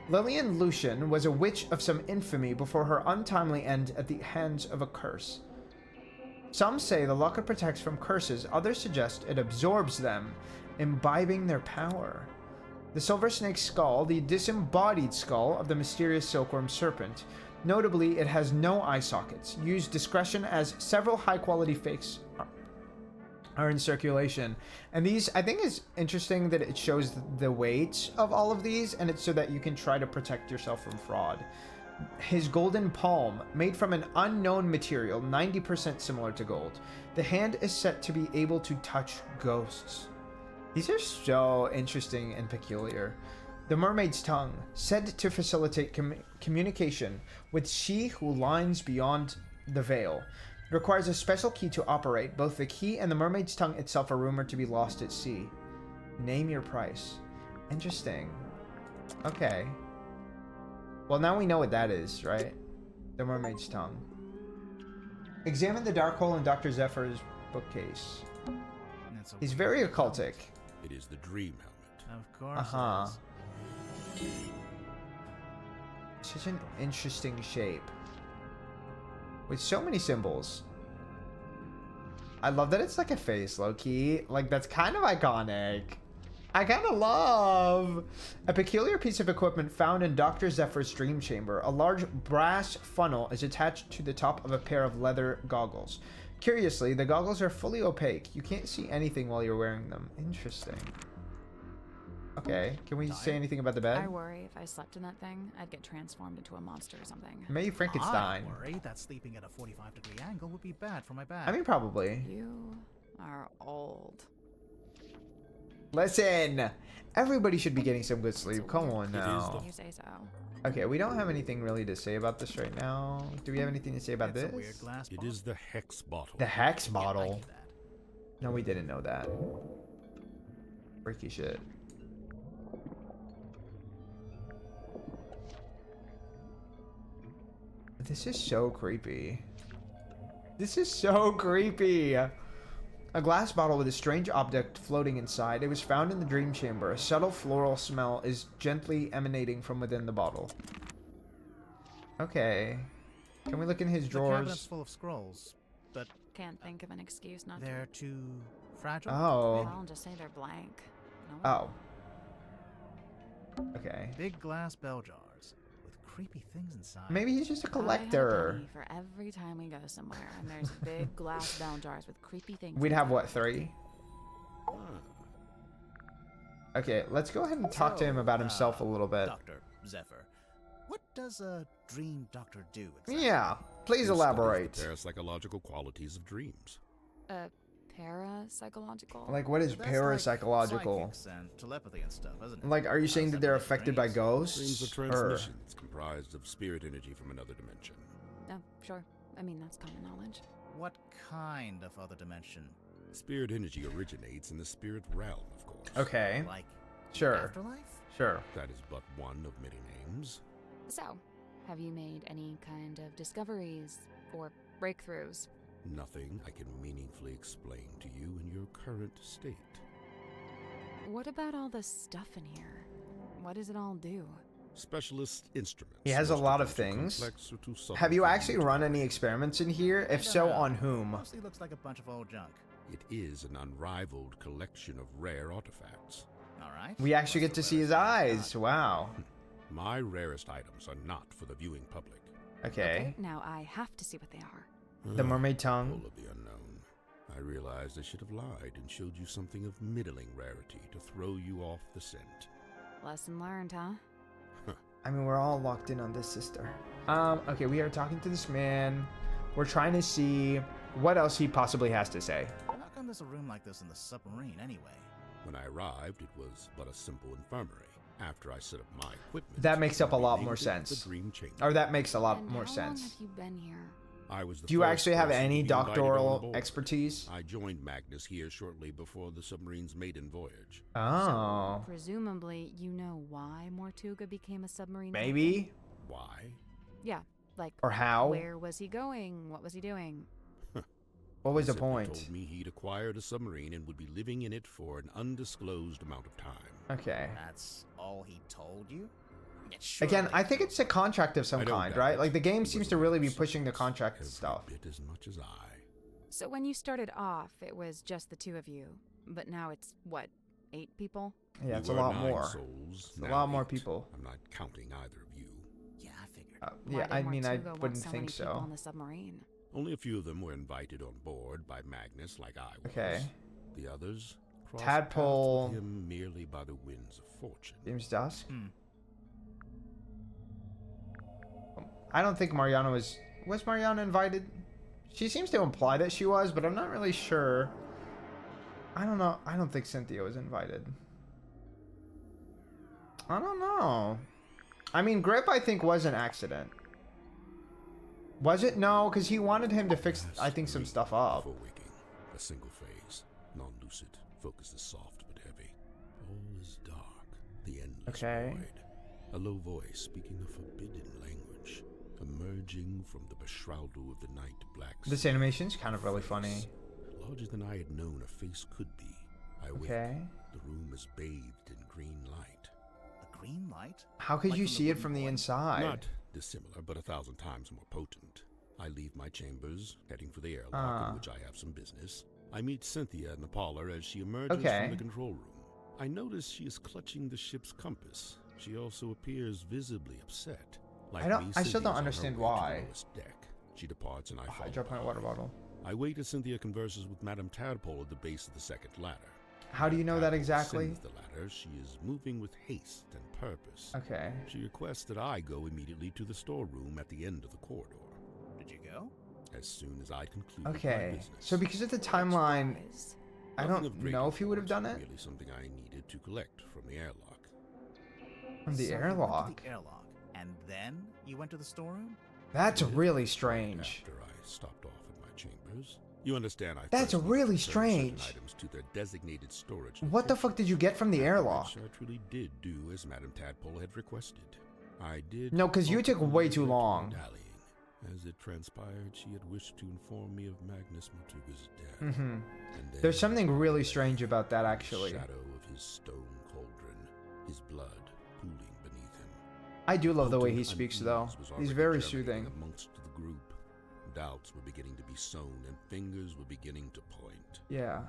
Lillian Lucian was a witch of some infamy before her untimely end at the hands of a curse. Some say the locket protects from curses, others suggest it absorbs them, imbibing their power. The Silver Snake Skull, the disembodied skull of the mysterious silkworm serpent. Notably, it has no eye sockets. Use discretion as several high-quality fakes are in circulation. And these, I think it's interesting that it shows the weight of all of these, and it's so that you can try to protect yourself from fraud. His golden palm, made from an unknown material, 90% similar to gold. The hand is set to be able to touch ghosts. These are so interesting and peculiar. The Mermaid's Tongue, said to facilitate communication with she who lies beyond the veil. Requires a special key to operate. Both the key and the Mermaid's Tongue itself are rumored to be lost at sea. Name your price. Interesting. Okay. Well, now we know what that is, right? The Mermaid's Tongue. Examine the dark hole in Dr. Zephyr's bookcase. He's very occultic. It is the dream helmet. Of course. It is. Such an interesting shape. With so many symbols. I love that it's like a face, low-key. Like, that's kind of iconic. I kind of love a peculiar piece of equipment found in Dr. Zephyr's dream chamber. A large brass funnel is attached to the top of a pair of leather goggles. Curiously, the goggles are fully opaque. You can't see anything while you're wearing them. Interesting. Okay, can we say anything about the bed? I worry if I slept in that thing, I'd get transformed into a monster or something. Maybe Frankenstein. I worry that sleeping at a 45-degree angle would be bad for my back. I mean, probably. You are old. Listen, everybody should be getting some good sleep. Come on now. You say so. Okay, we don't have anything really to say about this right now. Do we have anything to say about this? A weird glass It is the hex bottle. The hex bottle? No, we didn't know that. Freaky shit. This is so creepy. This is so creepy. A glass bottle with a strange object floating inside. It was found in the dream chamber. A subtle floral smell is gently emanating from within the bottle. Okay. Can we look in his drawers? The cabinet's full of scrolls, but can't think of an excuse not they're to. too fragile. Oh. I'll just say they're blank. No. Oh. Okay. Big glass bell jars with creepy things inside. Maybe he's just a I have collector. a penny for every time we go somewhere, and there's big glass bell jars with creepy things. We'd have what, 3? Okay, let's go ahead and talk to him about himself a little bit. Dr. Zephyr, what does a dream doctor do exactly? Yeah, please He elaborate. studies the parapsychological qualities of dreams. Parapsychological? Like, what is That's parapsychological? Like psychics and telepathy and stuff, isn't it? Like, are you saying that they're Somebody affected by dreams. Dreams ghosts? are Or... transmissions comprised of spirit energy from another dimension. Oh, sure. I mean, that's common knowledge. What kind of other dimension? Spirit energy originates in the spirit realm, of course. Okay, Like sure, afterlife? sure. That is but one of many names. So, have you made any kind of discoveries or breakthroughs? Nothing I can meaningfully explain to you in your current state. What about all the stuff in here? What does it all do? Specialist instruments. He has a most lot them of too things. complex or too subtle Have you for actually to run any operate. experiments in here? If so, on whom? Mostly looks like a bunch of old junk. It is an unrivaled collection of rare artifacts. All right. We actually get to see his eyes. Wow. My rarest items are not for the viewing public. Okay. Now I have to see what they are. The mermaid tongue. Full of the unknown. I realized I should have lied and showed you something of middling rarity to throw you off the scent. Lesson learned, huh? I mean, we're all locked in on this, sister. Okay, we are talking to this man. We're trying to see what else he possibly has to say. How come there's a room like this in the submarine anyway? When I arrived, it was but a simple infirmary. After I set up my equipment, That makes up a we lot named more it sense. The Dream Chamber. Or that makes a lot And more how sense. long have you been here? I was the Do you first actually have person to any be invited on doctoral board. expertise? I joined Magnus here shortly before the submarine's maiden voyage. Oh. Presumably, you know why Mortuga became a submarine? Maybe? Why? Yeah, like. Or how? Where was he going? What was he doing? What was He the simply point? told me he'd acquired a submarine and would be living in it for an undisclosed amount of time. Okay. That's all he told you? Again, I think it's a contract of some I don't kind, doubt right? it. Like, the game It seems was to really be about pushing the substance, contract every stuff. bit as much as I. So when you started off, it was just the two of you. But now it's, what, 8 people? Yeah, We it's a were lot 9 more. souls, It's a now lot more 8. people. I'm not counting either of you. Yeah, I figured. Why Yeah, did I mean, I Mortuga want wouldn't so think many people so. on the submarine? Only a few of them were invited on board by Magnus like I was. Okay. The others crossed Tadpole. paths with him merely by the winds of fortune. James Dusk? Hmm. I don't think Mariana was... Was Mariana invited? She seems to imply that she was, but I'm not really sure. I don't know. I don't think Cynthia was invited. I don't know. I mean, Grip, I think, was an accident. Was it? No, because he wanted him to fix, I think, some stuff up. Before waking, a single phase, non-lucid, focus is soft but heavy. All is dark, the endless Okay. void. A low voice speaking a forbidden language, emerging from the beshroudal of the night black. This animation's kind of really funny. Larger than I had known a face could be. I wake. Okay. The room is bathed in green light. A green light? How could Like you from the see it wooden from the boy? inside? Not dissimilar, but 1,000 times more potent. I leave my chambers, heading for the airlock in which I have some business. I meet Cynthia in the parlor as she emerges Okay. from the control room. I notice she is clutching the ship's compass. She also appears visibly upset. Like me, I still Cynthia's don't on her understand way to the why. lowest deck. She departs and I Oh, I follow dropped my behind. water bottle. I wait as Cynthia converses with Madame Tadpole at the base of the second ladder. How do you know that Tadpole exactly? ascends the ladder. She is moving with haste and purpose. Okay. She requests that I go immediately to the storeroom at the end of the corridor. Did you go? As soon as I conclude my Okay. business. So because of the timeline, I Nothing don't of great know if he would have done importance, it. Merely something I needed to collect from the airlock. From the So you went airlock? to the airlock, and then you went to the storeroom? That's really strange. After I stopped off at my chambers, you understand? I That's first really needed to return certain strange. items to their designated storage. What the fuck did you get from the airlock? Which I truly did do as Madame Tadpole had requested. I did. No, 'cause you took way too long. Dallying. As it transpired, she had wished to inform me of Magnus Mortuga's death. Mm-hmm. And then, There's something really strange about that, actually. The shadow of his stone cauldron, his blood pooling beneath him. I do love the way he Potent speaks, unease though. was He's already very germinating soothing. Amongst the group, doubts were beginning to be sown, and fingers were beginning to point. Yeah.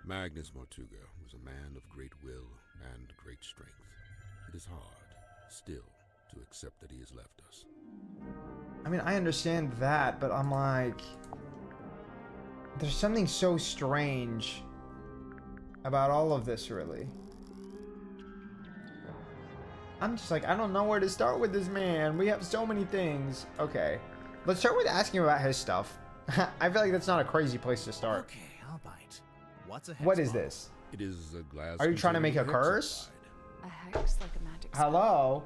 Magnus Mortuga was a man of great will and great strength. It is hard, still, to accept that he has left us. I mean, I understand that, but I'm like... There's something so strange about all of this, really. I'm just like, I don't know where to start with this man. We have so many things. Okay. Let's start with asking about his stuff. I feel like that's not a crazy place to start. Okay, I'll bite. What's a hex What is bottle? this? It is a glass. Are you trying to make a containing curse? A hex like a magic spell. Hello?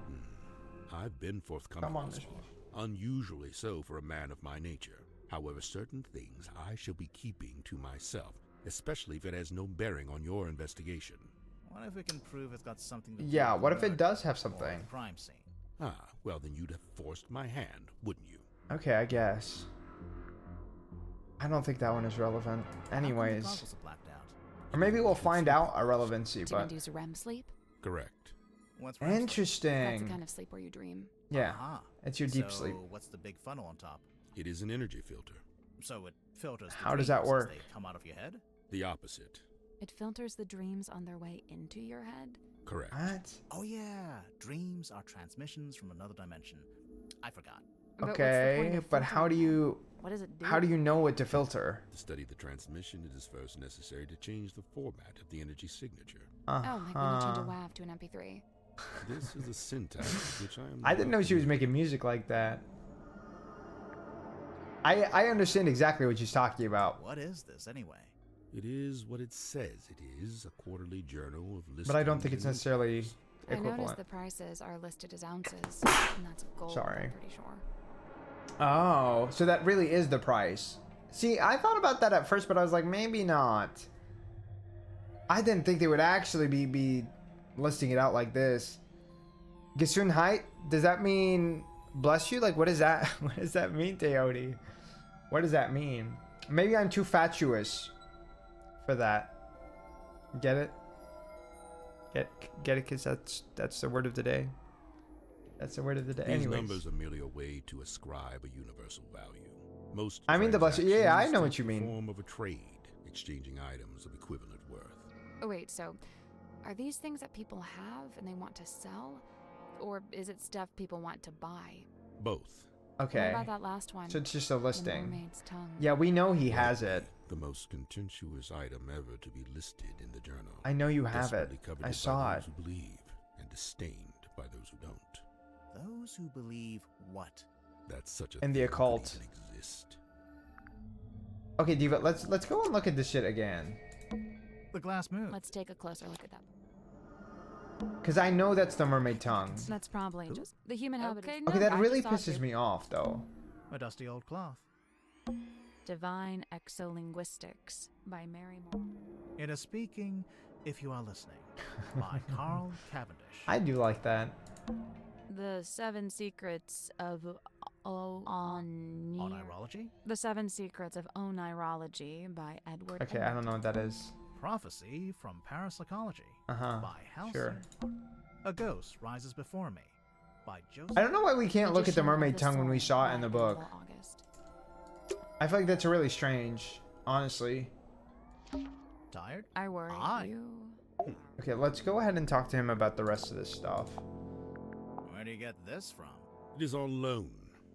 I've been forthcoming. Come on, thus this far. Unusually so for a man of my nature. However, certain things I shall be keeping to myself, especially if it has no bearing on your investigation. What if we can prove it's got something to do Yeah, with what the if it murder does have or something? the crime scene? Ah, well then you'd have forced my hand, wouldn't you? Okay, I guess. I don't think that one is relevant. How come the Anyways. goggles are blacked out? Or maybe we'll find out a relevancy, Do you but... induce REM sleep? Correct. What's REM sleep? That's the Interesting. kind of sleep where you dream. Yeah, Aha. it's your deep sleep. So what's the big funnel on top? It is an energy filter. So it filters the How does that dreams as work? they come out of your head? The opposite. It filters the dreams on their way into your head. Correct. What? Oh yeah, dreams are transmissions from another dimension. I forgot. But what's the point Okay, of but how do filtering them? you... What does it do? How do you know what to filter? To study the transmission, it is first necessary to change the format of the energy signature. Oh, like when you change a Uh-huh. WAV to an MP3. This is a syntax of which I am. I didn't know she was making music like that. I understand exactly what she's talking about. What is this anyway? It is what it says it is, a quarterly journal of listings. But I don't think it's and necessarily entries. I noticed equivalent. the prices are listed as ounces, and that's gold, Sorry. I'm pretty sure. Oh, so that really is the price. See, I thought about that at first, but I was like, maybe not. I didn't think they would actually be listing it out like this. Gesundheit, does that mean bless you? Like, what is that? What does that mean, Teodi? What does that mean? Maybe I'm too fatuous for that. Get it? Get it? Because that's the word of the day. That's the word of the day. These Anyways. numbers are merely a way to ascribe a universal value. Most I mean, the bless you. Yeah, I know transactions what you take the mean. Form of a trade, exchanging items of equivalent worth. Oh, wait, so are these things that people have and they want to sell? Or is it stuff people want to buy? Both. Okay. What about that last one? So it's just a The listing. mermaid's tongue. Yeah, we know he has it. The most contentious item ever to be listed in the journal. I know you have it. Desperately coveted I by saw those it. who believe, and disdained by those who don't. Those who believe what? That such a In the thing could occult. even exist. Okay, Diva, let's go and look at this shit again. The glass moon. Let's take a closer look at that. Because I know that's the mermaid tongue. That's probably just the human habit. Okay, that really pisses me off, though. A dusty old cloth. Divine Exolinguistics by Mary Moore. It is speaking, if you are listening, by Carl Cavendish. I do like that. The Seven Secrets of Onirology? The Seven Secrets of Onirology by Edward. Okay, I don't know what that is. Prophecy from Parapsychology Uh-huh. by Halcyon. Sure. A Ghost Rises Before Me by Joseph. I don't know why we can't look at the Magician of mermaid the tongue when we Soul saw it by in the book. Annabelle August. I feel like that's really strange, honestly. Tired? I worry Aye. you. Okay, let's go ahead and talk to him about the rest of this stuff. Where do you get this from? It is on loan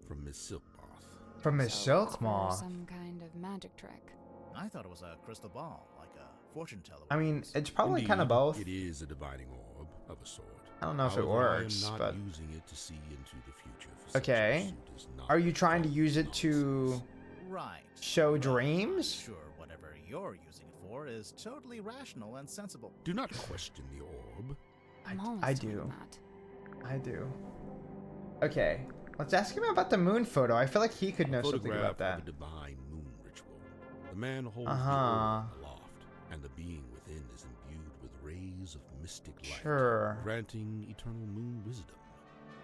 from Miss Silkmoth. From Miss So it's for Silkmoth. some kind of magic trick. I thought it was a crystal ball, like a fortune teller. I mean, it's probably Indeed, kind of both. It is a divining orb of a sort. I don't know if it However, works, I am not but... using it to see into the future. For such Okay. pursuit is not Are you trying to use it nonsense. to Right. show Well, dreams? I'm sure whatever you're using it for is totally rational and sensible. Do not question the orb. I'm always I doing do. that. I do. Okay, let's ask him about the moon photo. I feel like he could know something Photograph about that. of a divine moon ritual. The man holds Uh-huh. the orb aloft, and the being within is imbued with rays of mystic light, Sure. granting eternal moon wisdom.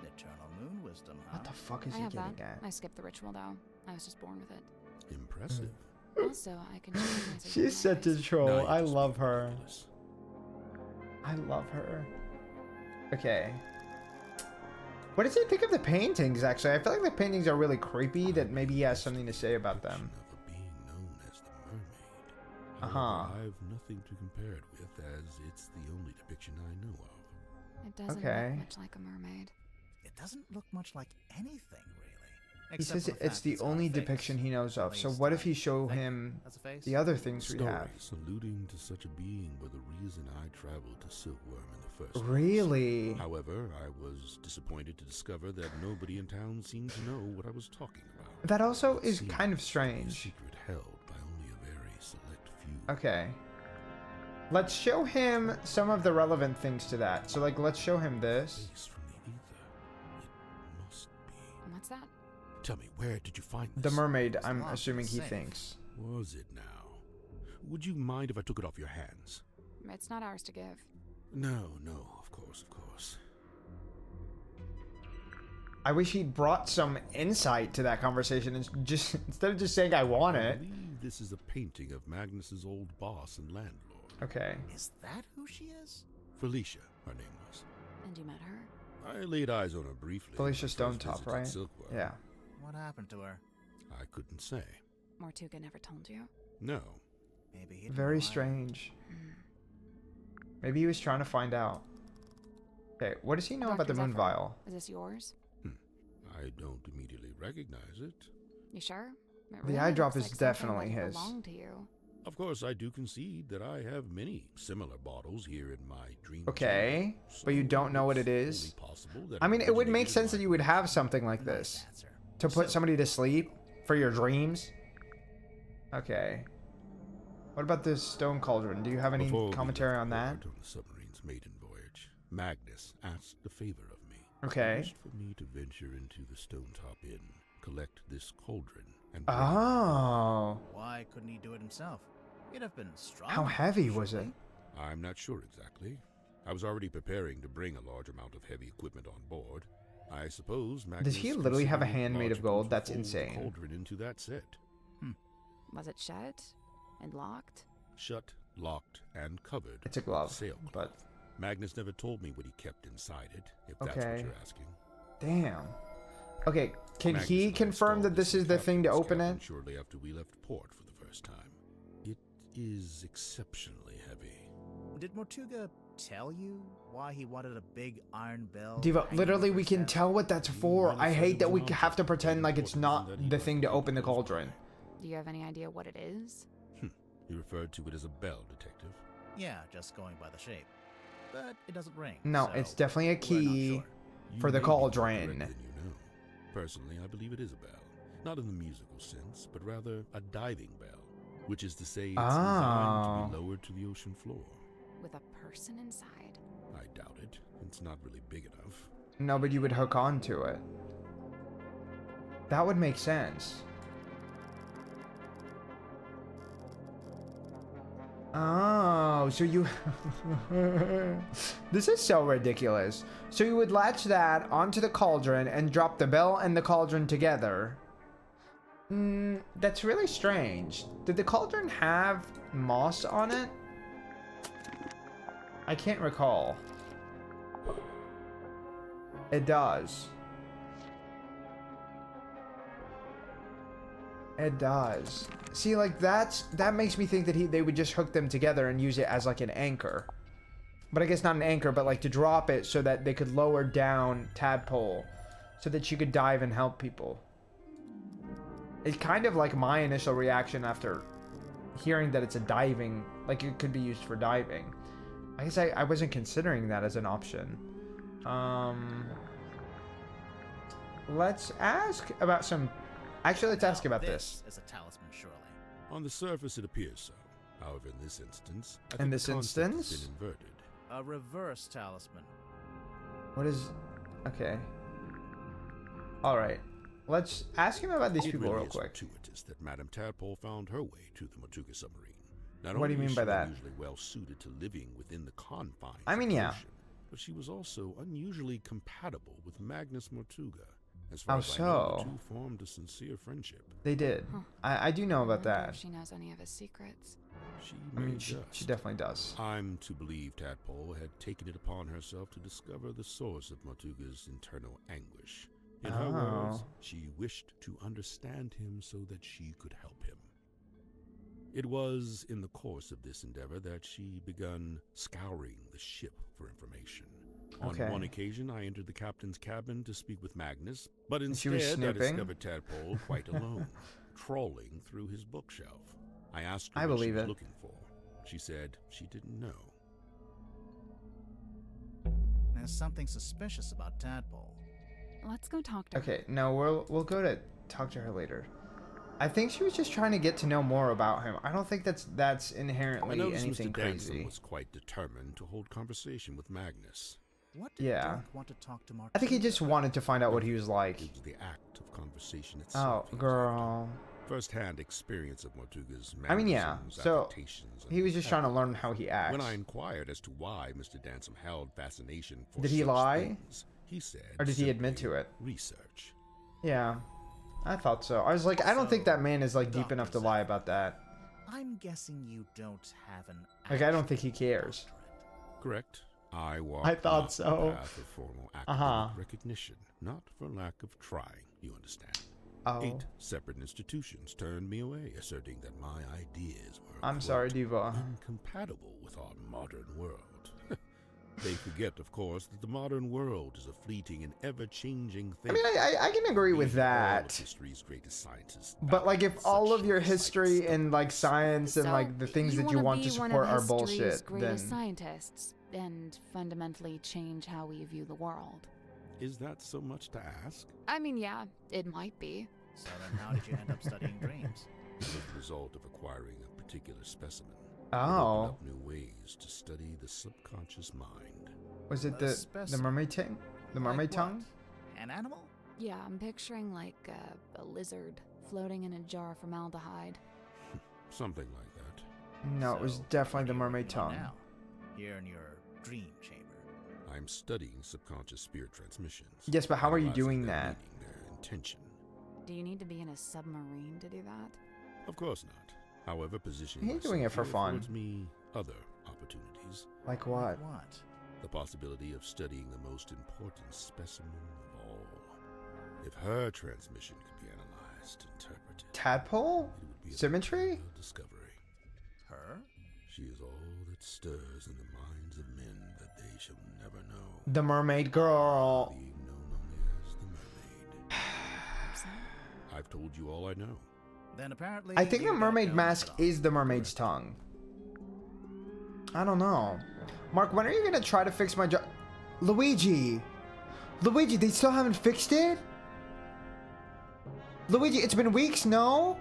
Eternal moon wisdom, huh? What the fuck is I he have getting that. at? I skipped the ritual though. I was just born with it. Impressive. Also, I can change my She's such a surroundings. troll. Now I you're just love being her. ridiculous. I love her. Okay. What does he think of the paintings, actually? I feel like the paintings are really creepy, that maybe he has something to say about them. Of a being known as the mermaid. Uh-huh. However, I've nothing to compare it with, as it's the only depiction I know of. It doesn't Okay. look much like a mermaid. It doesn't look much like anything, really. He says it's the only depiction he knows of. So what if he show him the other things we have? Stories alluding to such a being were the reason I traveled to Silkworm in the first place. Really? However, I was disappointed to discover that nobody in town seemed to know what I was talking about. That also is kind of strange. A secret held by only a very select few. Okay. Let's show him some of the relevant things to that. So, like, let's show him this. From the ether. It must be. What's that? Tell me, where did you find this? The mermaid, I'm assuming he thinks. Was it now? Would you mind if I took it off your hands? It's not ours to give. No, of course. I wish he'd brought some insight to that conversation and just instead of just saying I want it. I believe this is a painting of Magnus's old boss and landlord. Okay. Is that who she is? Felicia, her name was. And you met her? I laid eyes on her briefly. Felicia Stonetop, right? Silkworm. Yeah. What happened to her? I couldn't say. Mortuga never told you? No. Maybe he Very strange. Maybe he was trying to find out. Okay, what does he know about the moon vial? Is this yours? I don't immediately recognize it. You sure? The eye drop is definitely his. Belong to you. Of course, I do concede that I have many similar bottles here in my dream. Okay, but you don't know what it is? I mean, it would make sense that you would have something like this. To put somebody to sleep for your dreams? Okay. What about this stone cauldron? Do you have any commentary on that? On the submarine's maiden voyage, Magnus asked a favor of me. Okay. He wished for me to venture into the Stonetop Inn, collect this cauldron, and oh. Why couldn't he do it himself? He'd have been strong. How heavy was it? I'm not sure exactly. I was already preparing to bring a large amount of heavy equipment on board. I suppose Magnus Does he literally have a hand made of gold? That's insane. Cauldron into that set. Was it shut and locked? Shut, locked, and covered. It's a glove, sailcloth. but Magnus never told me what he kept inside it, if that's what you're asking. Damn. Okay, can Magnus he confirm that this is the thing to open it? Shortly after we left port for the first time. It is exceptionally heavy. Did Mortuga tell you why he wanted a big iron bell? Diva, literally we can tell what that's for. I hate that we have to pretend like it's not the thing to open the cauldron. Do you have any idea what it is? He referred to it as a bell, detective. Yeah, just going by the shape. But it doesn't ring. No, so it's definitely a key for the cauldron. You know. Personally, I believe it is a bell. Not in the musical sense, but rather a diving bell. Which is to say, it's designed to be lowered to the ocean floor. With a person inside? I doubt it. It's not really big enough. No, but you would hook on to it. That would make sense. Oh, so you... This is so ridiculous. So you would latch that onto the cauldron and drop the bell and the cauldron together. That's really strange. Did the cauldron have moss on it? I can't recall. It does. It does. See, like that makes me think that they would just hook them together and use it as like an anchor. But I guess not an anchor, but like to drop it so that they could lower down Tadpole so that she could dive and help people. It's kind of like my initial reaction after hearing that it's a diving, like it could be used for diving. I guess I wasn't considering that as an option. Let's ask about some... Actually, let's ask about this. Is a talisman, surely. On the surface, it appears so. However, in this instance, I In think this the concept has instance? been inverted. A reverse talisman. What is... Okay. Alright. Let's ask him about these people real quick. It really is fortuitous that Madame Tadpole found her way to the Mortuga submarine. Not What do you only mean is by she that? unusually well suited to living within the confines I mean, of the yeah. ocean, but she was also unusually compatible with Magnus Mortuga. As far How as I know, the so? two formed a sincere friendship. They did. I do know about I wonder that. if she knows any of his secrets. I mean, she definitely does. I'm to believe Tadpole had taken it upon herself to discover the source of Mortuga's internal anguish. In her words, she wished to understand him so that she could help him. It was in the course of this endeavor that she begun scouring the ship for information. Okay. On one occasion, I entered the captain's cabin to speak with Magnus, but She was instead I snooping. discovered Tadpole quite alone, trawling through his bookshelf. I asked her I what she believe was it. looking for. She said she didn't know. There's something suspicious about Tadpole. Let's go talk to her. Okay, no, we'll go to talk to her later. I think she was just trying to get to know more about him. I don't think that's I inherently noticed anything Mr. Danson crazy. was quite determined to hold conversation with Magnus. What did Yeah. Dirk want to talk to Mark? I think he just wanted to find out what he was like. It was the act of conversation Oh, itself. he was girl. after. First-hand experience of Mortuga's I mean, yeah. mannerisms, So affectations, and he was just trying to habits. learn how he acts. When I inquired as to why Mr. Danson held fascination for Did he such lie? things, he said, Or did he admit simply, to it? Research. Yeah, I thought so. I was like, I don't think that man is like deep Dr. enough to lie about that. I'm guessing you don't have an. Like, I don't think he cares. Correct. I walked I thought not so. the path of formal academic Uh-huh. recognition, not for lack of trying, you understand. Oh. 8 separate institutions turned me away, asserting that my ideas were I'm quote, sorry, Diva. incompatible with our modern world. They forget, of course, that the modern world is a fleeting and ever-changing thing. I mean, I can agree with Even all of that. history's greatest scientists But like, if battled all such of your insights history stuck and like science and So, like the things that you wanna want to be one support of are history's bullshit, then greatest scientists and fundamentally change how we view the world. Is that so much to ask? I mean, yeah, it might be. So then, how did you end up studying dreams? It was the result of acquiring a particular specimen. Oh. It opened up new ways to study the subconscious mind. was it A the specimen. mermaid tongue? The mermaid Like tongue? what? An animal? Yeah, I'm picturing like a lizard floating in a jar of formaldehyde. Something like that. No, it was So, definitely what the are you mermaid working on tongue. now? Here in your dream chamber. I'm studying subconscious spirit transmissions. Yes, but how are you analyzing doing their that? meaning, their intention. Do you need to be in a submarine to do that? Of course not. However, positioning He's doing it myself for here fun. affords me other opportunities. Like what? What? The possibility of studying the most important specimen of all. If her transmission could be analyzed, interpreted, Tadpole? it would be a Symmetry? real discovery. Her? She is all that stirs in the minds of men that they shall never know. The mermaid girl. Being known only as the mermaid. I've told you all I know. Then apparently. I think you the don't mermaid know mask much at all. is the mermaid's tongue. I don't know. Mark, when are you gonna try to fix my job? Luigi! Luigi, they still haven't fixed it? Luigi, it's been weeks, no?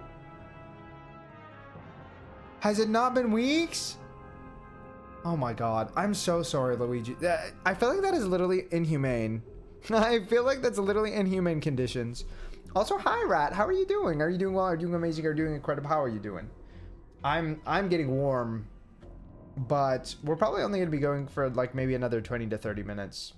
Has it not been weeks? Oh my god. I'm so sorry, Luigi. I feel like that is literally inhumane. I feel like that's literally inhumane conditions. Also, hi, Rat. How are you doing? Are you doing well? Are you doing amazing? Are you doing incredible? How are you doing? I'm getting warm. But we're probably only going to be going for like maybe another 20 to 30 minutes.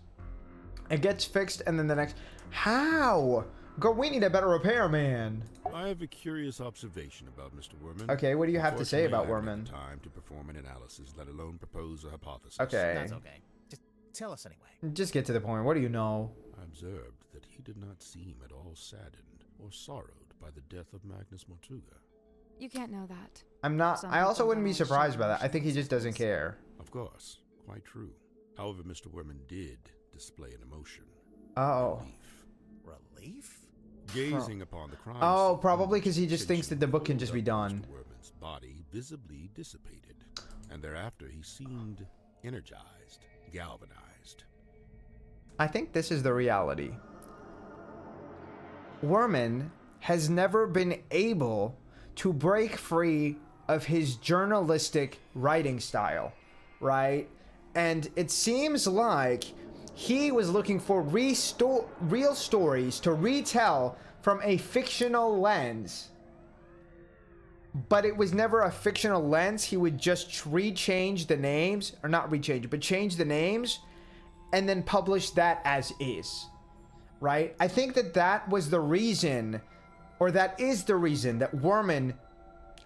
It gets fixed and then the next... How? Girl, we need a better repairman. I have a curious observation about Mr. Worman. Okay, what do you have to say about Unfortunately, I haven't Worman? had time to perform an analysis, let alone propose a hypothesis. Okay. That's okay. Just tell us anyway. Just get to the point. What do you know? I observed that he did not seem at all saddened or sorrowed by the death of Magnus Mortuga. You can't know that. I'm not... Some I also people wouldn't be don't show surprised by that. I think he emotions just doesn't sometimes. care. Of course, quite true. However, Mr. Worman did display an emotion. Oh. Relief. Gazing upon the crime Oh, scene, probably because he just thinks sensation that the book can built just be up done. Mr. Worman's body visibly dissipated, and thereafter he seemed energized, galvanized. I think this is the reality. Worman has never been able to break free of his journalistic writing style, right? And it seems like he was looking for real stories to retell from a fictional lens. But it was never a fictional lens. He would just rechange the names, or not rechange, but change the names and then publish that as is, right? I think that that was the reason, or that is the reason, that Worman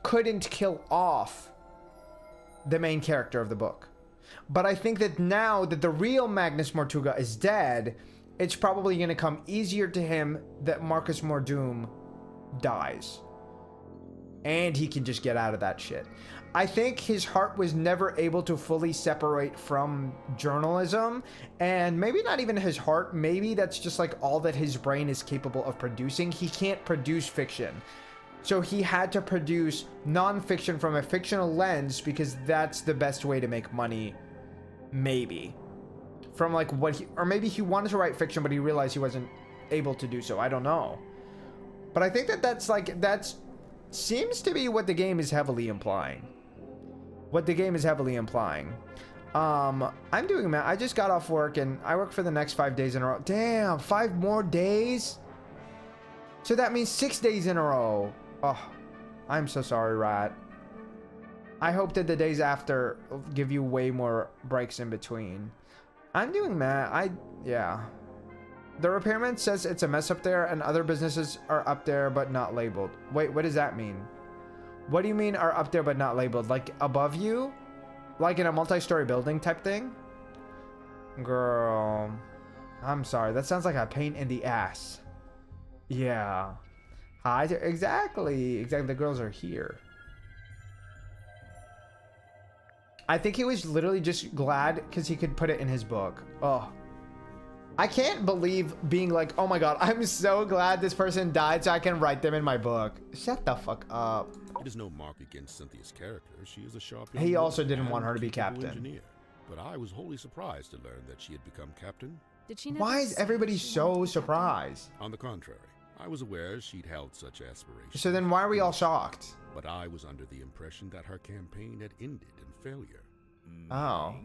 couldn't kill off the main character of the book. But I think that now that the real Magnus Mortuga is dead, it's probably going to come easier to him that Marcus Mordoom dies. and he can just get out of that shit. I think his heart was never able to fully separate from journalism, and maybe not even his heart, maybe that's just like all that his brain is capable of producing. He can't produce fiction. So he had to produce non-fiction from a fictional lens because that's the best way to make money, maybe. From like what he, or maybe he wanted to write fiction, but he realized he wasn't able to do so. I don't know. But I think that that's seems to be what the game is heavily implying. I'm doing math. I just got off work and I work for the next 5 days in a row. Damn, 5 more days? So that means 6 days in a row. Oh, I'm so sorry, Rat. I hope that the days after give you way more breaks in between. I'm doing math. Yeah. The repairman says it's a mess up there and other businesses are up there but not labeled. Wait, what does that mean? What do you mean are up there but not labeled? Like above you? Like in a multi-story building type thing? Girl, I'm sorry. That sounds like a pain in the ass. Yeah. Exactly. The girls are here. I think he was literally just glad because he could put it in his book. Oh. I can't believe being like, oh my god, I'm so glad this person died so I can write them in my book. Shut the fuck up. It is no mark against Cynthia's character. She is a sharp He also didn't want her to be captain. Engineer. But I was wholly surprised to learn that she had become captain. Did she? Why is everybody so surprised? On the contrary, I was aware she'd held such aspirations. So then why are we all shocked? But I was under the impression that her campaign had ended in failure. Oh.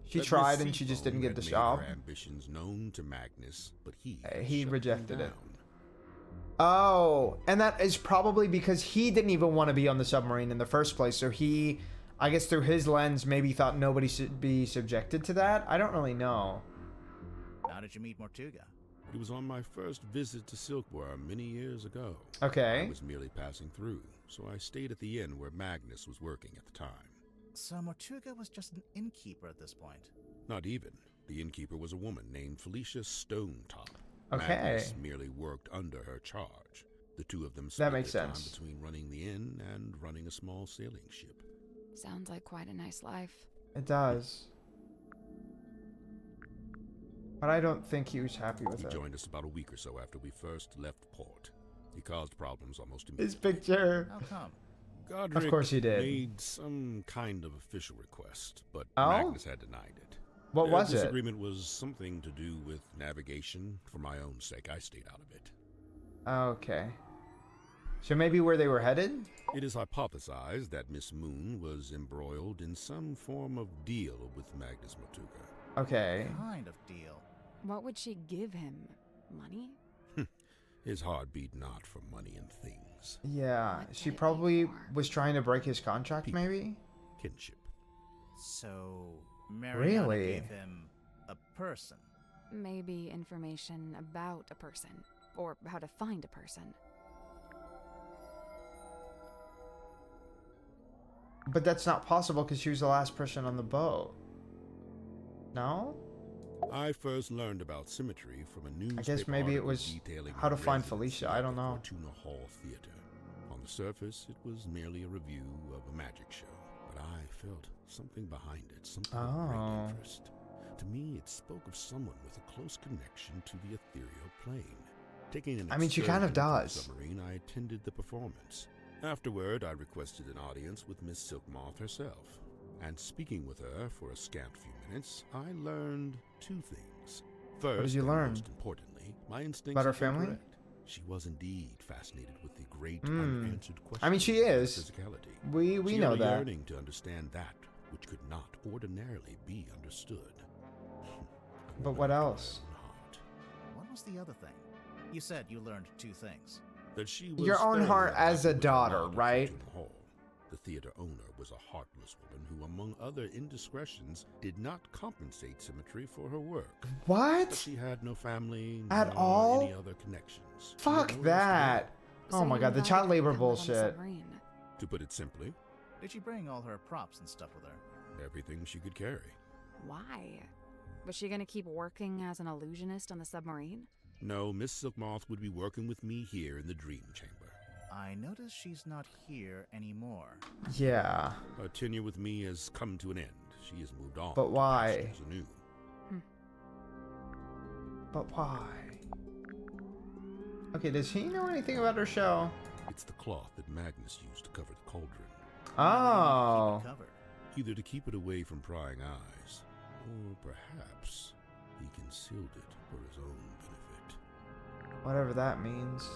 She tried and she just didn't get the job. Her ambitions known to Magnus, but he rejected it. Oh, and that is probably because he didn't even want to be on the submarine in the first place. So he, I guess through his lens, maybe thought nobody should be subjected to that. I don't really know. How did you meet Mortuga? It was on my first visit to Silkworm many years ago. Okay. I was merely passing through, so I stayed at the inn where Magnus was working at the time. So Mortuga was just an innkeeper at this point? Not even. The innkeeper was a woman named Felicia Stonetop. Okay. Magnus merely worked under her charge. The two of them split makes their time sense. between running the inn and running a small sailing ship. Sounds like quite a nice life. It does. But I don't think he was happy with it. He joined us about a week or so after we first left port. He caused problems almost immediately. His picture. How come? Godric of course he did. Made some kind of official request, but Oh? Magnus had denied it. What was This it? agreement was something to do with navigation. For my own sake, I stayed out of it. Okay. So maybe where they were headed? It is hypothesized that Miss Moon was embroiled in some form of deal with Magnus Mortuga. Okay. What kind of deal? What would she give him? Money? His heart beat not for money and things. Yeah, What she did it probably pay for? was trying to break his contract, People. maybe? Kinship. So, Mariana Really? gave him a person. Maybe information about a person, or how to find a person. But that's not possible because she was the last person on the boat. No? I first learned about symmetry from a newspaper I guess maybe it article was detailing how to her find residency Felicia. I don't at the know. Fortuna Hall Theater. On the surface, it was merely a review of a magic show, but I felt something behind it, something of great interest. To me, it spoke of someone with a close connection to the ethereal plane. Taking an I mean, she kind of excursion to the does. submarine, I attended the performance. Afterward, I requested an audience with Miss Silkmoth herself. And speaking with her for a scant few minutes, I learned 2 things. First, did you and learn? most importantly, my instincts About her had been family? correct. She was indeed fascinated with the great unanswered questions. I mean, she of her is. physicality. We She know had a that. yearning to understand that which could not ordinarily be understood. But what else? Heart. What was the other thing? You said you learned 2 things. That she was Your own thoroughly heart as a unhappy with her daughter, lot at right? Fortuna Hall. The theater owner was a heartless woman who, among other indiscretions, did not compensate Symmetry for her work. But What? she had no family, At nor all? any other connections. Fuck No one else that. So Oh my you god, the invited child her to labor come live on the bullshit. submarine. knew. To put it simply, Did she bring all her props and stuff with her? everything she could carry. Why? Was she gonna keep working as an illusionist on the submarine? No, Miss Silkmoth would be working with me here in the Dream Chamber. I notice she's not here anymore. Yeah. Her tenure with me has come to an end. She has moved on. But why? Anew. But why? Okay, does he know anything about her show? It's the cloth that Magnus used to cover the cauldron. Oh. Either to keep it away from prying eyes, or perhaps he concealed it for his own benefit. Whatever that means.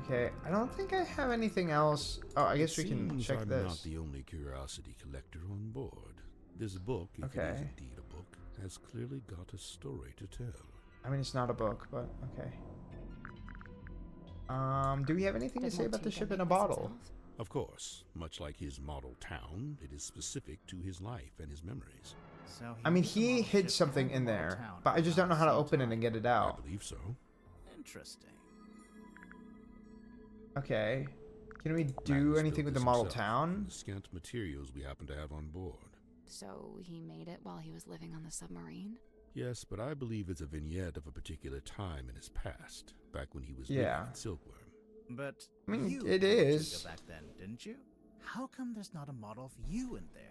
Okay, I don't think I have anything else. Oh, I guess we can check I'm this. not the only curiosity collector on board. This book, if it is indeed a book, has clearly got a story to tell. I mean, it's not a book, but okay. Do we have anything to say about the ship in a bottle? Of course, much like his model town, it is specific to his life and his memories. So I mean, he hid something in there, but I just don't know how to open it and get it out. I believe so. Interesting. Okay. Can we do anything with the model town? The scant materials we happen to have on board. So he made it while he was living on the submarine? Yes, but I believe it's a vignette of a particular time in his past, back when he was living in Silkworm. But I mean, you it were is. back then, didn't you? How come there's not a model of you in there?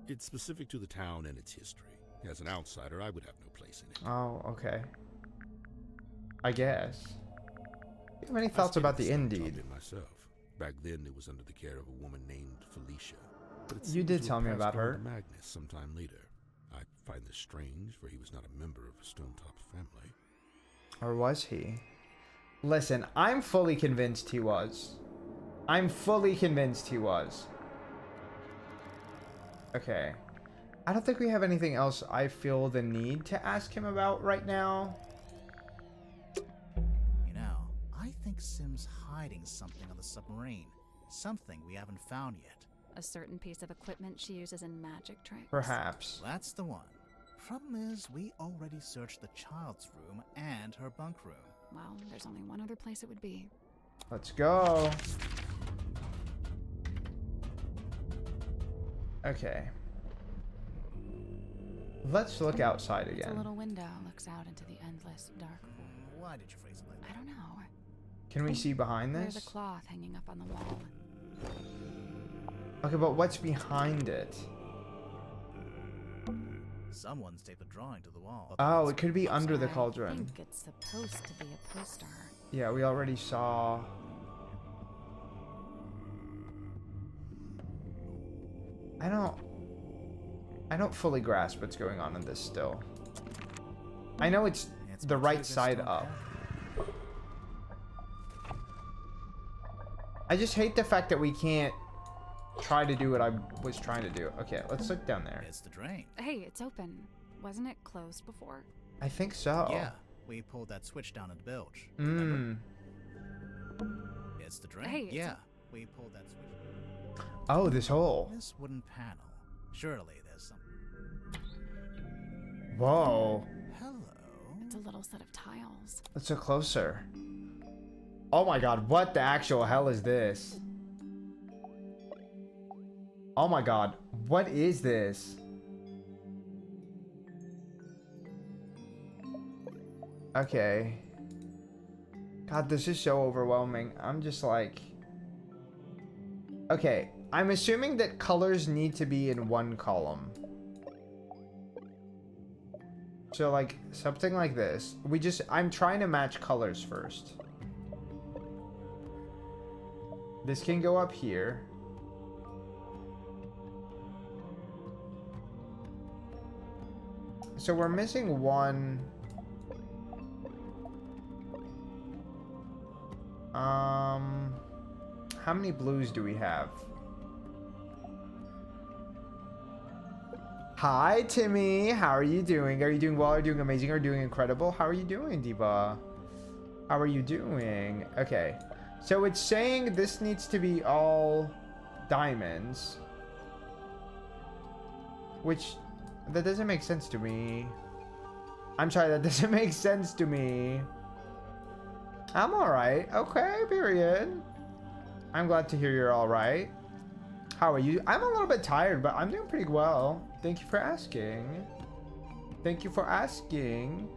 It's specific to the town and its history. As an outsider, I would have no place in it. Oh, okay. I guess. Do you have any thoughts about the Indeed? Myself. Back then, it was under the care of a woman named Felicia. But You did tell me about her. Magnus sometime later. I find this strange, for he was not a member of a Stonetop family. Or was he? Listen, I'm fully convinced he was. I'm fully convinced he was. Okay. I don't think we have anything else I feel the need to ask him about right now. You know, I think Sim's hiding something on the submarine. Something we haven't found yet. A certain piece of equipment she uses in magic tricks? Perhaps. That's the one. Problem is, we already searched the child's room and her bunk room. Well, there's only one other place it would be. Let's go. Okay. Let's look outside again. The little window looks out into the endless dark pool. Why did you phrase it like that? I don't know. Can we see behind There's this? a cloth hanging up on the wall. Okay, but what's behind it? Someone's taped a drawing to the wall. Oh, it could be under the cauldron. I think it's supposed to be a poster. Yeah, we already saw. I don't fully grasp what's going on in this still. I know it's the right side up. I just hate the fact that we can't try to do what I was trying to do. Okay, let's look down there. It's the drain. Hey, it's open. Wasn't it closed before? I think so. Yeah, we pulled that switch down in the bilge. It's the drain. Hey, yeah, we pulled that switch. Oh, this hole. This wooden panel. Surely there's something. Whoa. Hello. It's a little set of tiles. Let's look closer. Oh my god, what the actual hell is this? Oh my god, what is this? Okay. God, this is so overwhelming. I'm just like... Okay, I'm assuming that colors need to be in one column. So like, something like this. I'm trying to match colors first. This can go up here. So we're missing one. How many blues do we have? Hi, Timmy. How are you doing? Are you doing well? Are you doing amazing? Are you doing incredible? How are you doing, Diva? How are you doing? Okay. So it's saying this needs to be all diamonds. Which, that doesn't make sense to me. I'm sorry, that doesn't make sense to me. I'm alright. Okay, period. I'm glad to hear you're alright. How are you? I'm a little bit tired, but I'm doing pretty well. Thank you for asking. Thank you for asking.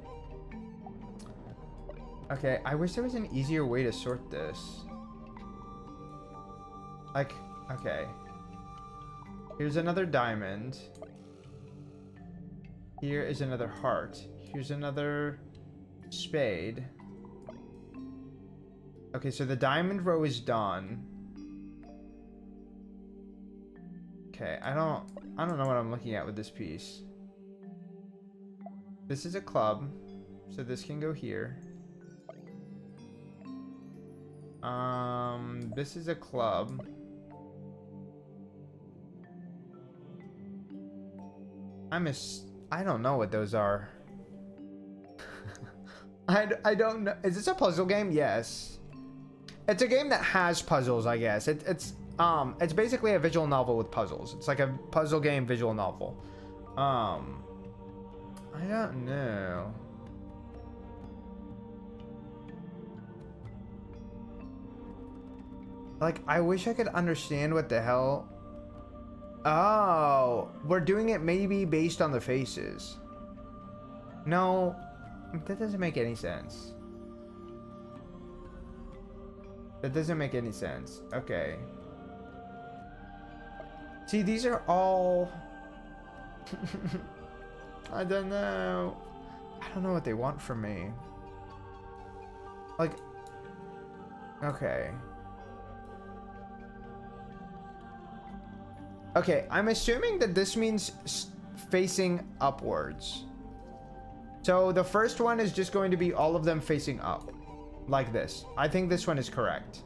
Okay, I wish there was an easier way to sort this. Like, okay. Here's another diamond. Here is another heart. Here's another spade. Okay, so the diamond row is done. Okay, I don't know what I'm looking at with this piece. This is a club, so this can go here. This is a club. I don't know what those are. I don't know. Is this a puzzle game? Yes. It's a game that has puzzles, I guess. It's basically a visual novel with puzzles. It's like a puzzle game visual novel. I don't know. Like, I wish I could understand what the hell. Oh, we're doing it maybe based on the faces. No, that doesn't make any sense. That doesn't make any sense. Okay. See, these are all... I don't know. I don't know what they want from me. Like... Okay. Okay, I'm assuming that this means facing upwards. So the first one is just going to be all of them facing up. Like this. I think this one is correct.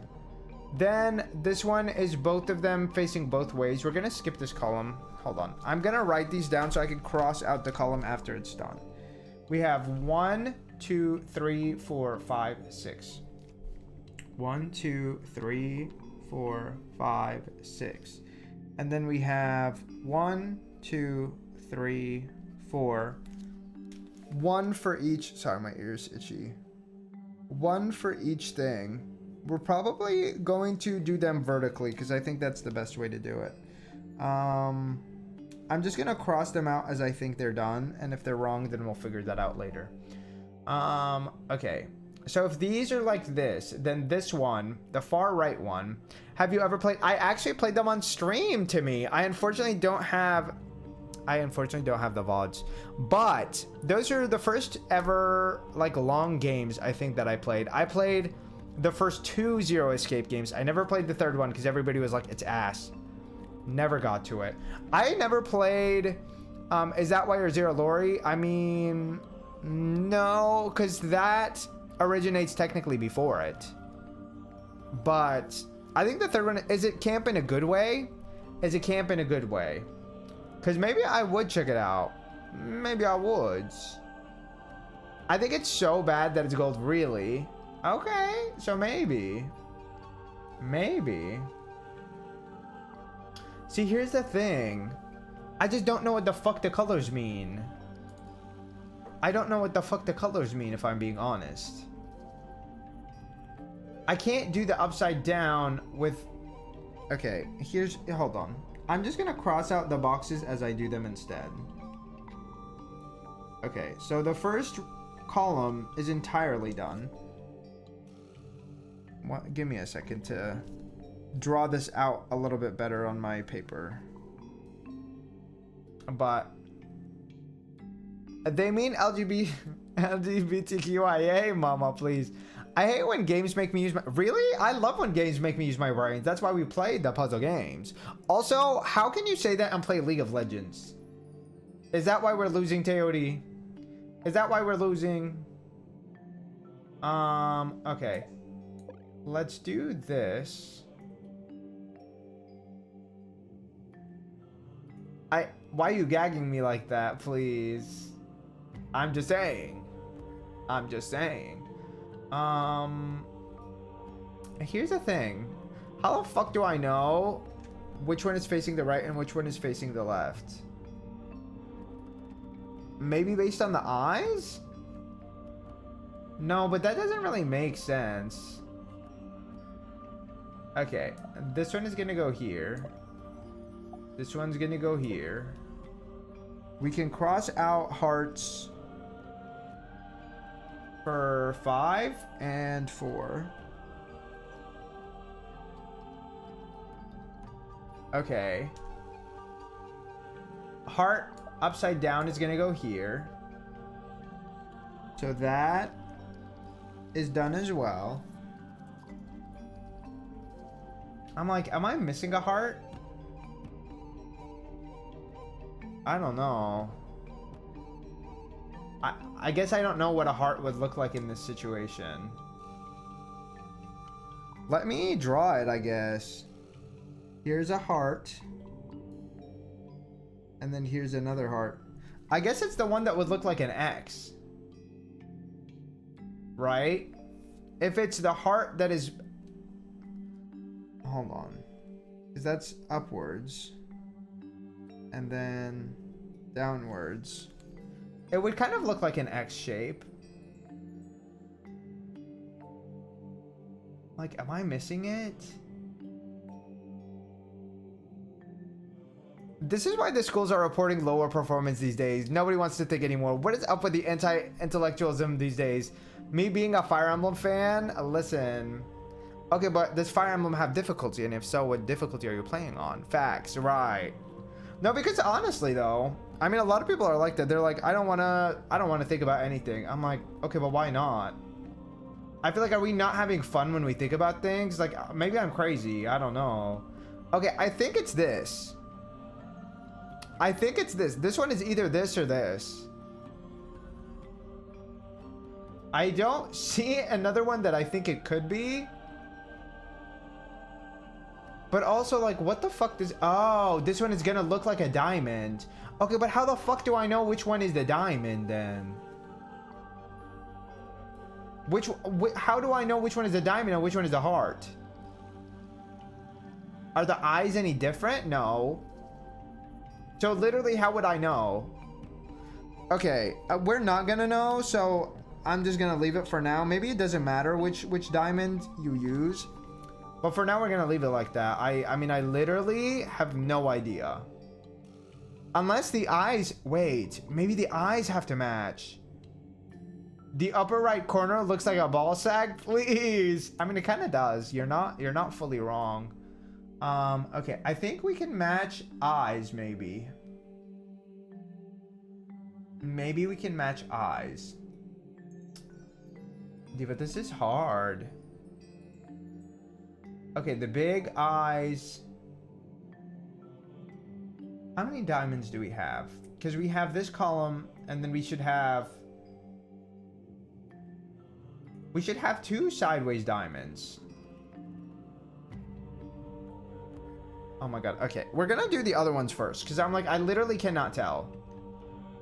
Then this one is both of them facing both ways. We're going to skip this column. Hold on. I'm going to write these down so I can cross out the column after it's done. We have 1, 2, 3, 4, 5, 6. 1, 2, 3, 4, 5, 6. And then we have 1, 2, 3, 4. 1 for each. Sorry, my ear's itchy. 1 for each thing. We're probably going to do them vertically because I think that's the best way to do it. I'm just going to cross them out as I think they're done. And if they're wrong, then we'll figure that out later. Okay. So if these are like this, then this one, the far right one, have you ever played? I actually played them on stream, Timmy. I unfortunately don't have the VODs, but those are the first ever like long games I think that I played. I played the first 2 Zero Escape games. I never played the third one because everybody was like, it's ass. Never got to it. I never played, Is That Why You're Zero Lori? I mean, no, because that originates technically before it. But I think the third one, is it camp in a good way? Is it camp in a good way? Because maybe I would check it out. Maybe I would. I think it's so bad that it's gold. Really? Okay, so maybe. Maybe. See, here's the thing. I just don't know what the fuck the colors mean. I don't know what the fuck the colors mean, if I'm being honest. I can't do the upside down with... Okay, hold on. I'm just gonna cross out the boxes as I do them instead. Okay, so the first column is entirely done. Give me a second to draw this out a little bit better on my paper. But they mean LGBTQIA, mama, please. I hate when games make me use my... Really? I love when games make me use my brains. That's why we played the puzzle games. Also, how can you say that and play League of Legends? Is that why we're losing, Teody? Is that why we're losing? Okay. Let's do this. Why are you gagging me like that, please? I'm just saying. I'm just saying. Here's the thing. How the fuck do I know which one is facing the right and which one is facing the left? Maybe based on the eyes? No, but that doesn't really make sense. Okay, this one is gonna go here. This one's gonna go here. We can cross out hearts for 5 and 4. Okay. Heart upside down is gonna go here. So that is done as well. I'm like, am I missing a heart? I don't know. I guess I don't know what a heart would look like in this situation. Let me draw it, I guess. Here's a heart. And then here's another heart. I guess it's the one that would look like an X. Right? If it's the heart that is... Hold on. Because that's upwards. And then downwards. It would kind of look like an X shape. Like, am I missing it? This is why the schools are reporting lower performance these days. Nobody wants to think anymore. What is up with the anti-intellectualism these days? Me being a Fire Emblem fan? Listen. Okay, but does Fire Emblem have difficulty? And if so, what difficulty are you playing on? Facts, right. No, because honestly though, I mean, a lot of people are like that. They're like, I don't want to think about anything. I'm like, okay, but why not? I feel like, are we not having fun when we think about things? Like, maybe I'm crazy. I don't know. Okay, I think it's this. I think it's this. This one is either this or this. I don't see another one that I think it could be. But also, like, what the fuck does... Oh, this one is gonna look like a diamond. Okay, but how the fuck do I know which one is the diamond, then? How do I know which one is the diamond and which one is the heart? Are the eyes any different? No. So, literally, how would I know? Okay, we're not gonna know, so I'm just gonna leave it for now. Maybe it doesn't matter which diamond you use. But for now, we're gonna leave it like that. I mean, I literally have no idea. Unless the eyes... Wait, maybe the eyes have to match. The upper right corner looks like a ball sack? Please! I mean, it kind of does. You're not fully wrong. Okay, I think we can match eyes, maybe. Maybe we can match eyes. Dude, but this is hard. Okay, the big eyes. How many diamonds do we have? Because we have this column, and then we should have... We should have 2 sideways diamonds. Oh my god. Okay, we're gonna do the other ones first, because I'm like, I literally cannot tell.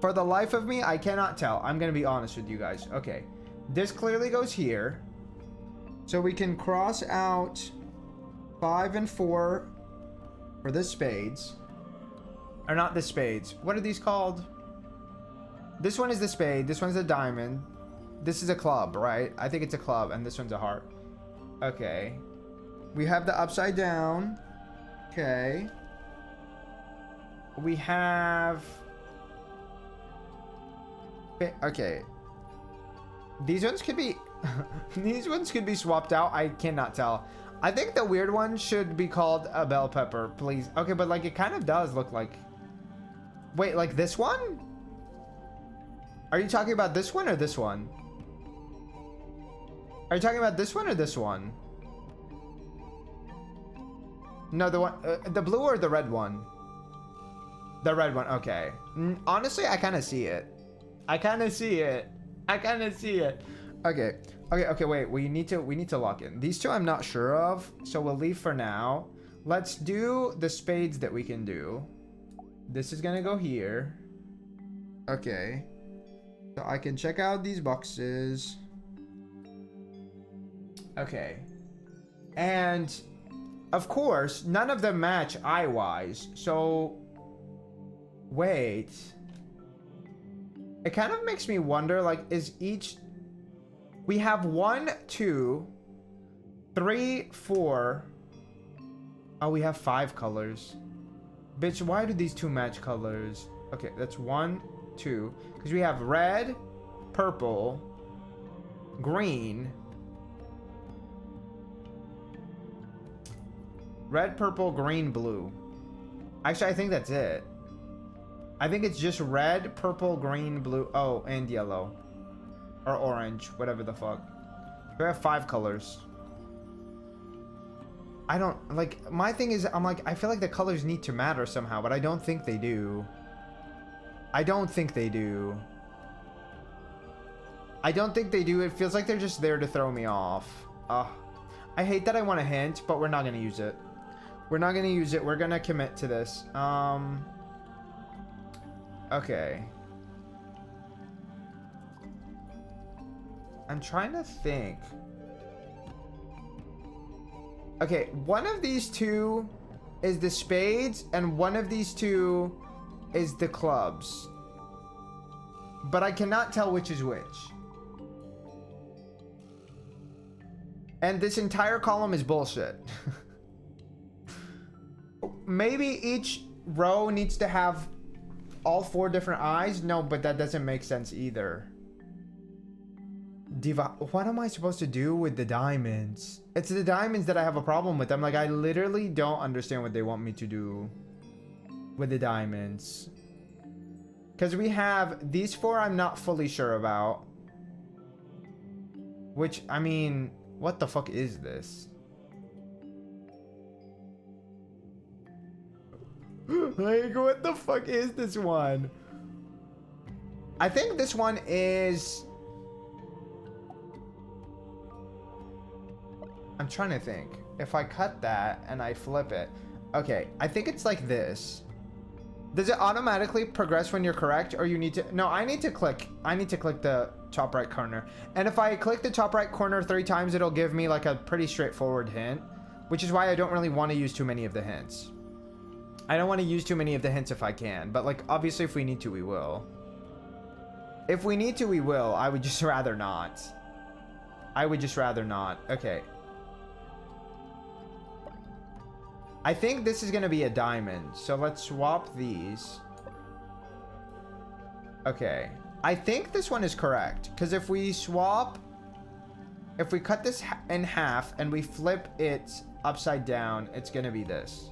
For the life of me, I cannot tell. I'm gonna be honest with you guys. Okay, this clearly goes here. So we can cross out 5 and 4 for the spades. Or not the spades. What are these called? This one is the spade. This one's a diamond. This is a club, right? I think it's a club, and this one's a heart. Okay. We have the upside down. Okay. We have... Okay. These ones could be... These ones could be swapped out. I cannot tell. I think the weird one should be called a bell pepper, please. Okay, but like it kind of does look like... Wait, like this one? Are you talking about this one or this one? Are you talking about this one or this one? No, the one, the blue or the red one? The red one, okay. Honestly, I kind of see it. I kind of see it. I kind of see it. Okay. Okay, wait. We need to lock in. These two I'm not sure of, so we'll leave for now. Let's do the spades that we can do. This is gonna go here. Okay. So I can check out these boxes. Okay. And of course, none of them match eye-wise. So wait. It kind of makes me wonder, like, is each... We have 1, 2, 3, 4. Oh, we have 5 colors. Bitch, why do these 2 match colors? Okay, that's 1, 2. Because we have red, purple, green. Red, purple, green, blue. Actually, I think that's it. I think it's just red, purple, green, blue. Oh, and yellow. Or orange, whatever the fuck. We have 5 colors. I don't, like, my thing is, I'm like, I feel like the colors need to matter somehow, but I don't think they do. I don't think they do. I don't think they do. It feels like they're just there to throw me off. I hate that I want a hint, but we're not going to use it. We're not going to use it. We're going to commit to this. Okay. I'm trying to think. Okay, one of these two is the spades, and one of these two is the clubs. But I cannot tell which is which. And this entire column is bullshit. Maybe each row needs to have all 4 different eyes? No, but that doesn't make sense either. Diva, what am I supposed to do with the diamonds? It's the diamonds that I have a problem with. I'm like, I literally don't understand what they want me to do with the diamonds. Because we have these 4 I'm not fully sure about. Which, I mean, what the fuck is this? Like, what the fuck is this one? I think this one is... I'm trying to think. If I cut that and I flip it. Okay, I think it's like this. Does it automatically progress when you're correct, or you need to... No, I need to click the top right corner. And if I click the top right corner 3 times, it'll give me like a pretty straightforward hint. Which is why I don't really want to use too many of the hints. I don't want to use too many of the hints if I can. But like, obviously if we need to, we will. If we need to, we will. I would just rather not. I would just rather not. Okay. I think this is going to be a diamond. So let's swap these. Okay. I think this one is correct. Because if we swap... If we cut this in half and we flip it upside down, it's going to be this.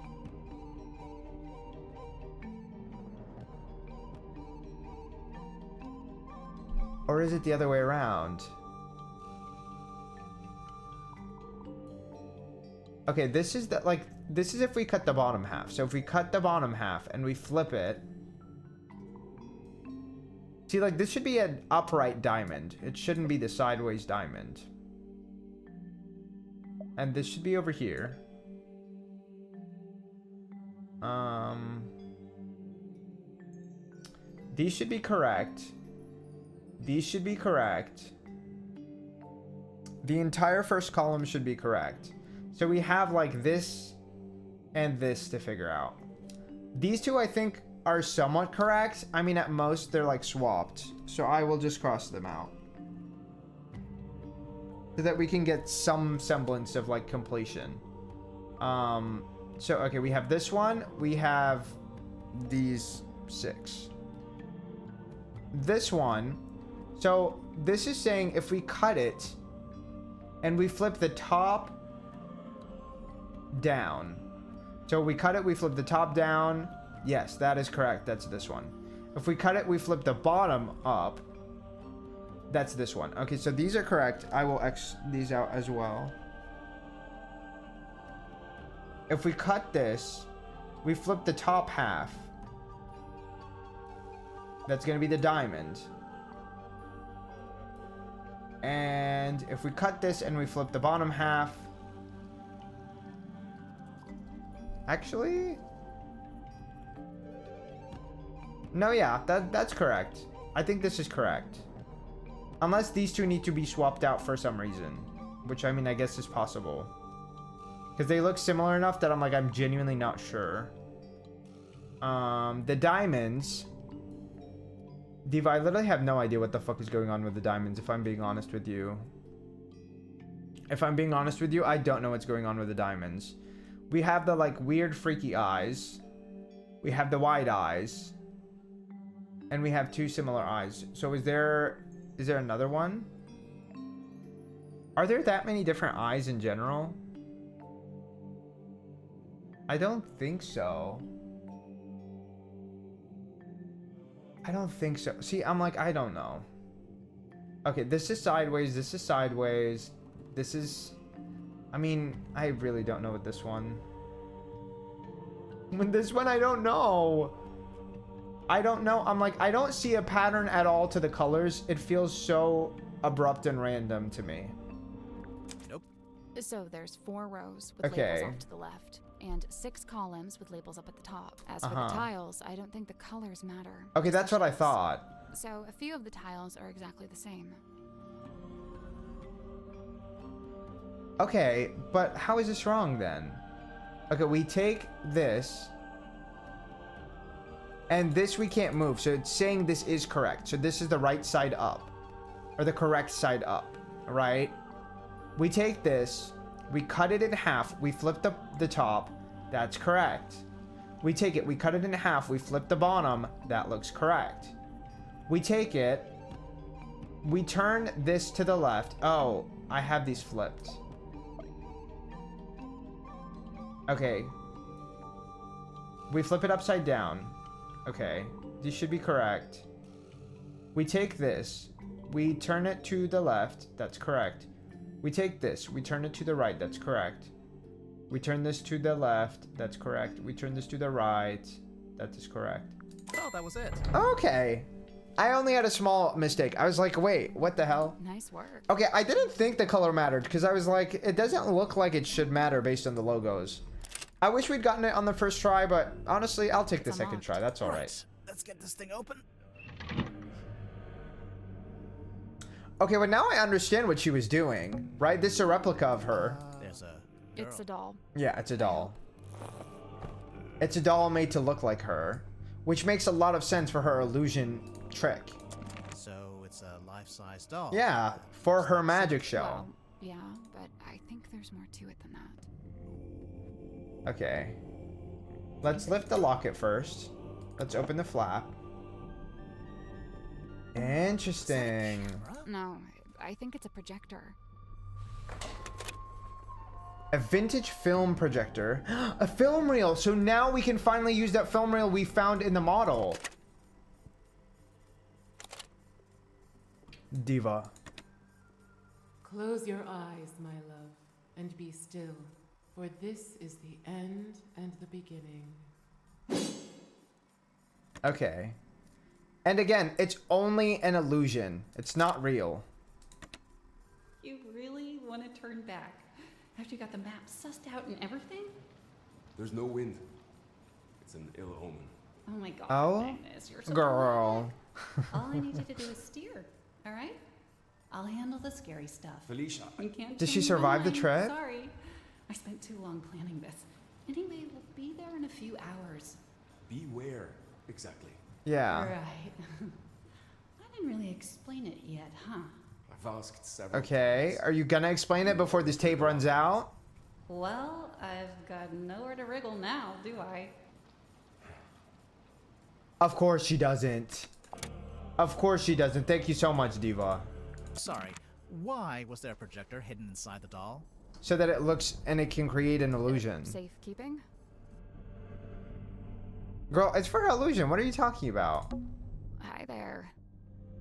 Or is it the other way around? Okay, this is the, like... This is if we cut the bottom half. So if we cut the bottom half and we flip it. See, like, this should be an upright diamond. It shouldn't be the sideways diamond. And this should be over here. These should be correct. These should be correct. The entire first column should be correct. So we have like this and this to figure out. These two I think are somewhat correct. I mean, at most they're like swapped. So I will just cross them out. So that we can get some semblance of like completion. So okay, we have this one. We have these 6. This one. So this is saying if we cut it and we flip the top down. So we cut it, we flip the top down. Yes, that is correct. That's this one. If we cut it, we flip the bottom up. That's this one. Okay, so these are correct. I will X these out as well. If we cut this, we flip the top half. That's going to be the diamond. And if we cut this and we flip the bottom half. Actually... No, yeah, that's correct. I think this is correct. Unless these two need to be swapped out for some reason. Which, I mean, I guess is possible. Because they look similar enough that I'm like, I'm genuinely not sure. The diamonds... Diva, I literally have no idea what the fuck is going on with the diamonds, if I'm being honest with you. If I'm being honest with you, I don't know what's going on with the diamonds. We have the, like, weird, freaky eyes. We have the wide eyes. And we have 2 similar eyes. So is there another one? Are there that many different eyes in general? I don't think so. I don't think so. See, I'm like, I don't know. Okay, this is sideways. This is sideways. This is... I mean, I really don't know with this one. With this one, I don't know. I don't know. I'm like, I don't see a pattern at all to the colors. It feels so abrupt and random to me. Nope. So there's 4 rows with labels off to the left, and 6 columns with labels up at the top. As for the tiles, I don't think the colors matter. Okay, that's what I thought. So a few of the tiles are exactly the same. Okay, but how is this wrong then? Okay, we take this, and this we can't move, so it's saying this is correct. So this is the right side up, or the correct side up, right? We take this, we cut it in half, we flip the top, that's correct. We take it, we cut it in half, we flip the bottom, that looks correct. We take it, we turn this to the left. Oh, I have these flipped. Okay. We flip it upside down. Okay. These should be correct. We take this. We turn it to the left. That's correct. We take this. We turn it to the right. That's correct. We turn this to the left. That's correct. We turn this to the right. That is correct. Oh, that was it. Okay. I only had a small mistake. I was like, wait, what the hell? Nice work. Okay, I didn't think the color mattered because I was like, it doesn't look like it should matter based on the logos. I wish we'd gotten it on the first try, but honestly, I'll take the second try. That's all right. Let's get this thing open. Okay, well now I understand what she was doing, right? This is a replica of her. There's a It's a doll. Yeah, it's a doll. It's a doll made to look like her, which makes a lot of sense for her illusion trick. So it's a life-size doll. Yeah, for her magic show. Well, yeah, but I think there's more to it than that. Okay. Let's lift the locket first. Let's open the flap. Interesting. No, I think it's a projector. A vintage film projector. A film reel. So now we can finally use that film reel we found in the model. Diva. Close your eyes, my love, and be still, for this is the end and the beginning. Okay. And again, it's only an illusion. It's not real. You really want to turn back after you got the map sussed out and everything? There's no wind. It's an ill omen. Oh my god. Oh, Magnus, you're so girl. All I need you to do is steer, all right? I'll handle the scary stuff. Felicia. You can't Did she change survive your the mind. trip? Sorry. I spent too long planning this. Anyway, we'll be there in a few hours. Beware. Exactly. Yeah. Right. I didn't really explain it yet, huh? I've asked several Okay. Are you gonna explain it before this tape runs out? Well, I've got nowhere to wriggle now, do I? Of course she doesn't. Of course she doesn't. Thank you so much, Diva. Sorry, why was there a projector hidden inside the doll? So that it looks and it can create an illusion. Safekeeping? Girl, it's for her illusion. What are you talking about? Hi there.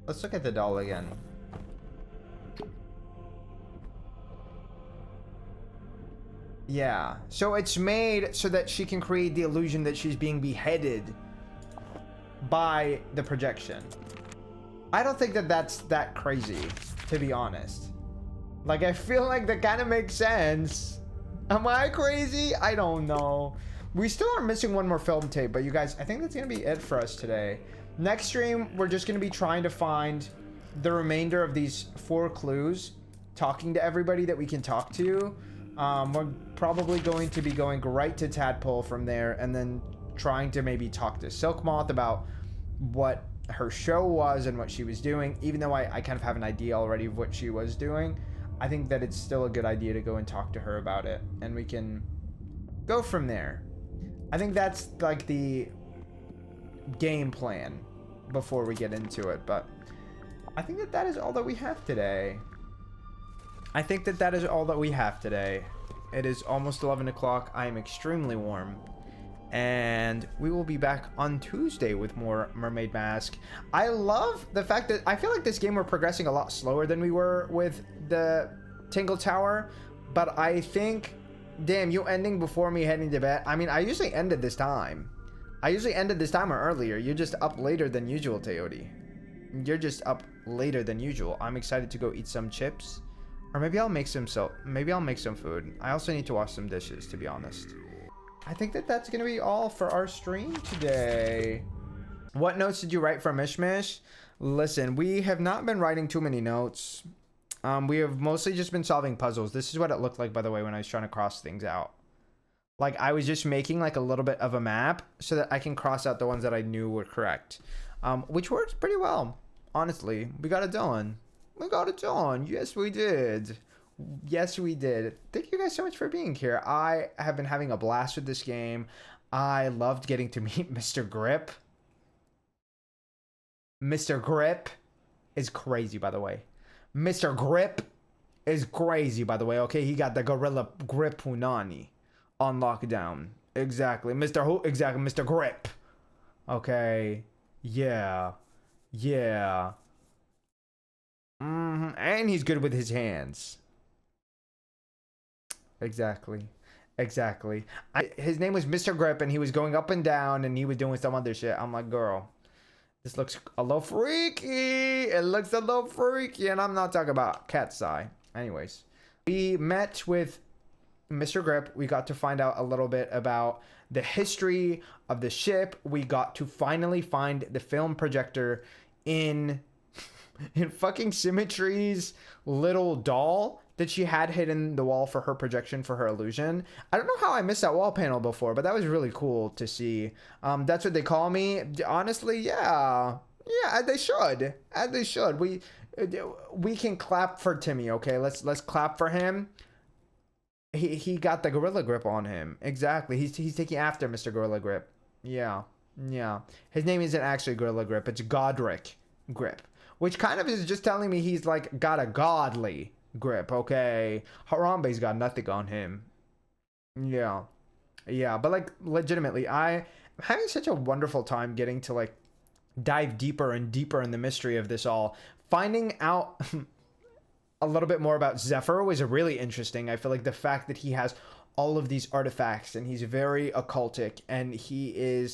Let's look at the doll again. Yeah. So it's made so that she can create the illusion that she's being beheaded by the projection. I don't think that that's that crazy, to be honest. Like, I feel like that kind of makes sense. Am I crazy? I don't know. We still are missing one more film tape, but you guys, I think that's going to be it for us today. Next stream, we're just going to be trying to find the remainder of these 4 clues, talking to everybody that we can talk to. We're probably going to be going right to Tadpole from there, and then trying to maybe talk to Silk Moth about what her show was and what she was doing. Even though I kind of have an idea already of what she was doing, I think that it's still a good idea to go and talk to her about it, and we can go from there. I think that's like the game plan before we get into it, but I think that that is all that we have today. I think that that is all that we have today. It is almost 11 o'clock. I am extremely warm, and we will be back on Tuesday with more Mermaid Mask. I love the fact that I feel like this game we're progressing a lot slower than we were with the Tingle Tower, but I think, damn, you ending before me heading to bed. I mean, I usually ended this time. Or earlier. You're just up later than usual, Teodi. You're just up later than usual. I'm excited to go eat some chips, or maybe I'll make some food. I also need to wash some dishes, to be honest. I think that's gonna be all for our stream today. What notes did you write for Mishmish? Listen, we have not been writing too many notes. We have mostly just been solving puzzles. This is what it looked like, by the way, when I was trying to cross things out. Like, I was just making like a little bit of a map so that I can cross out the ones that I knew were correct, which worked pretty well, honestly. We got it done. Yes, we did. Thank you guys so much for being here. I have been having a blast with this game. I loved getting to meet Mr. Grip. Mr. Grip is crazy, by the way. Okay, he got the Gorilla Grip Punani on lockdown. Exactly. Mr. Grip. Okay. Yeah. And he's good with his hands. Exactly. His name was Mr. Grip, and he was going up and down, and he was doing some other shit. I'm like, girl, this looks a little freaky. And I'm not talking about cat's eye. Anyways, we met with Mr. Grip. We got to find out a little bit about the history of the ship. We got to finally find the film projector in fucking Symmetry's little doll that she had hidden the wall for her projection, for her illusion. I don't know how I missed that wall panel before, but that was really cool to see. That's what they call me. Honestly, yeah, they should. We can clap for Timmy, okay? Let's clap for him. He got the Gorilla Grip on him. Exactly. He's taking after Mr. Gorilla Grip. Yeah. His name isn't actually Gorilla Grip. It's Godric Grip, which kind of is just telling me he's like got a godly grip. Okay, Harambe's got nothing on him. Yeah, but like legitimately, I'm having such a wonderful time getting to like dive deeper and deeper in the mystery of this all. Finding out a little bit more about Zephyr was really interesting. I feel like the fact that he has all of these artifacts and he's very occultic, and he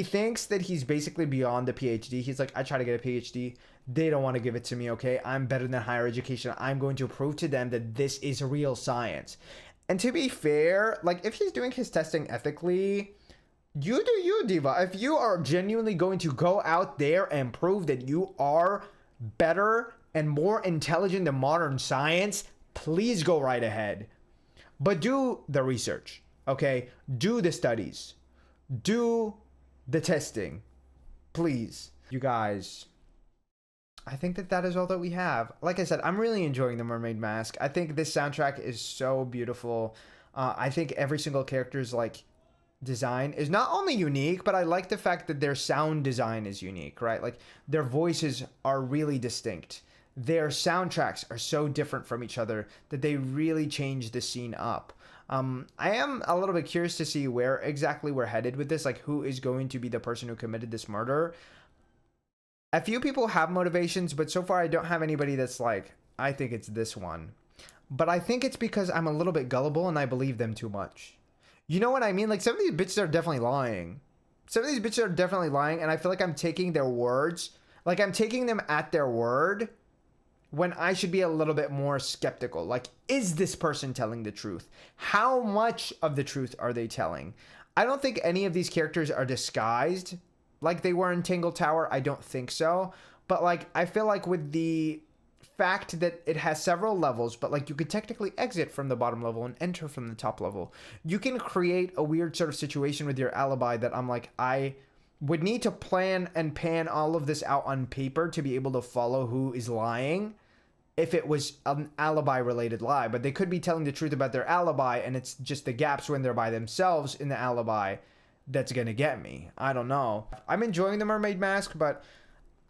thinks that he's basically beyond the PhD. He's like, I try to get a PhD. They don't want to give it to me, okay? I'm better than higher education. I'm going to prove to them that this is real science. And to be fair, like, if he's doing his testing ethically, you do you, Diva. If you are genuinely going to go out there and prove that you are better and more intelligent than modern science, please go right ahead. But do the research, okay? Do the studies. Do the testing. Please. You guys, I think that is all that we have. Like I said, I'm really enjoying the Mermaid Mask. I think this soundtrack is so beautiful. I think every single character's like design is not only unique, but I like the fact that their sound design is unique, right? Like their voices are really distinct. Their soundtracks are so different from each other that they really change the scene up. I am a little bit curious to see where exactly we're headed with this, like who is going to be the person who committed this murder. A few people have motivations, but so far I don't have anybody that's like, I think it's this one. But I think it's because I'm a little bit gullible and I believe them too much. You know what I mean? Like some of these bitches are definitely lying. And I feel like I'm taking their words, like I'm taking them at their word, when I should be a little bit more skeptical. Like, is this person telling the truth? How much of the truth are they telling? I don't think any of these characters are disguised like they were in Tingle Tower. I don't think so. But like, I feel like with the fact that it has several levels, but like you could technically exit from the bottom level and enter from the top level, you can create a weird sort of situation with your alibi that I'm like, I would need to plan and pan all of this out on paper to be able to follow who is lying if it was an alibi related lie. But they could be telling the truth about their alibi, and it's just the gaps when they're by themselves in the alibi that's gonna get me. I don't know. I'm enjoying the Mermaid Mask, but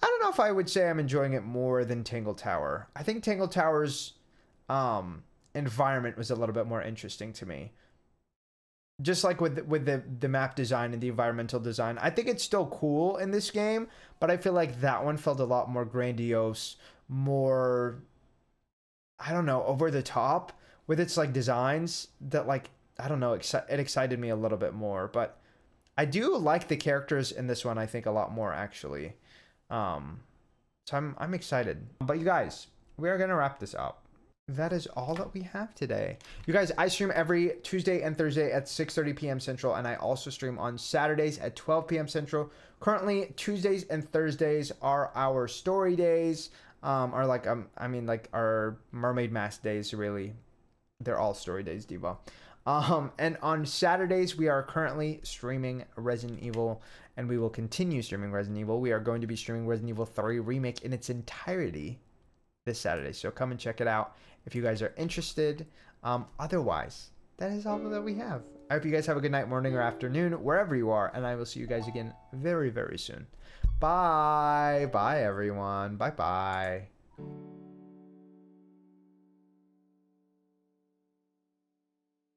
I don't know if I would say I'm enjoying it more than Tingle Tower. I think Tingle Tower's environment was a little bit more interesting to me. just like with the map design and the environmental design. I think it's still cool in this game, but I feel like that one felt a lot more grandiose, more, I don't know, over the top with its like designs that like, I don't know, it excited me a little bit more. But I do like the characters in this one, I think, a lot more actually. So I'm excited. But you guys, we are gonna wrap this up. That is all that we have today. You guys, I stream every Tuesday and Thursday at 6:30 p.m. Central, and I also stream on Saturdays at 12 p.m. Central. Currently, Tuesdays and Thursdays are our story days. Are like I mean like our Mermaid Mask days, really. They're all story days, Diva. And on Saturdays, we are currently streaming Resident Evil, and we will continue streaming Resident Evil. We are going to be streaming Resident Evil 3 Remake in its entirety this Saturday, so come and check it out if you guys are interested. Otherwise, that is all that we have. I hope you guys have a good night, morning, or afternoon, wherever you are, and I will see you guys again very, very soon. Bye. Bye, everyone. Bye-bye.